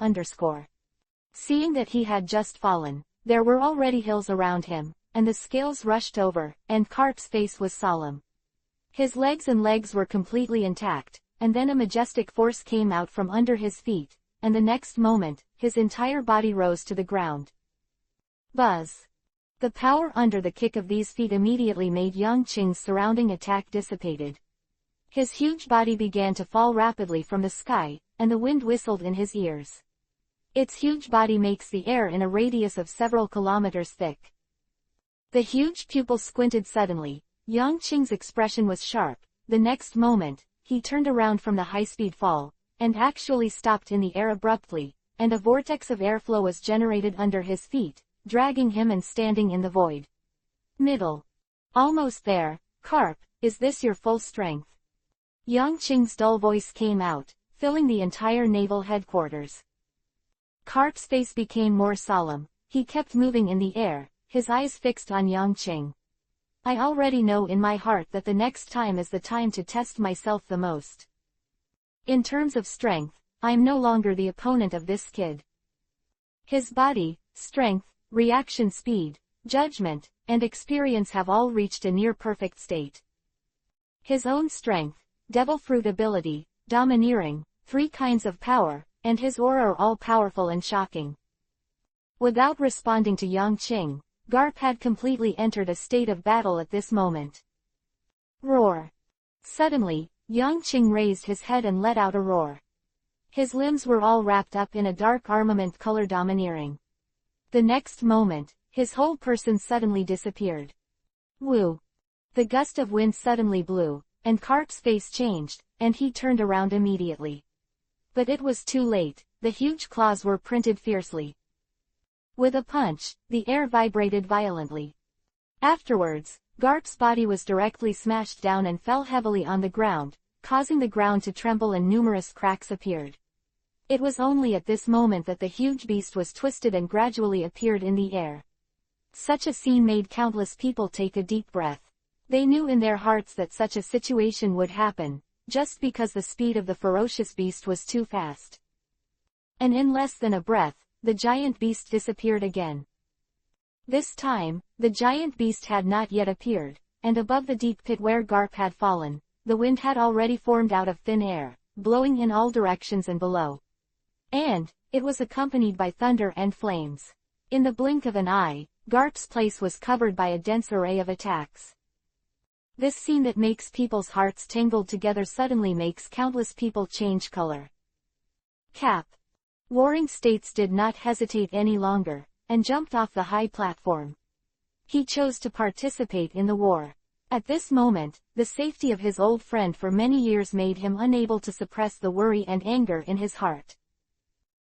Seeing that he had just fallen, there were already hills around him, and the scales rushed over, and Garp's face was solemn. His legs were completely intact, and then a majestic force came out from under his feet, and the next moment, his entire body rose to the ground. Buzz. The power under the kick of these feet immediately made Yang Qing's surrounding attack dissipated. His huge body began to fall rapidly from the sky, and the wind whistled in his ears. Its huge body makes the air in a radius of several kilometers thick. The huge pupil squinted suddenly. Yang Qing's expression was sharp. The next moment, he turned around from the high-speed fall, and actually stopped in the air abruptly, and a vortex of airflow was generated under his feet, dragging him and standing in the void. Middle. Almost there. Garp, is this your full strength? Yang Qing's dull voice came out, filling the entire naval headquarters. Garp's face became more solemn. He kept moving in the air, his eyes fixed on Yang Qing. I already know in my heart that the next time is the time to test myself the most. In terms of strength, I am no longer the opponent of this kid. His body, strength, reaction speed, judgment, and experience have all reached a near-perfect state. His own strength, devil fruit ability, domineering, 3 kinds of power, and his aura are all powerful and shocking. Without responding to Yang Qing, Garp had completely entered a state of battle at this moment. Roar. Suddenly, Yang Qing raised his head and let out a roar. His limbs were all wrapped up in a dark armament color domineering. The next moment, his whole person suddenly disappeared. Woo! The gust of wind suddenly blew, and Garp's face changed, and he turned around immediately. But it was too late, the huge claws were printed fiercely. With a punch, the air vibrated violently. Afterwards, Garp's body was directly smashed down and fell heavily on the ground, causing the ground to tremble and numerous cracks appeared. It was only at this moment that the huge beast was twisted and gradually appeared in the air. Such a scene made countless people take a deep breath. They knew in their hearts that such a situation would happen, just because the speed of the ferocious beast was too fast. And in less than a breath, the giant beast disappeared again. This time, the giant beast had not yet appeared, and above the deep pit where Garp had fallen, the wind had already formed out of thin air, blowing in all directions and below. And, it was accompanied by thunder and flames. In the blink of an eye, Garp's place was covered by a dense array of attacks. This scene that makes people's hearts tangled together suddenly makes countless people change color. Cap. Warring States did not hesitate any longer, and jumped off the high platform. He chose to participate in the war. At this moment, the safety of his old friend for many years made him unable to suppress the worry and anger in his heart.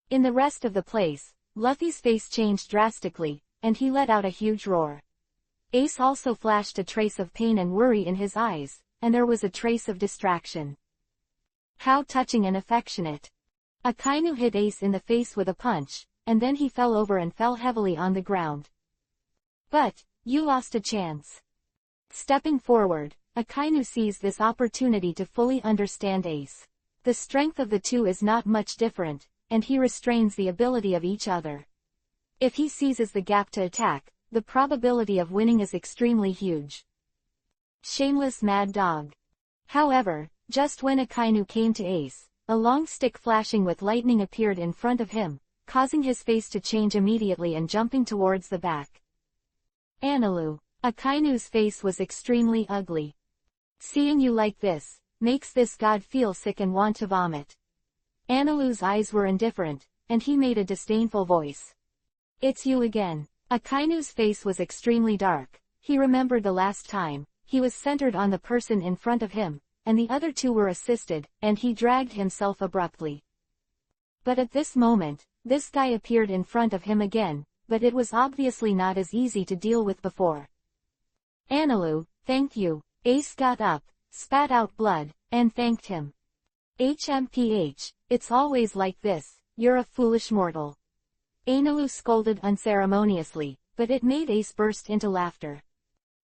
In the rest of the place, Luffy's face changed drastically, and he let out a huge roar. Ace also flashed a trace of pain and worry in his eyes, and there was a trace of distraction. How touching and affectionate. Akainu hit Ace in the face with a punch, and then he fell over and fell heavily on the ground. But, you lost a chance. Stepping forward, Akainu seized this opportunity to fully understand Ace. The strength of the two is not much different, and he restrains the ability of each other. If he seizes the gap to attack, the probability of winning is extremely huge. Shameless mad dog. However, just when Akainu came to Ace, a long stick flashing with lightning appeared in front of him, causing his face to change immediately and jumping towards the back. Analu. Akainu's face was extremely ugly. Seeing you like this, makes this god feel sick and want to vomit. Analu's eyes were indifferent, and he made a disdainful voice. It's you again. Akainu's face was extremely dark, he remembered the last time. He was centered on the person in front of him, and the other two were assisted, and he dragged himself abruptly. But at this moment, this guy appeared in front of him again, but it was obviously not as easy to deal with before. "Analu, thank you." Ace got up, spat out blood, and thanked him. "HMPH, it's always like this, you're a foolish mortal." Analu scolded unceremoniously, but it made Ace burst into laughter.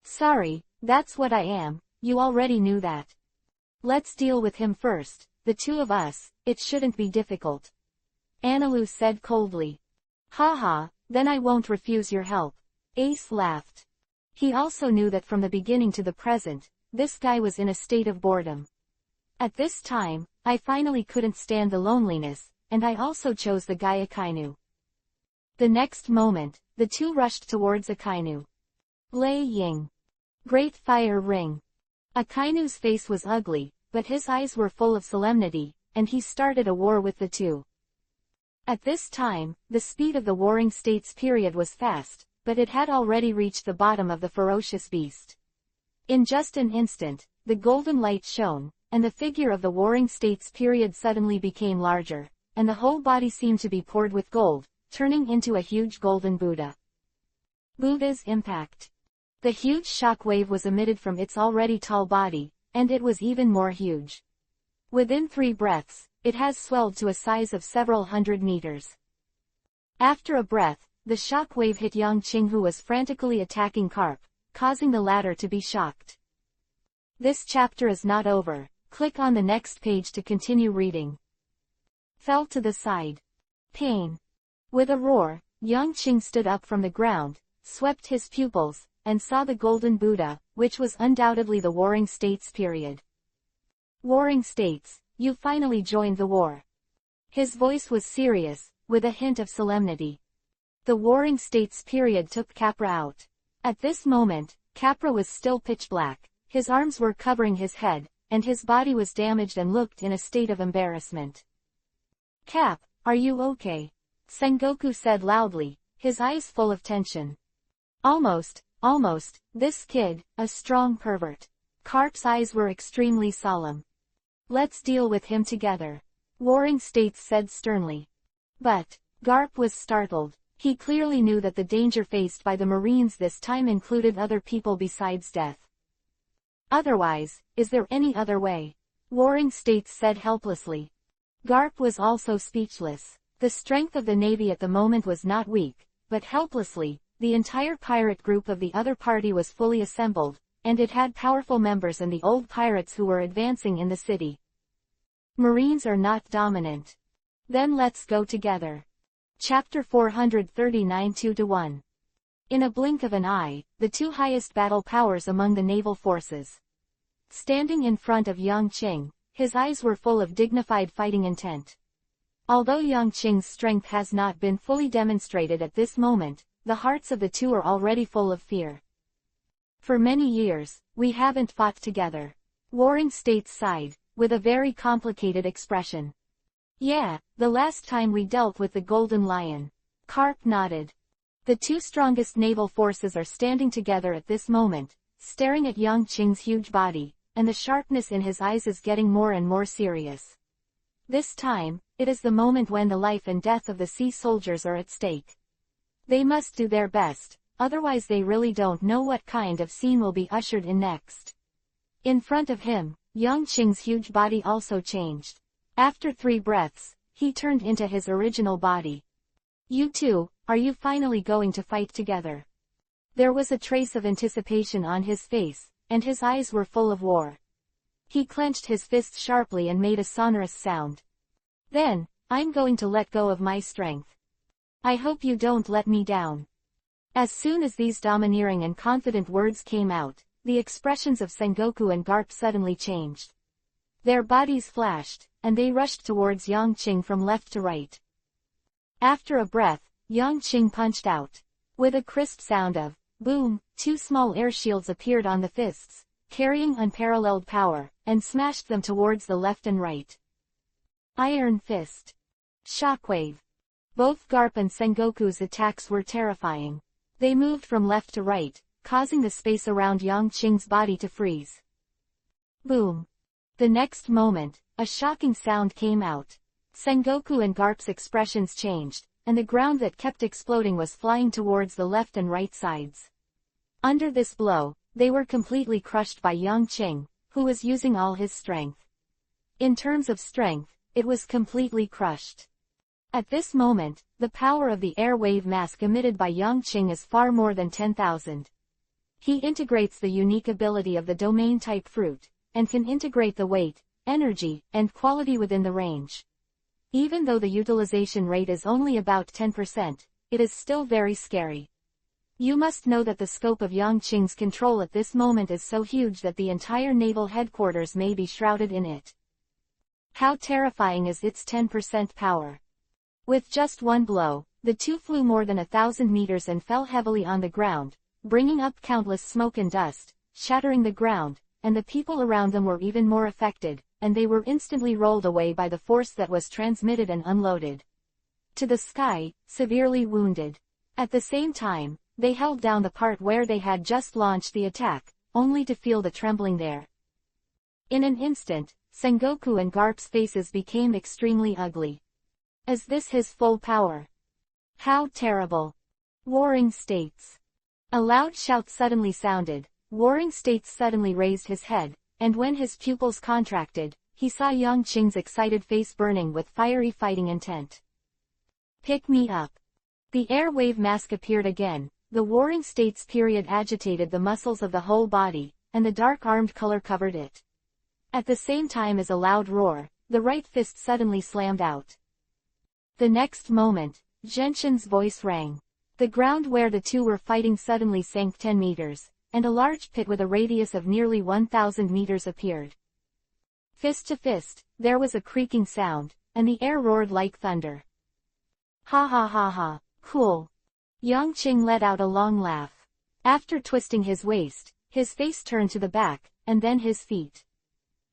"Sorry, that's what I am, you already knew that. Let's deal with him first, the two of us, it shouldn't be difficult." Analu said coldly. "Haha, then I won't refuse your help." Ace laughed. He also knew that from the beginning to the present, this guy was in a state of boredom. "At this time, I finally couldn't stand the loneliness, and I also chose the guy Akainu." The next moment, the two rushed towards Akainu. Lei Ying. Great Fire Ring. Akainu's face was ugly, but his eyes were full of solemnity, and he started a war with the two. At this time, the speed of the Warring States period was fast, but it had already reached the bottom of the ferocious beast. In just an instant, the golden light shone, and the figure of the Warring States period suddenly became larger, and the whole body seemed to be poured with gold, turning into a huge golden Buddha. Buddha's impact. The huge shock wave was emitted from its already tall body, and it was even more huge. Within 3 breaths, it has swelled to a size of several hundred meters. After a breath, the shock wave hit Yang Qing, who was frantically attacking Carp, causing the latter to be shocked. This chapter is not over. Click on the next page to continue reading. Fell to the side. Pain. With a roar, Yang Qing stood up from the ground, swept his pupils, and saw the golden Buddha, which was undoubtedly the Warring States period. "Warring States, you finally joined the war." His voice was serious, with a hint of solemnity. The Warring States period took Capra out. At this moment, Capra was still pitch black, his arms were covering his head, and his body was damaged and looked in a state of embarrassment. "Cap, are you okay?" Sengoku said loudly, his eyes full of tension. Almost, this kid, a strong pervert." Carp's eyes were extremely solemn. "Let's deal with him together," Warring States said sternly. But Garp was startled. He clearly knew that the danger faced by the Marines this time included other people besides death. "Otherwise, is there any other way?" Warring States said helplessly. Garp was also speechless. The strength of the Navy at the moment was not weak, but helplessly, the entire pirate group of the other party was fully assembled, and it had powerful members and the old pirates who were advancing in the city. Marines are not dominant. Then let's go together. Chapter 439 2-1. In a blink of an eye, the two highest battle powers among the naval forces. Standing in front of Yang Qing, his eyes were full of dignified fighting intent. Although Yang Qing's strength has not been fully demonstrated at this moment, the hearts of the two are already full of fear. "For many years, we haven't fought together." Warring States sighed, with a very complicated expression. "Yeah, the last time we dealt with the Golden Lion." Carp nodded. The two strongest naval forces are standing together at this moment, staring at Yang Qing's huge body, and the sharpness in his eyes is getting more and more serious. This time, it is the moment when the life and death of the sea soldiers are at stake. They must do their best, otherwise they really don't know what kind of scene will be ushered in next. In front of him, Yang Qing's huge body also changed. After 3 breaths, he turned into his original body. "You two, are you finally going to fight together?" There was a trace of anticipation on his face, and his eyes were full of war. He clenched his fists sharply and made a sonorous sound. "Then, I'm going to let go of my strength. I hope you don't let me down." As soon as these domineering and confident words came out, the expressions of Sengoku and Garp suddenly changed. Their bodies flashed, and they rushed towards Yang Qing from left to right. After a breath, Yang Qing punched out. With a crisp sound of boom, 2 small air shields appeared on the fists, carrying unparalleled power, and smashed them towards the left and right. Iron Fist. Shockwave. Both Garp and Sengoku's attacks were terrifying. They moved from left to right, causing the space around Yang Qing's body to freeze. Boom! The next moment, a shocking sound came out. Sengoku and Garp's expressions changed, and the ground that kept exploding was flying towards the left and right sides. Under this blow, they were completely crushed by Yang Qing, who was using all his strength. In terms of strength, it was completely crushed. At this moment, the power of the air wave mask emitted by Yang Qing is far more than 10,000. He integrates the unique ability of the domain-type fruit, and can integrate the weight, energy, and quality within the range. Even though the utilization rate is only about 10%, it is still very scary. You must know that the scope of Yang Qing's control at this moment is so huge that the entire naval headquarters may be shrouded in it. How terrifying is its 10% power? With just one blow, the two flew more than 1,000 meters and fell heavily on the ground, bringing up countless smoke and dust, shattering the ground, and the people around them were even more affected, and they were instantly rolled away by the force that was transmitted and unloaded to the sky, severely wounded. At the same time, they held down the part where they had just launched the attack, only to feel the trembling there. In an instant, Sengoku and Garp's faces became extremely ugly. Is this his full power? How terrible! Warring States. A loud shout suddenly sounded. Warring States suddenly raised his head, and when his pupils contracted, he saw Yang Qing's excited face burning with fiery fighting intent. Pick me up. The air wave mask appeared again. The Warring States period agitated the muscles of the whole body, and the dark armed color covered it. At the same time as a loud roar, the right fist suddenly slammed out. The next moment, Genshin's voice rang. The ground where the two were fighting suddenly sank 10 meters, and a large pit with a radius of nearly 1,000 meters appeared. Fist to fist, there was a creaking sound, and the air roared like thunder. Ha ha ha ha, cool. Yang Qing let out a long laugh. After twisting his waist, his face turned to the back, and then his feet.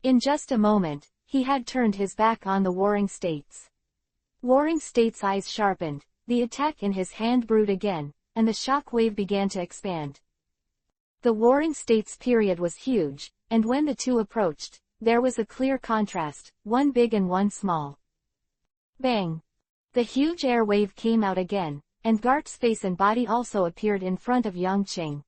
In just a moment, he had turned his back on the Warring States. Warring States' eyes sharpened, the attack in his hand brewed again, and the shock wave began to expand. The Warring States period was huge, and when the two approached, there was a clear contrast, one big and one small. Bang! The huge air wave came out again, and Garp's face and body also appeared in front of Yang Qing.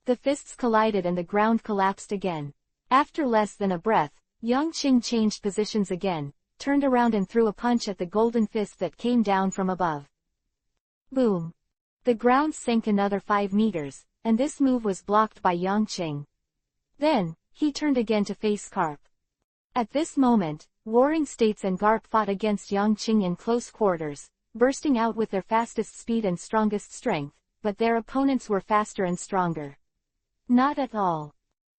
The fists collided and the ground collapsed again. After less than a breath, Yang Qing changed positions again, turned around and threw a punch at the golden fist that came down from above. Boom! The ground sank another 5 meters, and this move was blocked by Yang Qing. Then, he turned again to face Garp. At this moment, Warring States and Garp fought against Yang Qing in close quarters, bursting out with their fastest speed and strongest strength, but their opponents were faster and stronger. Not at all.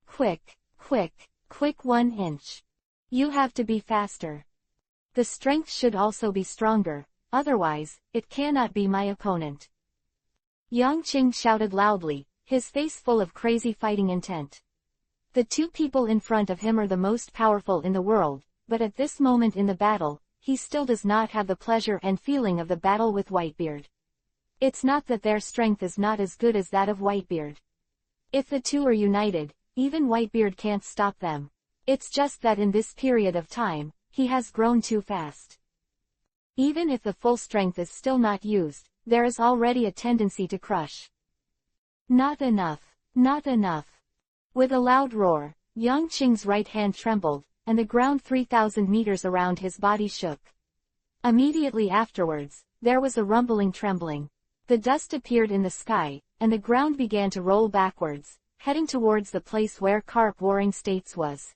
Quick, quick, quick 1 inch. You have to be faster. The strength should also be stronger, otherwise, it cannot be my opponent. Yang Qing shouted loudly, his face full of crazy fighting intent. The two people in front of him are the most powerful in the world, but at this moment in the battle, he still does not have the pleasure and feeling of the battle with Whitebeard. It's not that their strength is not as good as that of Whitebeard. If the two are united, even Whitebeard can't stop them. It's just that in this period of time, he has grown too fast. Even if the full strength is still not used, there is already a tendency to crush. Not enough, not enough. With a loud roar, Yang Qing's right hand trembled, and the ground 3,000 meters around his body shook. Immediately afterwards, there was a rumbling trembling. The dust appeared in the sky, and the ground began to roll backwards, heading towards the place where Garp Warring States was.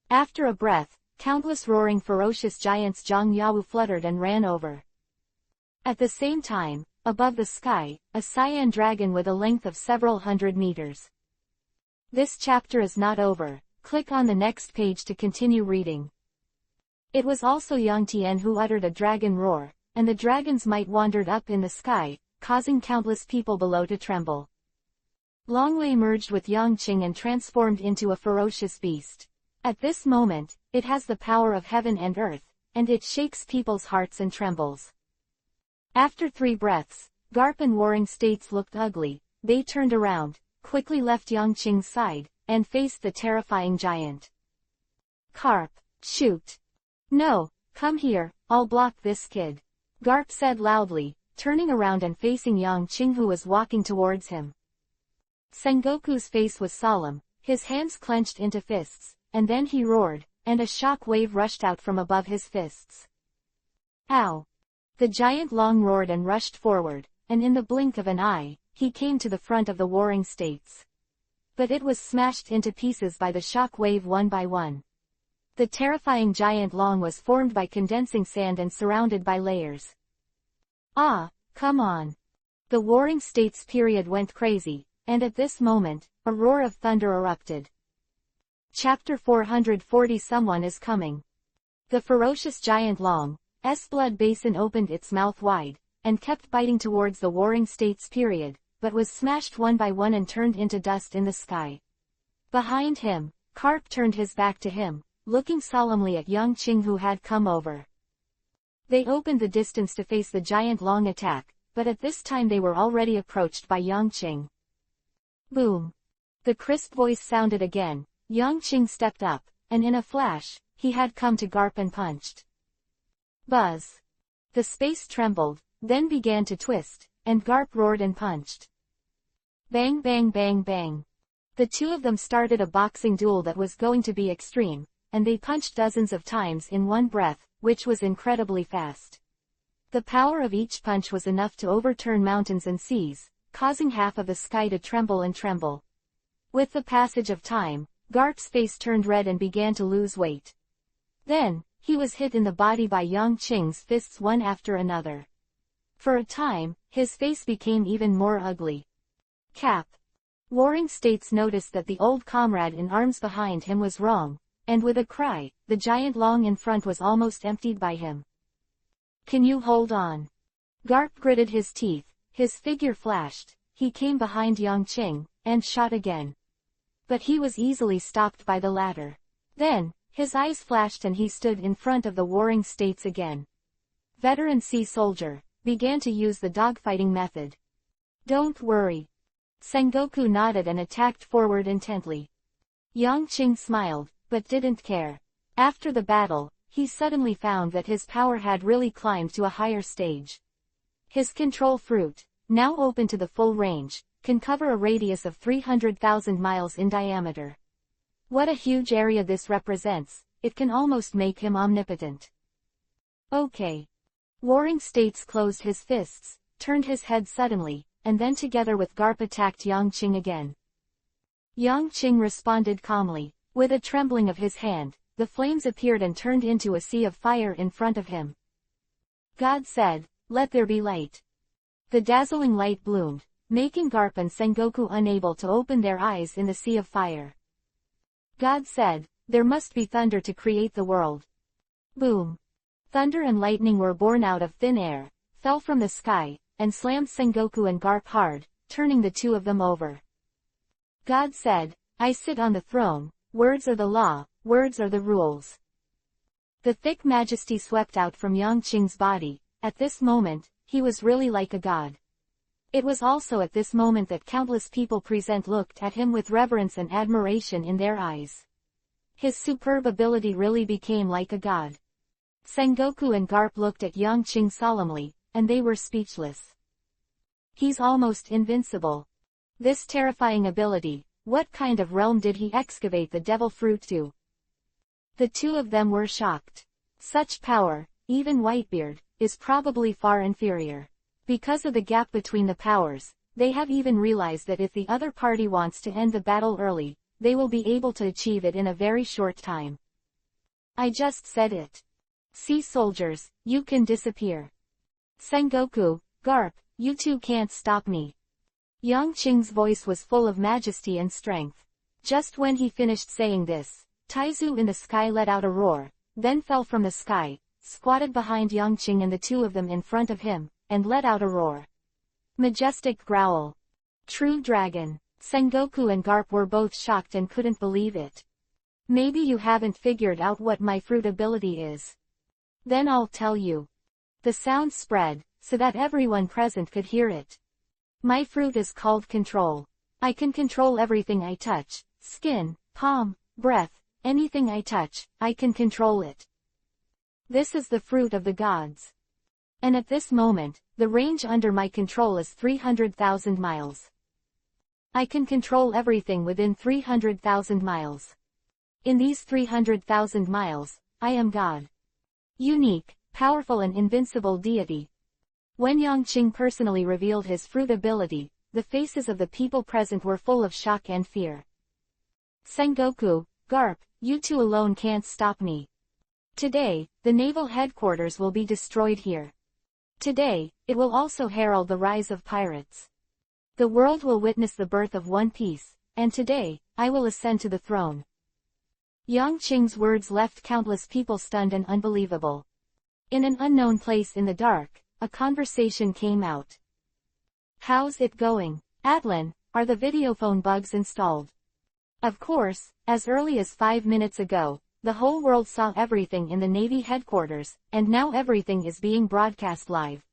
After a breath, countless roaring ferocious giants Zhang Yao fluttered and ran over. At the same time, above the sky, a cyan dragon with a length of several hundred meters. This chapter is not over. Click on the next page to continue reading. It was also Yang Tian who uttered a dragon roar, and the dragon's might wandered up in the sky, causing countless people below to tremble. Longwei merged with Yang Qing and transformed into a ferocious beast. At this moment, it has the power of heaven and earth, and it shakes people's hearts and trembles. After 3 breaths, Garp and Warring States looked ugly. They turned around, quickly left Yangqing's side, and faced the terrifying giant. Garp, shoot. No, come here, I'll block this kid. Garp said loudly, turning around and facing Yangqing who was walking towards him. Sengoku's face was solemn, his hands clenched into fists, and then he roared, and a shock wave rushed out from above his fists. Ow! The giant long roared and rushed forward, and in the blink of an eye, he came to the front of the warring states. But it was smashed into pieces by the shock wave one by one. The terrifying giant long was formed by condensing sand and surrounded by layers. Ah, come on. The warring states period went crazy, and at this moment, a roar of thunder erupted. Chapter 440 Someone is coming. The ferocious giant Long's blood basin opened its mouth wide, and kept biting towards the warring states period, but was smashed one by one and turned into dust in the sky. Behind him, Garp turned his back to him, looking solemnly at Yangqing who had come over. They opened the distance to face the giant Long attack, but at this time they were already approached by Yangqing. Boom! The crisp voice sounded again. Yangqing stepped up, and in a flash, he had come to Garp and punched. Buzz! The space trembled, then began to twist, and Garp roared and punched. Bang bang bang bang. The two of them started a boxing duel that was going to be extreme, and they punched dozens of times in one breath, which was incredibly fast. The power of each punch was enough to overturn mountains and seas, causing half of the sky to tremble and tremble. With the passage of time, Garp's face turned red and began to lose weight. Then, he was hit in the body by Yangqing's fists one after another. For a time, his face became even more ugly. Cap. Warring states noticed that the old comrade in arms behind him was wrong, and with a cry, the giant Long in front was almost emptied by him. Can you hold on? Garp gritted his teeth, his figure flashed, he came behind Yangqing, and shot again. But he was easily stopped by the latter. Then, his eyes flashed and he stood in front of the warring states again. Veteran sea soldier, began to use the dogfighting method. Don't worry. Sengoku nodded and attacked forward intently. Yangqing smiled, but didn't care. After the battle, he suddenly found that his power had really climbed to a higher stage. His control fruit, now open to the full range, can cover a radius of 300,000 miles in diameter. What a huge area this represents, it can almost make him omnipotent. Okay. Warring states closed his fists, turned his head suddenly, and then together with Garp attacked Yangqing again. Yangqing responded calmly. With a trembling of his hand, the flames appeared and turned into a sea of fire in front of him. God said, "Let there be light." The dazzling light bloomed, making Garp and Sengoku unable to open their eyes in the sea of fire. God said, "There must be thunder to create the world." Boom! Thunder and lightning were born out of thin air, fell from the sky, and slammed Sengoku and Garp hard, turning the two of them over. God said, "I sit on the throne, words are the law, words are the rules." The thick majesty swept out from Yangqing's body. At this moment, he was really like a god. It was also at this moment that countless people present looked at him with reverence and admiration in their eyes. His superb ability really became like a god. Sengoku and Garp looked at Yangqing solemnly, and they were speechless. He's almost invincible. This terrifying ability, what kind of realm did he excavate the devil fruit to? The two of them were shocked. Such power, even Whitebeard, is probably far inferior. Because of the gap between the powers, they have even realized that if the other party wants to end the battle early, they will be able to achieve it in a very short time. I just said it. Sea soldiers, you can disappear. Sengoku, Garp, you two can't stop me. Yangqing's voice was full of majesty and strength. Just when he finished saying this, Taizu in the sky let out a roar, then fell from the sky, squatted behind Yangqing and the two of them in front of him, and let out a roar. Majestic growl. True dragon. Sengoku and Garp were both shocked and couldn't believe it. Maybe you haven't figured out what my fruit ability is. Then I'll tell you. The sound spread, so that everyone present could hear it. My fruit is called control. I can control everything I touch, skin, palm, breath, anything I touch, I can control it. This is the fruit of the gods. And at this moment, the range under my control is 300,000 miles. I can control everything within 300,000 miles. In these 300,000 miles, I am God. Unique, powerful and invincible deity. When Yongqing personally revealed his fruit ability, the faces of the people present were full of shock and fear. Sengoku, Garp, you two alone can't stop me. Today, the naval headquarters will be destroyed here. Today, it will also herald the rise of pirates. The world will witness the birth of One Piece, and today, I will ascend to the throne. Yongqing's words left countless people stunned and unbelievable. In an unknown place in the dark, a conversation came out. How's it going, Atlan? Are the videophone bugs installed? Of course, as early as 5 minutes ago, the whole world saw everything in the Navy headquarters, and now everything is being broadcast live.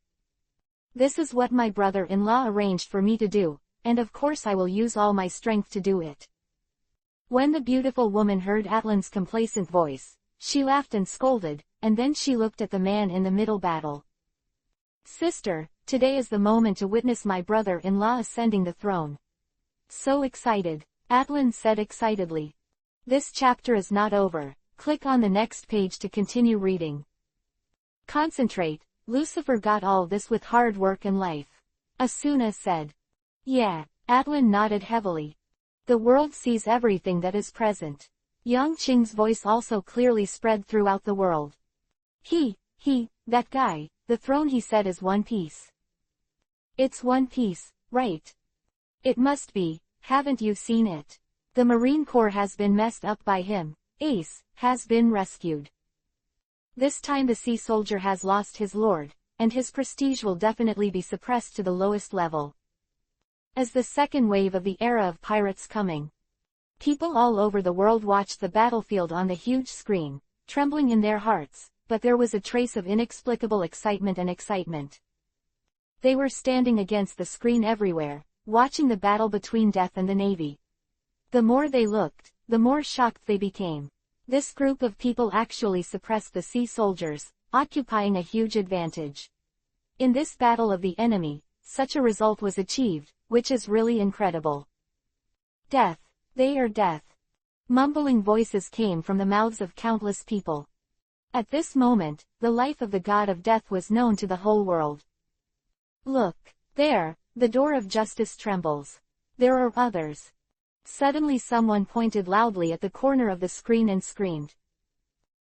This is what my brother-in-law arranged for me to do, and of course I will use all my strength to do it. When the beautiful woman heard Atlan's complacent voice, she laughed and scolded, and then she looked at the man in the middle battle. Sister, today is the moment to witness my brother-in-law ascending the throne. So excited, Atlan said excitedly. This chapter is not over. Click on the next page to continue reading. Concentrate, Lucifer got all this with hard work and life. Asuna said. Yeah, Atlan nodded heavily. The world sees everything that is present. Yongqing's voice also clearly spread throughout the world. That guy, the throne he said is One Piece. It's One Piece, right? It must be, haven't you seen it? The Marine Corps has been messed up by him. Ace has been rescued. This time the sea soldier has lost his lord, and his prestige will definitely be suppressed to the lowest level. As the second wave of the era of pirates coming, people all over the world watched the battlefield on the huge screen, trembling in their hearts, but there was a trace of inexplicable excitement. They were standing against the screen everywhere, watching the battle between Death and the Navy. The more they looked, the more shocked they became. This group of people actually suppressed the sea soldiers, occupying a huge advantage. In this battle of the enemy, such a result was achieved, which is really incredible. Death. They are Death. Mumbling voices came from the mouths of countless people. At this moment, the life of the god of death was known to the whole world. Look, there, the door of justice trembles. There are others. Suddenly someone pointed loudly at the corner of the screen and screamed.